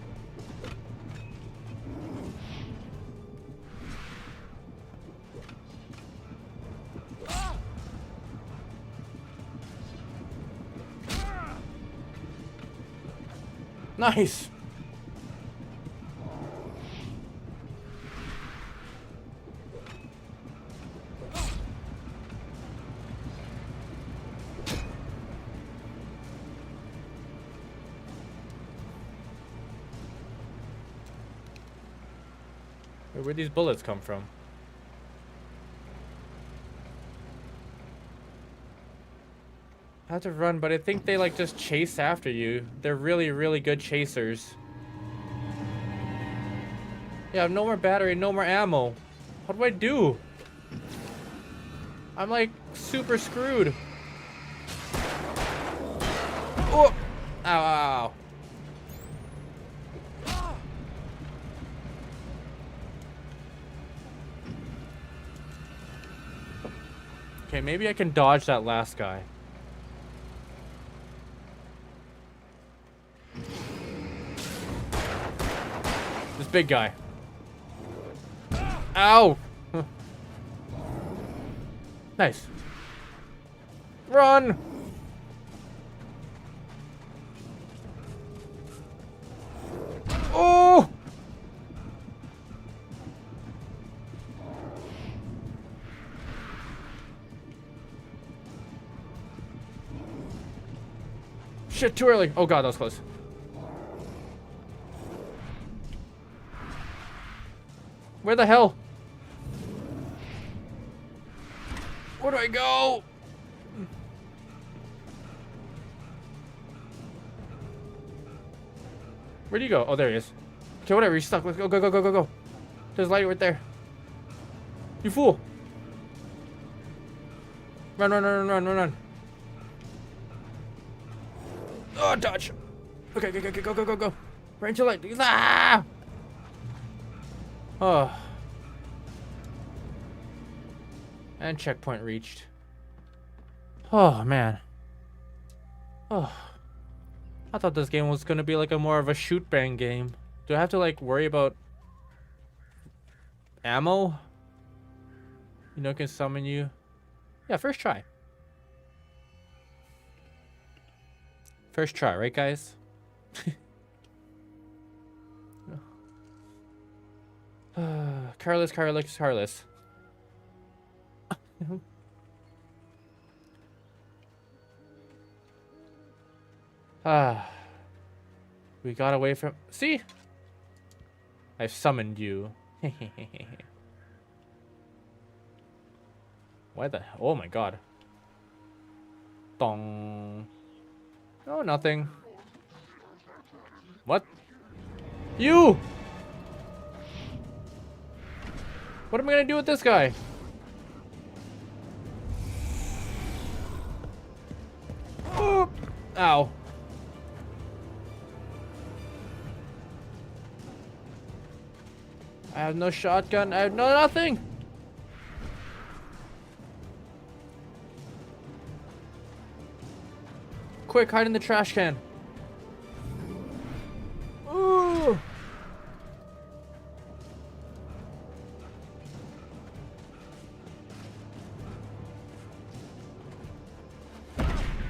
Nice. Where'd these bullets come from? I have to run, but I think they like just chase after you. They're really, really good chasers. Yeah, I have no more battery, no more ammo. What do I do? I'm like super screwed. Oh! Ow, ow, ow. Okay, maybe I can dodge that last guy. This big guy. Ow! Nice. Run! Oh! Shit, too early. Oh God, that was close. Where the hell? Where do I go? Where do you go? Oh, there he is. Okay, whatever. You're stuck. Let's go, go, go, go, go, go. There's light right there. You fool. Run, run, run, run, run, run. Oh, dodge. Okay, go, go, go, go, go, go. Right into light. Ah! Oh. And checkpoint reached. Oh, man. Oh. I thought this game was gonna be like a more of a shoot bang game. Do I have to like worry about ammo? You know, can summon you. Yeah, first try. First try, right, guys? Careless, careless, careless. We got away from... See? I've summoned you. Why the hell? Oh my god. Dong. Oh, nothing. What? You! What am I gonna do with this guy? Oh. Ow. I have no shotgun. I have no nothing. Quick, hide in the trash can. Ooh.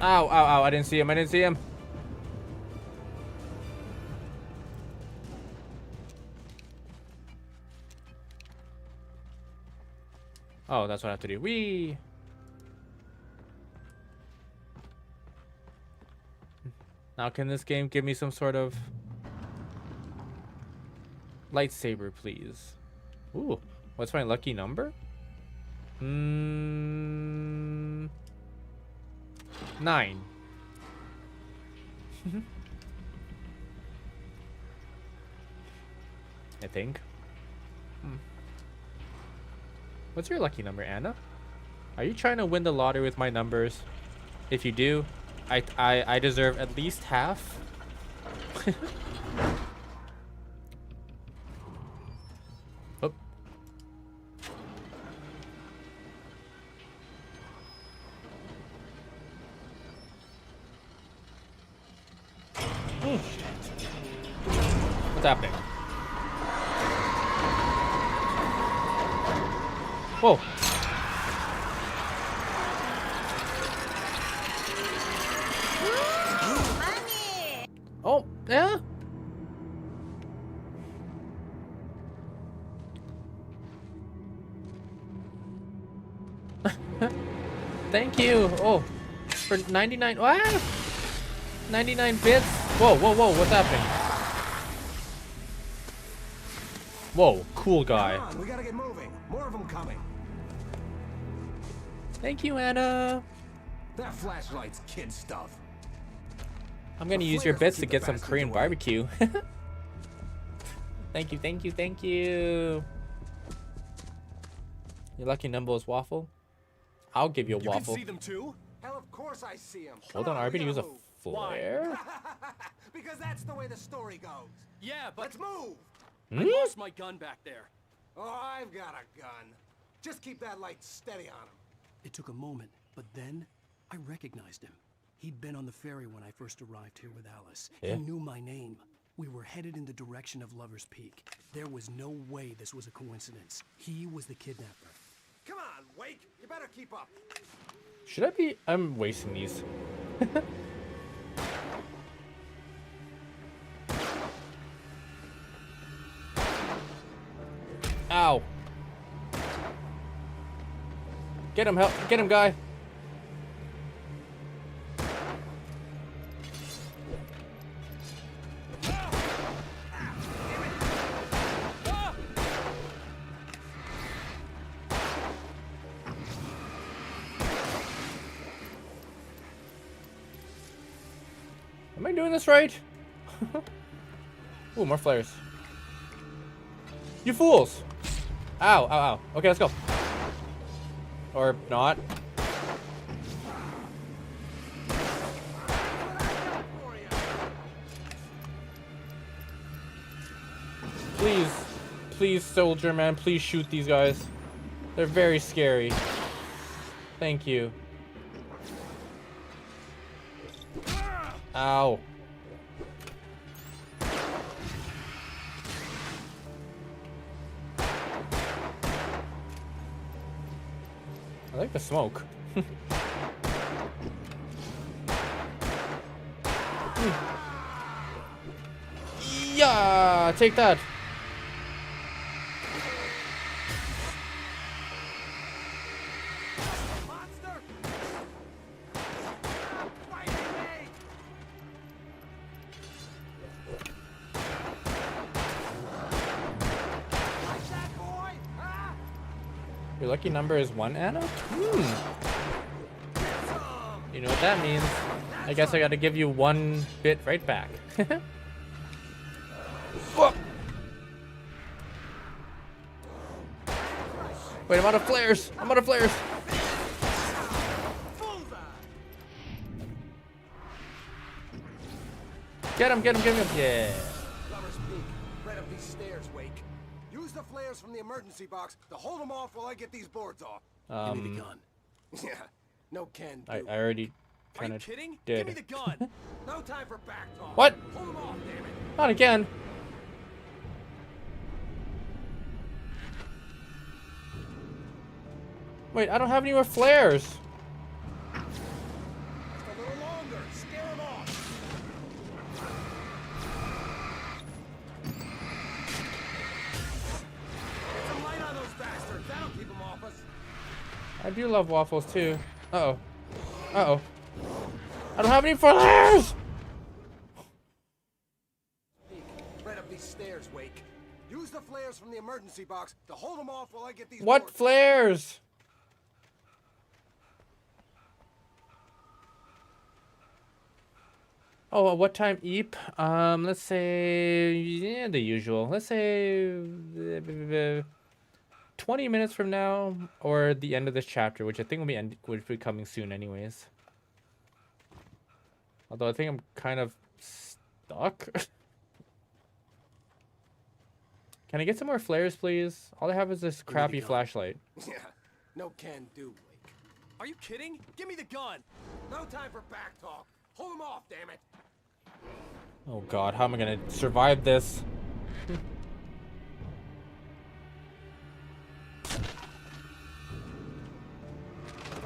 Ow, ow, ow. I didn't see him. I didn't see him. Oh, that's what I have to do. Whee! Now, can this game give me some sort of lightsaber, please? Ooh, what's my lucky number? 9. I think. What's your lucky number, Anna? Are you trying to win the lottery with my numbers? If you do, I deserve at least half. Oh. What's happening? Whoa. Oh, yeah. Thank you. Oh, for 99. What? 99 bits? Whoa, whoa, whoa. What's happening? Whoa, cool guy. Come on, we gotta get moving. More of them coming. Thank you, Anna. That flashlight's kid stuff. I'm gonna use your bits to get some Korean barbecue. Thank you, thank you, thank you. Your lucky number is waffle. I'll give you a waffle. You can see them too? Hell, of course I see them. Hold on, Arbin, use a flare. Because that's the way the story goes. Yeah, but let's move. I lost my gun back there. Oh, I've got a gun. Just keep that light steady on him. It took a moment, but then I recognized him. He'd been on the ferry when I first arrived here with Alice. Yeah. He knew my name. We were headed in the direction of Lover's Peak. There was no way this was a coincidence. He was the kidnapper. Come on, Wake. You better keep up. Should I be? I'm wasting these. Ow. Get him, help. Get him, guy. Am I doing this right? Ooh, more flares. You fools! Ow, ow, ow. Okay, let's go. Or not. Please, please, soldier man, please shoot these guys. They're very scary. Thank you. Ow. I like the smoke. Yeah, take that. Your lucky number is 1, Anna? You know what that means. I guess I gotta give you 1 bit right back. Whoa. Wait, I'm out of flares! I'm out of flares! Get him, get him, get him! Yeah! Lover's Peak, right up these stairs, Wake. Use the flares from the emergency box to hold them off while I get these boards off. Give me the gun. Yeah, no can do. I already Are you kind of kidding? did. Give me the gun. No time for back talk. What? Hold them off, damn it. Not again! Wait, I don't have any more flares! Just a little longer. Scare them off. Get some light on those bastards. That'll keep them off us. I do love waffles too. Uh-oh. Uh-oh. I don't have any flares! Right up these stairs, Wake. Use the flares from the emergency box to hold them off while I get these What boards. flares? Oh, what time Eep? Let's say, yeah, the usual. Let's say 20 minutes from now, or the end of this chapter, which I think will be coming soon anyways. Although I think I'm kind of stuck. Can I get some more flares, please? All I have is this crappy flashlight. Yeah, no can do, Wake. Are you kidding? Give me the gun. No time for back talk. Hold them off, damn it. Oh god, how am I gonna survive this? A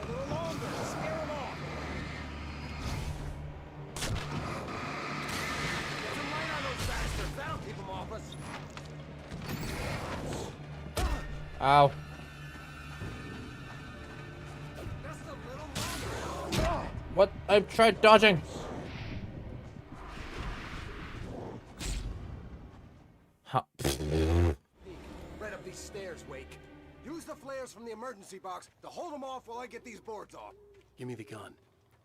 little longer. Scare them off. Get some light on those bastards. That'll keep them off us. Ow. Just a little longer. What? I tried dodging. How? Right up these stairs, Wake. Use the flares from the emergency box to hold them off while I get these boards off. Give me the gun.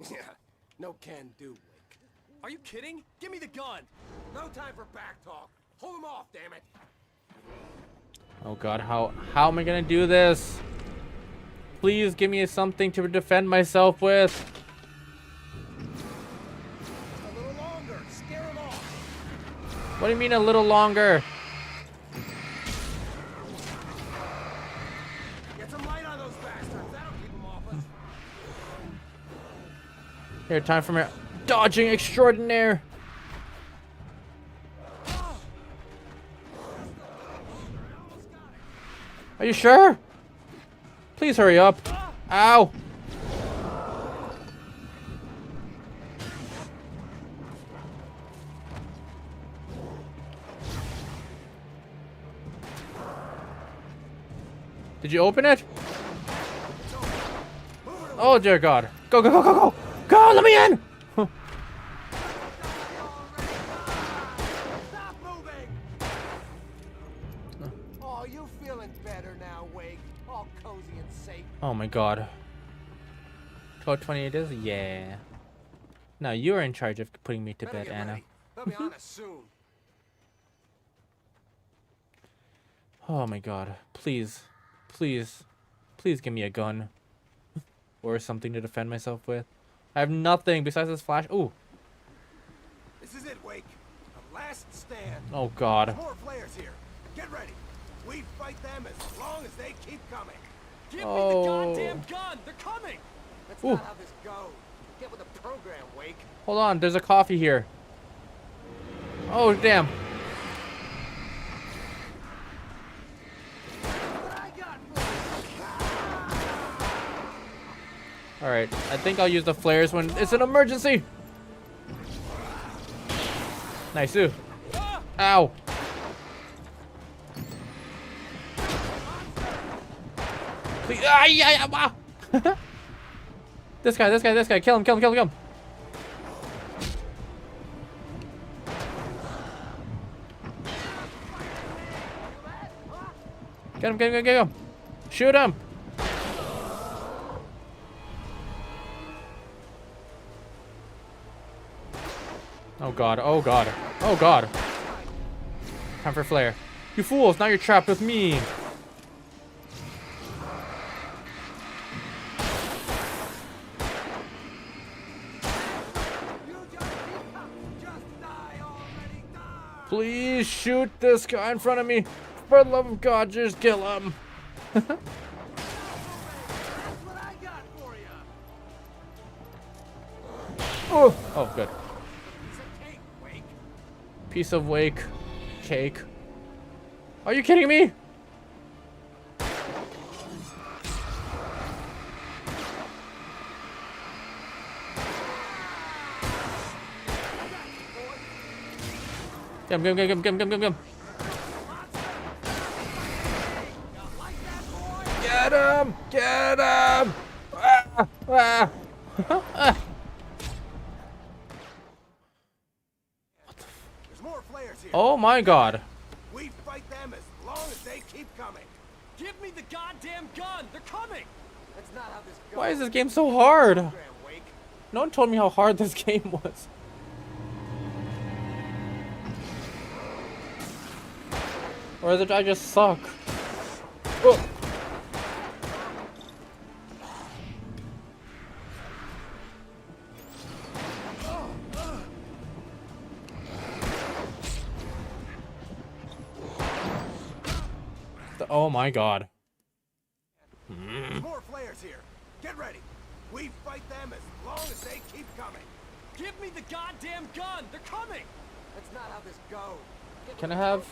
Yeah, no can do, Wake. Are you kidding? Give me the gun. No time for back talk. Hold them off, damn it. Oh god, how am I gonna do this? Please give me something to defend myself with. A little longer. Scare them off. What do you mean a little longer? Get some light on those bastards. That'll keep them off us. Here, time for my dodging extraordinaire. Are you sure? Please hurry up. Ow. Did you open it? Oh dear God. Go, go, go, go, go. Go, let me in. Oh, you feeling better now, Wake? All cozy and safe. Oh my God. 12:20 it is? Yeah. Now you are in charge of putting me to bed, Anna. They'll be on us soon. Oh my God. Please. Please. Please give me a gun. Or something to defend myself with. I have nothing besides this flash. Ooh. This is it, Wake. The last stand. Oh God. There's more flares here. Get ready. We fight them as long as they keep coming. Give me the goddamn gun. They're coming. That's not how this goes. Get with the program, Wake. Hold on. There's a coffee here. Oh, damn. Alright, I think I'll use the flares when it's an emergency. Nice, ooh. Ow. Please. Ah, yeah, wow. This guy, kill him, kill him, kill him, kill him. Get him, get him, get him, get him. Shoot him. Oh god, oh god, oh god. Time for flare. You fools, now you're trapped with me. Please shoot this guy in front of me. For the love of God, just kill him. Oh, oh, good. Piece of wake cake. Are you kidding me? Get him. Get him! Ah, ah. There's more flares here. Oh my god. We fight them as long as they keep coming. Give me the goddamn gun! They're coming! That's not how this goes. Why is this game so hard? No one told me how hard this game was. Or did I just suck? Oh. Oh my god. There's more flares here. Get ready. We fight them as long as they keep coming. Give me the goddamn gun! They're coming! That's not how this goes. Can I have...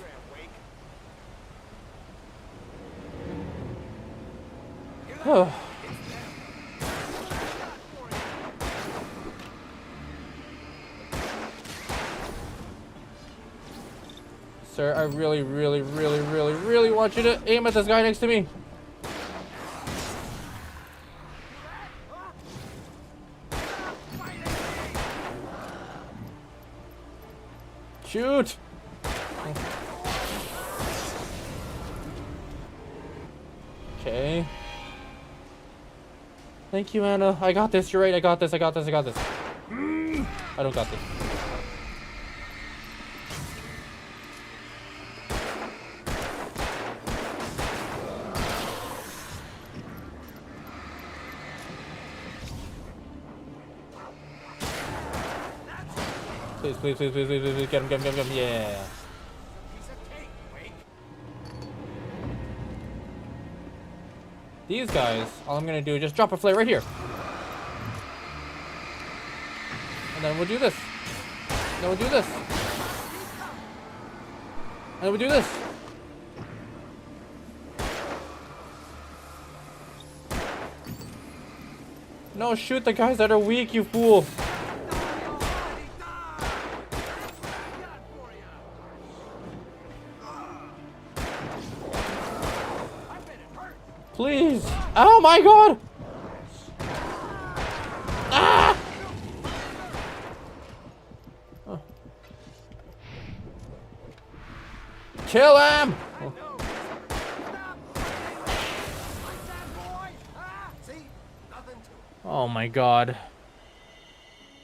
Oh. Sir, I really want you to aim at this guy next to me. Shoot! Okay. Thank you, Anna. I got this. You're right. I got this. I don't got this. Please. Get him. Yeah. These guys, all I'm gonna do is just drop a flare right here. And then we'll do this. And then we'll do this. And then we'll do this. No, shoot the guys that are weak, you fool. Please. Oh my god. Ah! Oh. Kill him. Oh. Oh my god.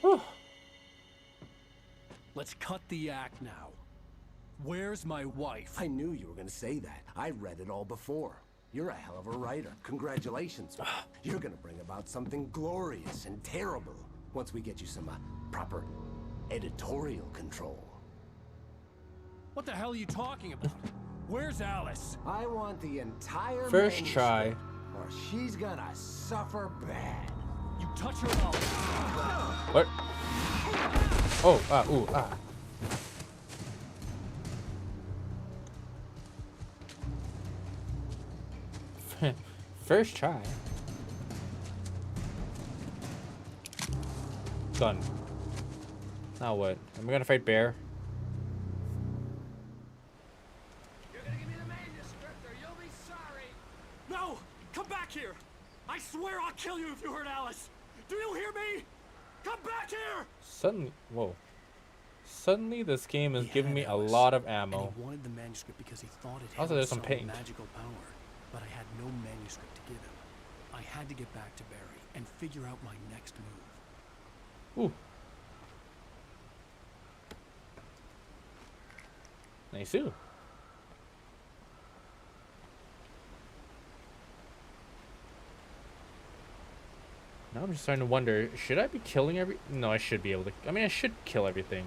Whew. Let's cut the act now. Where's my wife? I knew you were gonna say that. I read it all before. You're a hell of a writer. Congratulations. You're gonna bring about something glorious and terrible once we get you some proper editorial control. What the hell are you talking about? Where's Alice? I want the entire first try. Or she's gonna suffer bad. You touch her mouth. What? Oh, ooh, ah. First try. Done. Now what? Am I gonna fight Bear? You're gonna give me the manuscript or you'll be sorry. No! Come back here! I swear I'll kill you if you hurt Alice! Do you hear me? Come back here! Suddenly this game is giving me a lot of ammo. And he wanted the manuscript because he thought it Also, held there's some paint. magical power. But I had no manuscript to give him. I had to get back to Barry and figure out my next move. Ooh. Nice. Now I'm just starting to wonder, should I be killing every... No, I should be able to... I mean, I should kill everything.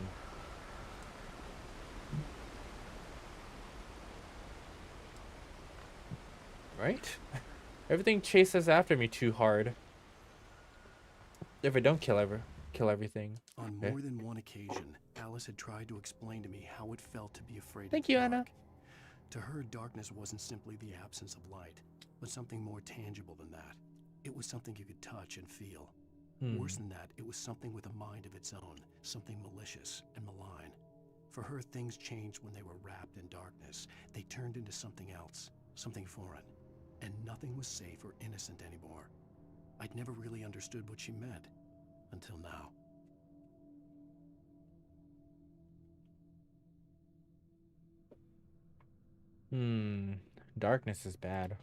Right? Everything chases after me too hard. If I don't kill everything. On Okay. more than one occasion, Alice had tried to explain to me how it felt to be afraid Thank of you, the Anna. dark. To her, darkness wasn't simply the absence of light, but something more tangible than that. It was something you could touch and feel. Worse than that, it was something with a mind of its own, something malicious and malign. For her, things changed when they were wrapped in darkness. They turned into something else, something foreign, and nothing was safe or innocent anymore. I'd never really understood what she meant, until now. Darkness is bad.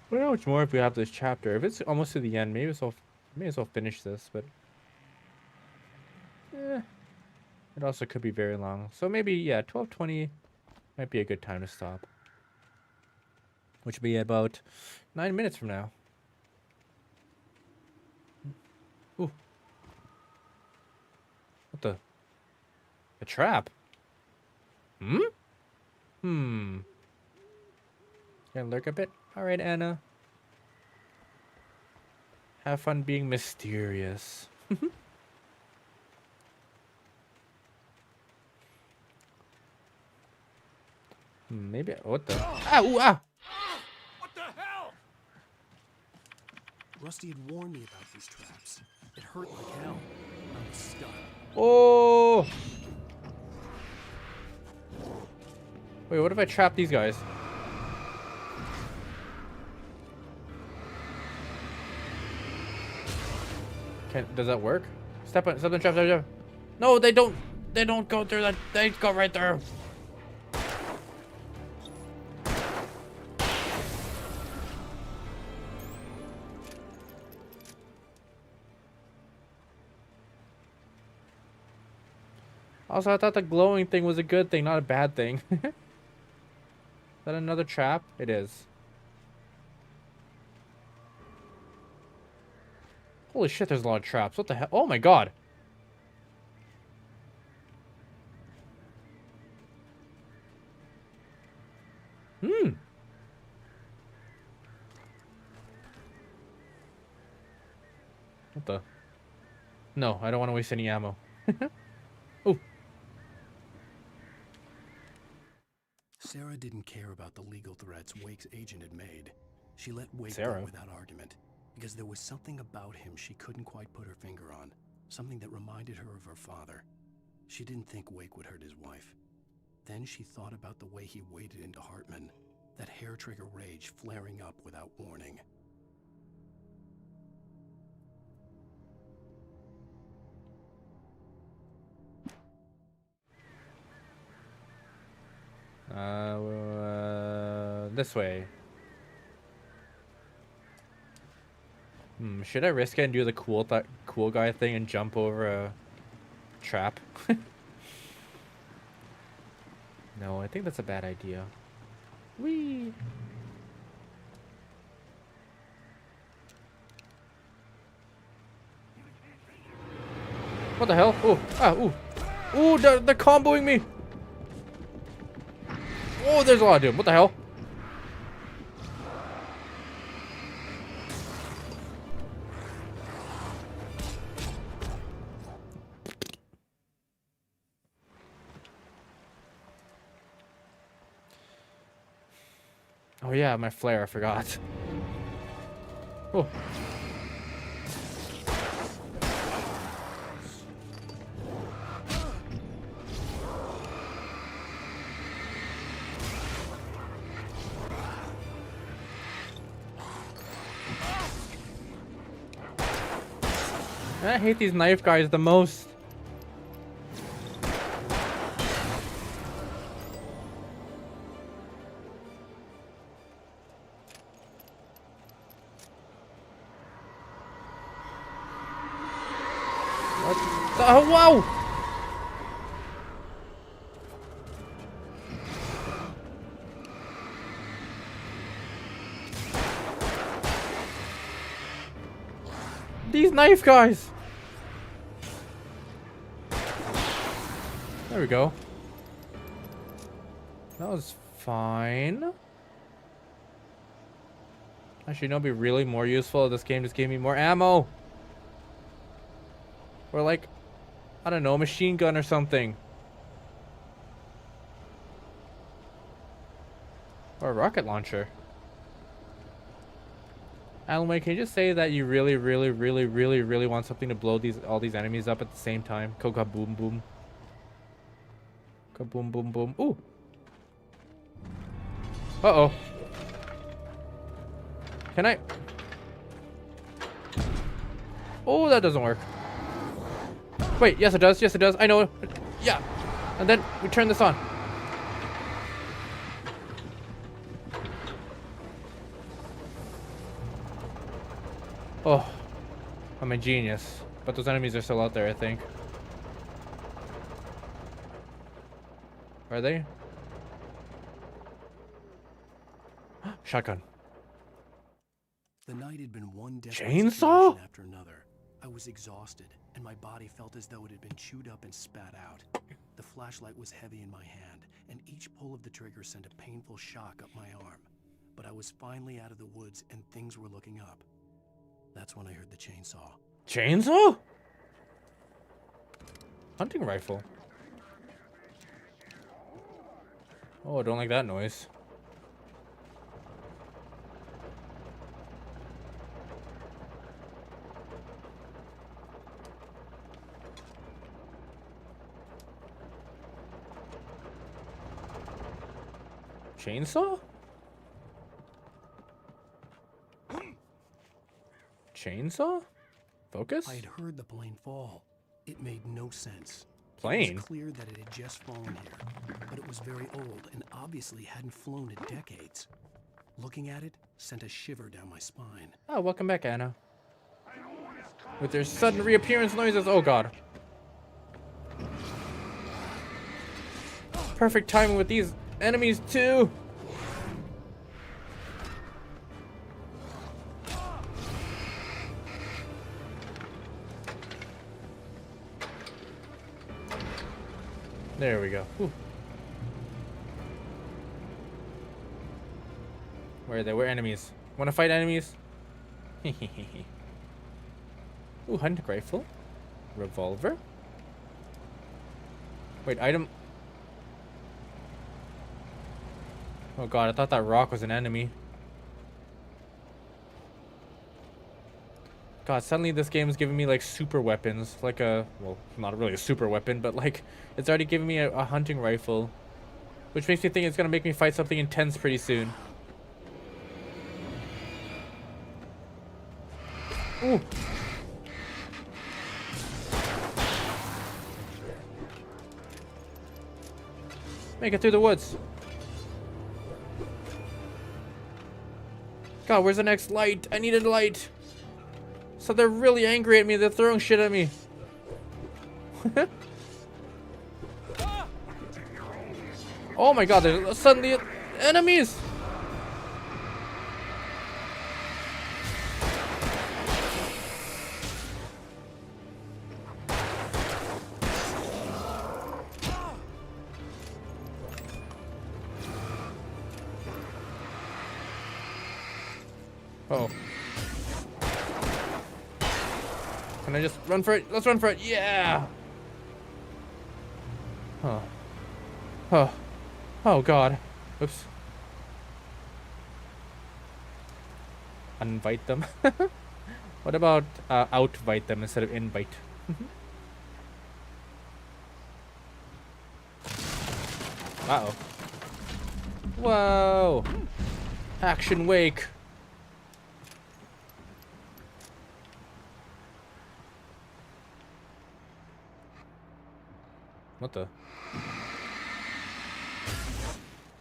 I don't know much more if we have this chapter. If it's almost to the end, maybe may as well finish this, but it also could be very long. So maybe, yeah, 12:20 might be a good time to stop. Which will be about 9 minutes from now. Ooh. What the? A trap? Can I lurk a bit? Alright, Anna. Have fun being mysterious. Maybe. What the? Ah! Ooh, ah! What the hell? Rusty had warned me about these traps. It hurt like hell. I was stuck. Oh! Wait, what if I trap these guys? Does that work? Step on the trap. No, they don't go through that. They go right there. Also, I thought the glowing thing was a good thing, not a bad thing. Is that another trap? It is. Holy shit, there's a lot of traps. What the hell? Oh my god. What the? No, I don't want to waste any ammo. Oh. Sarah didn't care about the legal threats Wake's agent had made. She let Wake Sarah? go without argument, because there was something about him she couldn't quite put her finger on, something that reminded her of her father. She didn't think Wake would hurt his wife. Then she thought about the way he waded into Hartman, that hair-trigger rage flaring up without warning. This way. Should I risk it and do the cool guy thing and jump over a trap? No, I think that's a bad idea. Whee! What the hell? Oh, ah, ooh. Ooh, they're comboing me. Oh, there's a lot of them. What the hell? Oh yeah, my flare, I forgot. Oh. I hate these knife guys the most. Oh, wow! These knife guys! There we go. That was fine. Actually, no, it'd be really more useful if this game just gave me more ammo. Or like, I don't know, a machine gun or something. Or a rocket launcher. Alan Wake, can you just say that you really want something to blow all these enemies up at the same time? Ka-boom boom. Ka-boom boom boom. Ooh. Uh-oh. Can I? Oh, that doesn't work. Wait, yes it does. Yes it does. I know. Yeah. And then we turn this on. Oh, I'm a genius. But those enemies are still out there, I think. Are they? Shotgun. The night had been one chainsaw after another. I was exhausted, and my body felt as though it had been chewed up and spat out. The flashlight was heavy in my hand, and each pull of the trigger sent a painful shock up my arm. But I was finally out of the woods, and things were looking up. That's when I heard the chainsaw. Chainsaw? Hunting rifle. Oh, I don't like that noise. Chainsaw? Chainsaw? Focus? I had heard the plane fall. It made no sense. Plane? It was clear that it had just fallen here, but it was very old and obviously hadn't flown in decades. Looking at it sent a shiver down my spine. Oh, welcome back, Anna. With their sudden reappearance noises. Oh, God. Perfect timing with these enemies, too. There we go. Whew. Where are they? We're enemies. Want to fight enemies? Ooh, hunting rifle. Revolver. Wait, item. Oh god, I thought that rock was an enemy. God, suddenly this game is giving me like super weapons. Like a, well, not really a super weapon, but like it's already giving me a hunting rifle. Which makes me think it's gonna make me fight something intense pretty soon. Ooh. Make it through the woods. God, where's the next light? I need a light. So they're really angry at me. They're throwing shit at me. Oh my god, there's suddenly enemies. Uh-oh. Can I just run for it? Let's run for it. Yeah. Huh. Huh. Oh god. Oops. Unvite them. What about outvite them instead of invite? Uh-oh. Whoa. Action Wake. What the?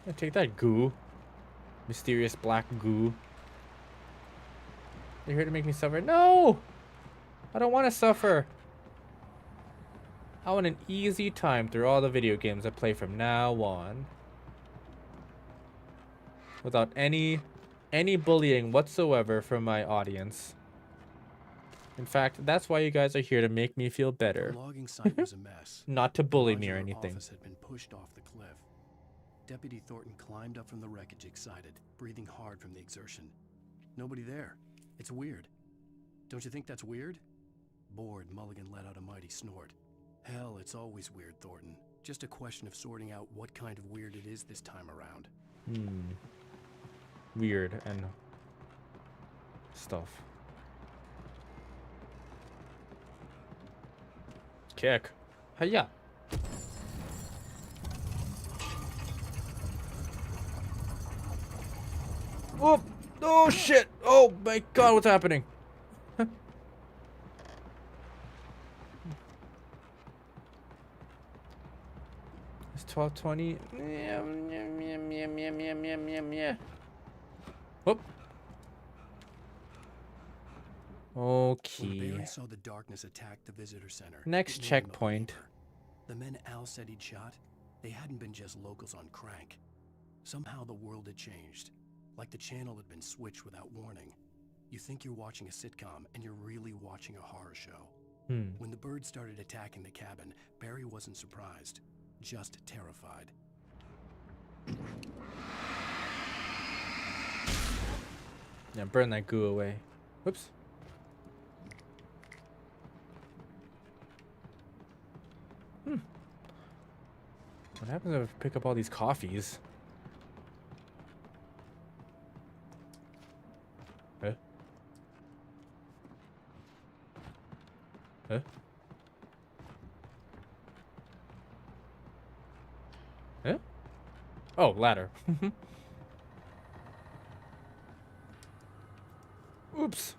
Yeah, take that, goo. Mysterious black goo. You're here to make me suffer? No! I don't want to suffer. I want an easy time through all the video games I play from now on. Without any bullying whatsoever from my audience. In fact, that's why you guys are here, to make me feel better. The logging site was a mess. Not to bully me or The anything. office had been pushed off the cliff. Deputy Thornton climbed up from the wreckage excited, breathing hard from the exertion. Nobody there. It's weird. Don't you think that's weird? Bored, Mulligan let out a mighty snort. Hell, it's always weird, Thornton. Just a question of sorting out what kind of weird it is this time around. Weird and stuff. Kick. Hiya. Oh, oh shit. Oh my god, what's happening? It's 12:20. Whoop. Okay. When Barry saw the darkness attack the visitor center. Next checkpoint. The men Al said he'd shot, they hadn't been just locals on crank. Somehow the world had changed. Like the channel had been switched without warning. You think you're watching a sitcom, and you're really watching a horror show. When the birds started attacking the cabin, Barry wasn't surprised, just terrified. Yeah, burn that goo away. Whoops. What happens if I pick up all these coffees? Huh? Huh? Huh? Oh, ladder. Oops.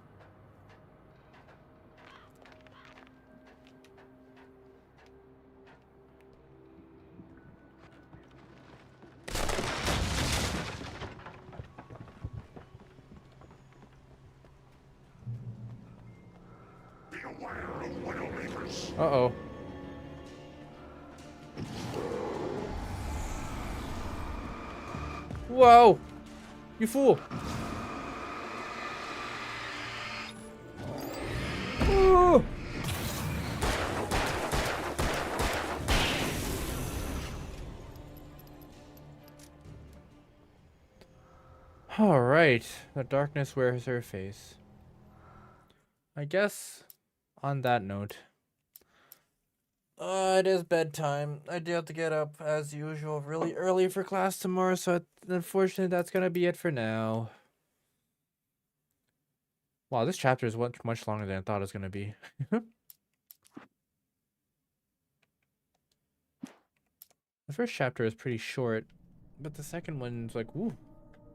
Uh-oh. Whoa! You fool! Ooh. All right, the darkness wears her face. I guess on that note, it is bedtime. I do have to get up as usual really early for class tomorrow, so unfortunately that's gonna be it for now. Wow, this chapter is much longer than I thought it was gonna be. The first chapter is pretty short, but the second one's like, woo,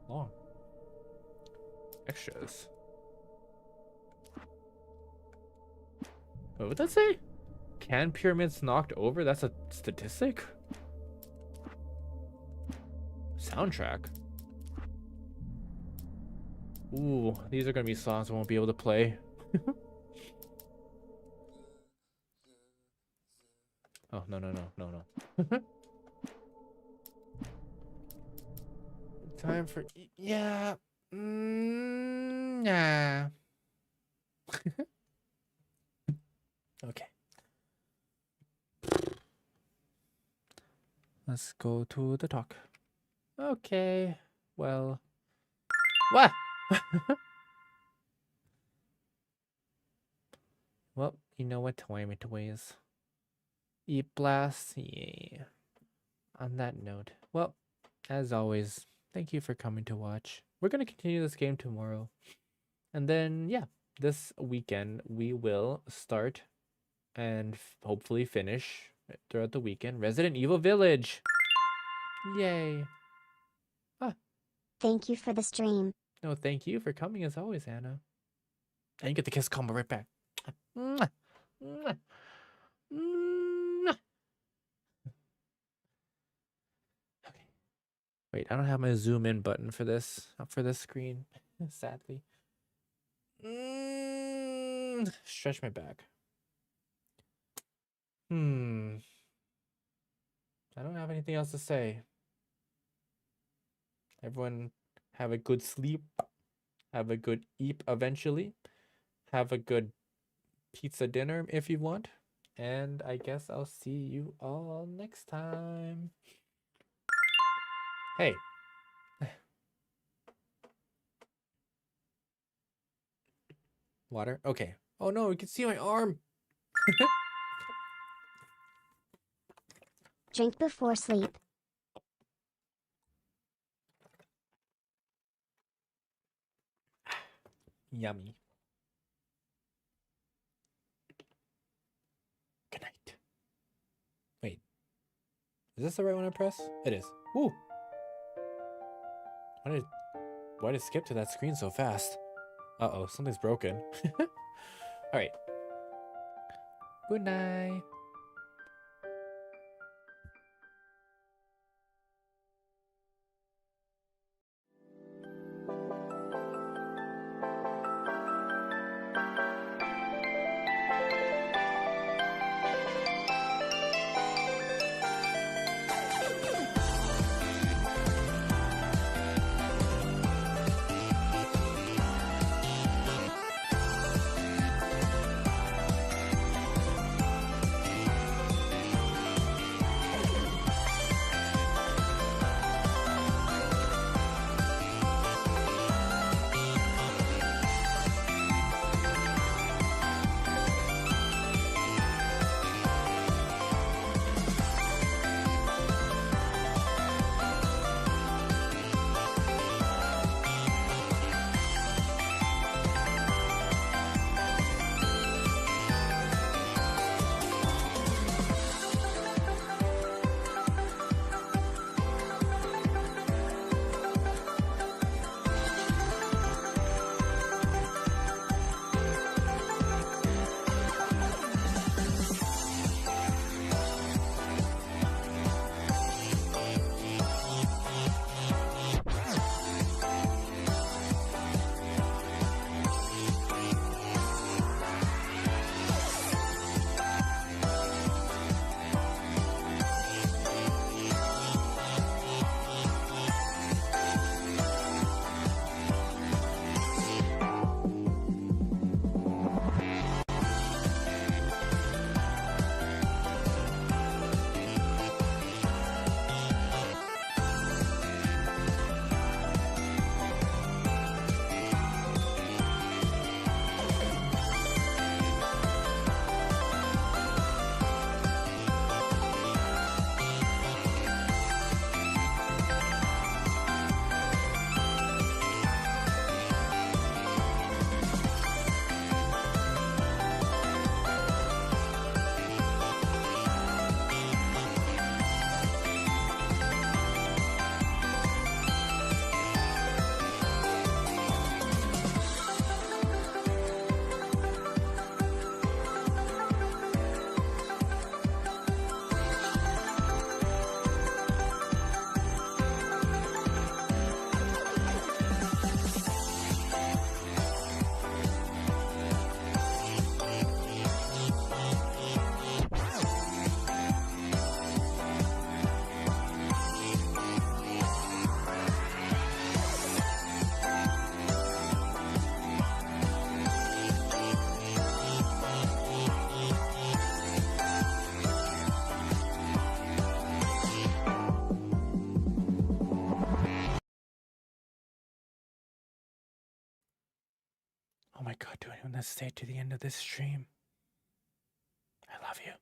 long. Extras. What would that say? Can pyramids knocked over? That's a statistic? Soundtrack. Ooh, these are gonna be songs I won't be able to play. Oh, no. Time for... Yeah. Yeah. Okay. Let's go to the talk. Okay. Well. What? Well, you know what time it is. Eat blast. Yeah. On that note, well, as always, thank you for coming to watch. We're going to continue this game tomorrow. And then, yeah, this weekend we will start and hopefully finish throughout the weekend Resident Evil Village. Yay. Thank you for the stream. No, thank you for coming as always, Anna. And you get the kiss combo right back. Mwah. Mwah. Mwah. Wait, I don't have my zoom in button for this, not for this screen, sadly. Stretch my back. I don't have anything else to say. Everyone have a good sleep. Have a good eat eventually. Have a good pizza dinner if you want. And I guess I'll see you all next time. Hey. Water? Okay. Oh no, you can see my arm. Drink before sleep. Yummy. Good night. Wait. Is this the right one to press? It is. Woo! Why did it skip to that screen so fast? Uh-oh, something's broken. Alright. Good night. Oh my god, to anyone that stayed to the end of this stream, I love you.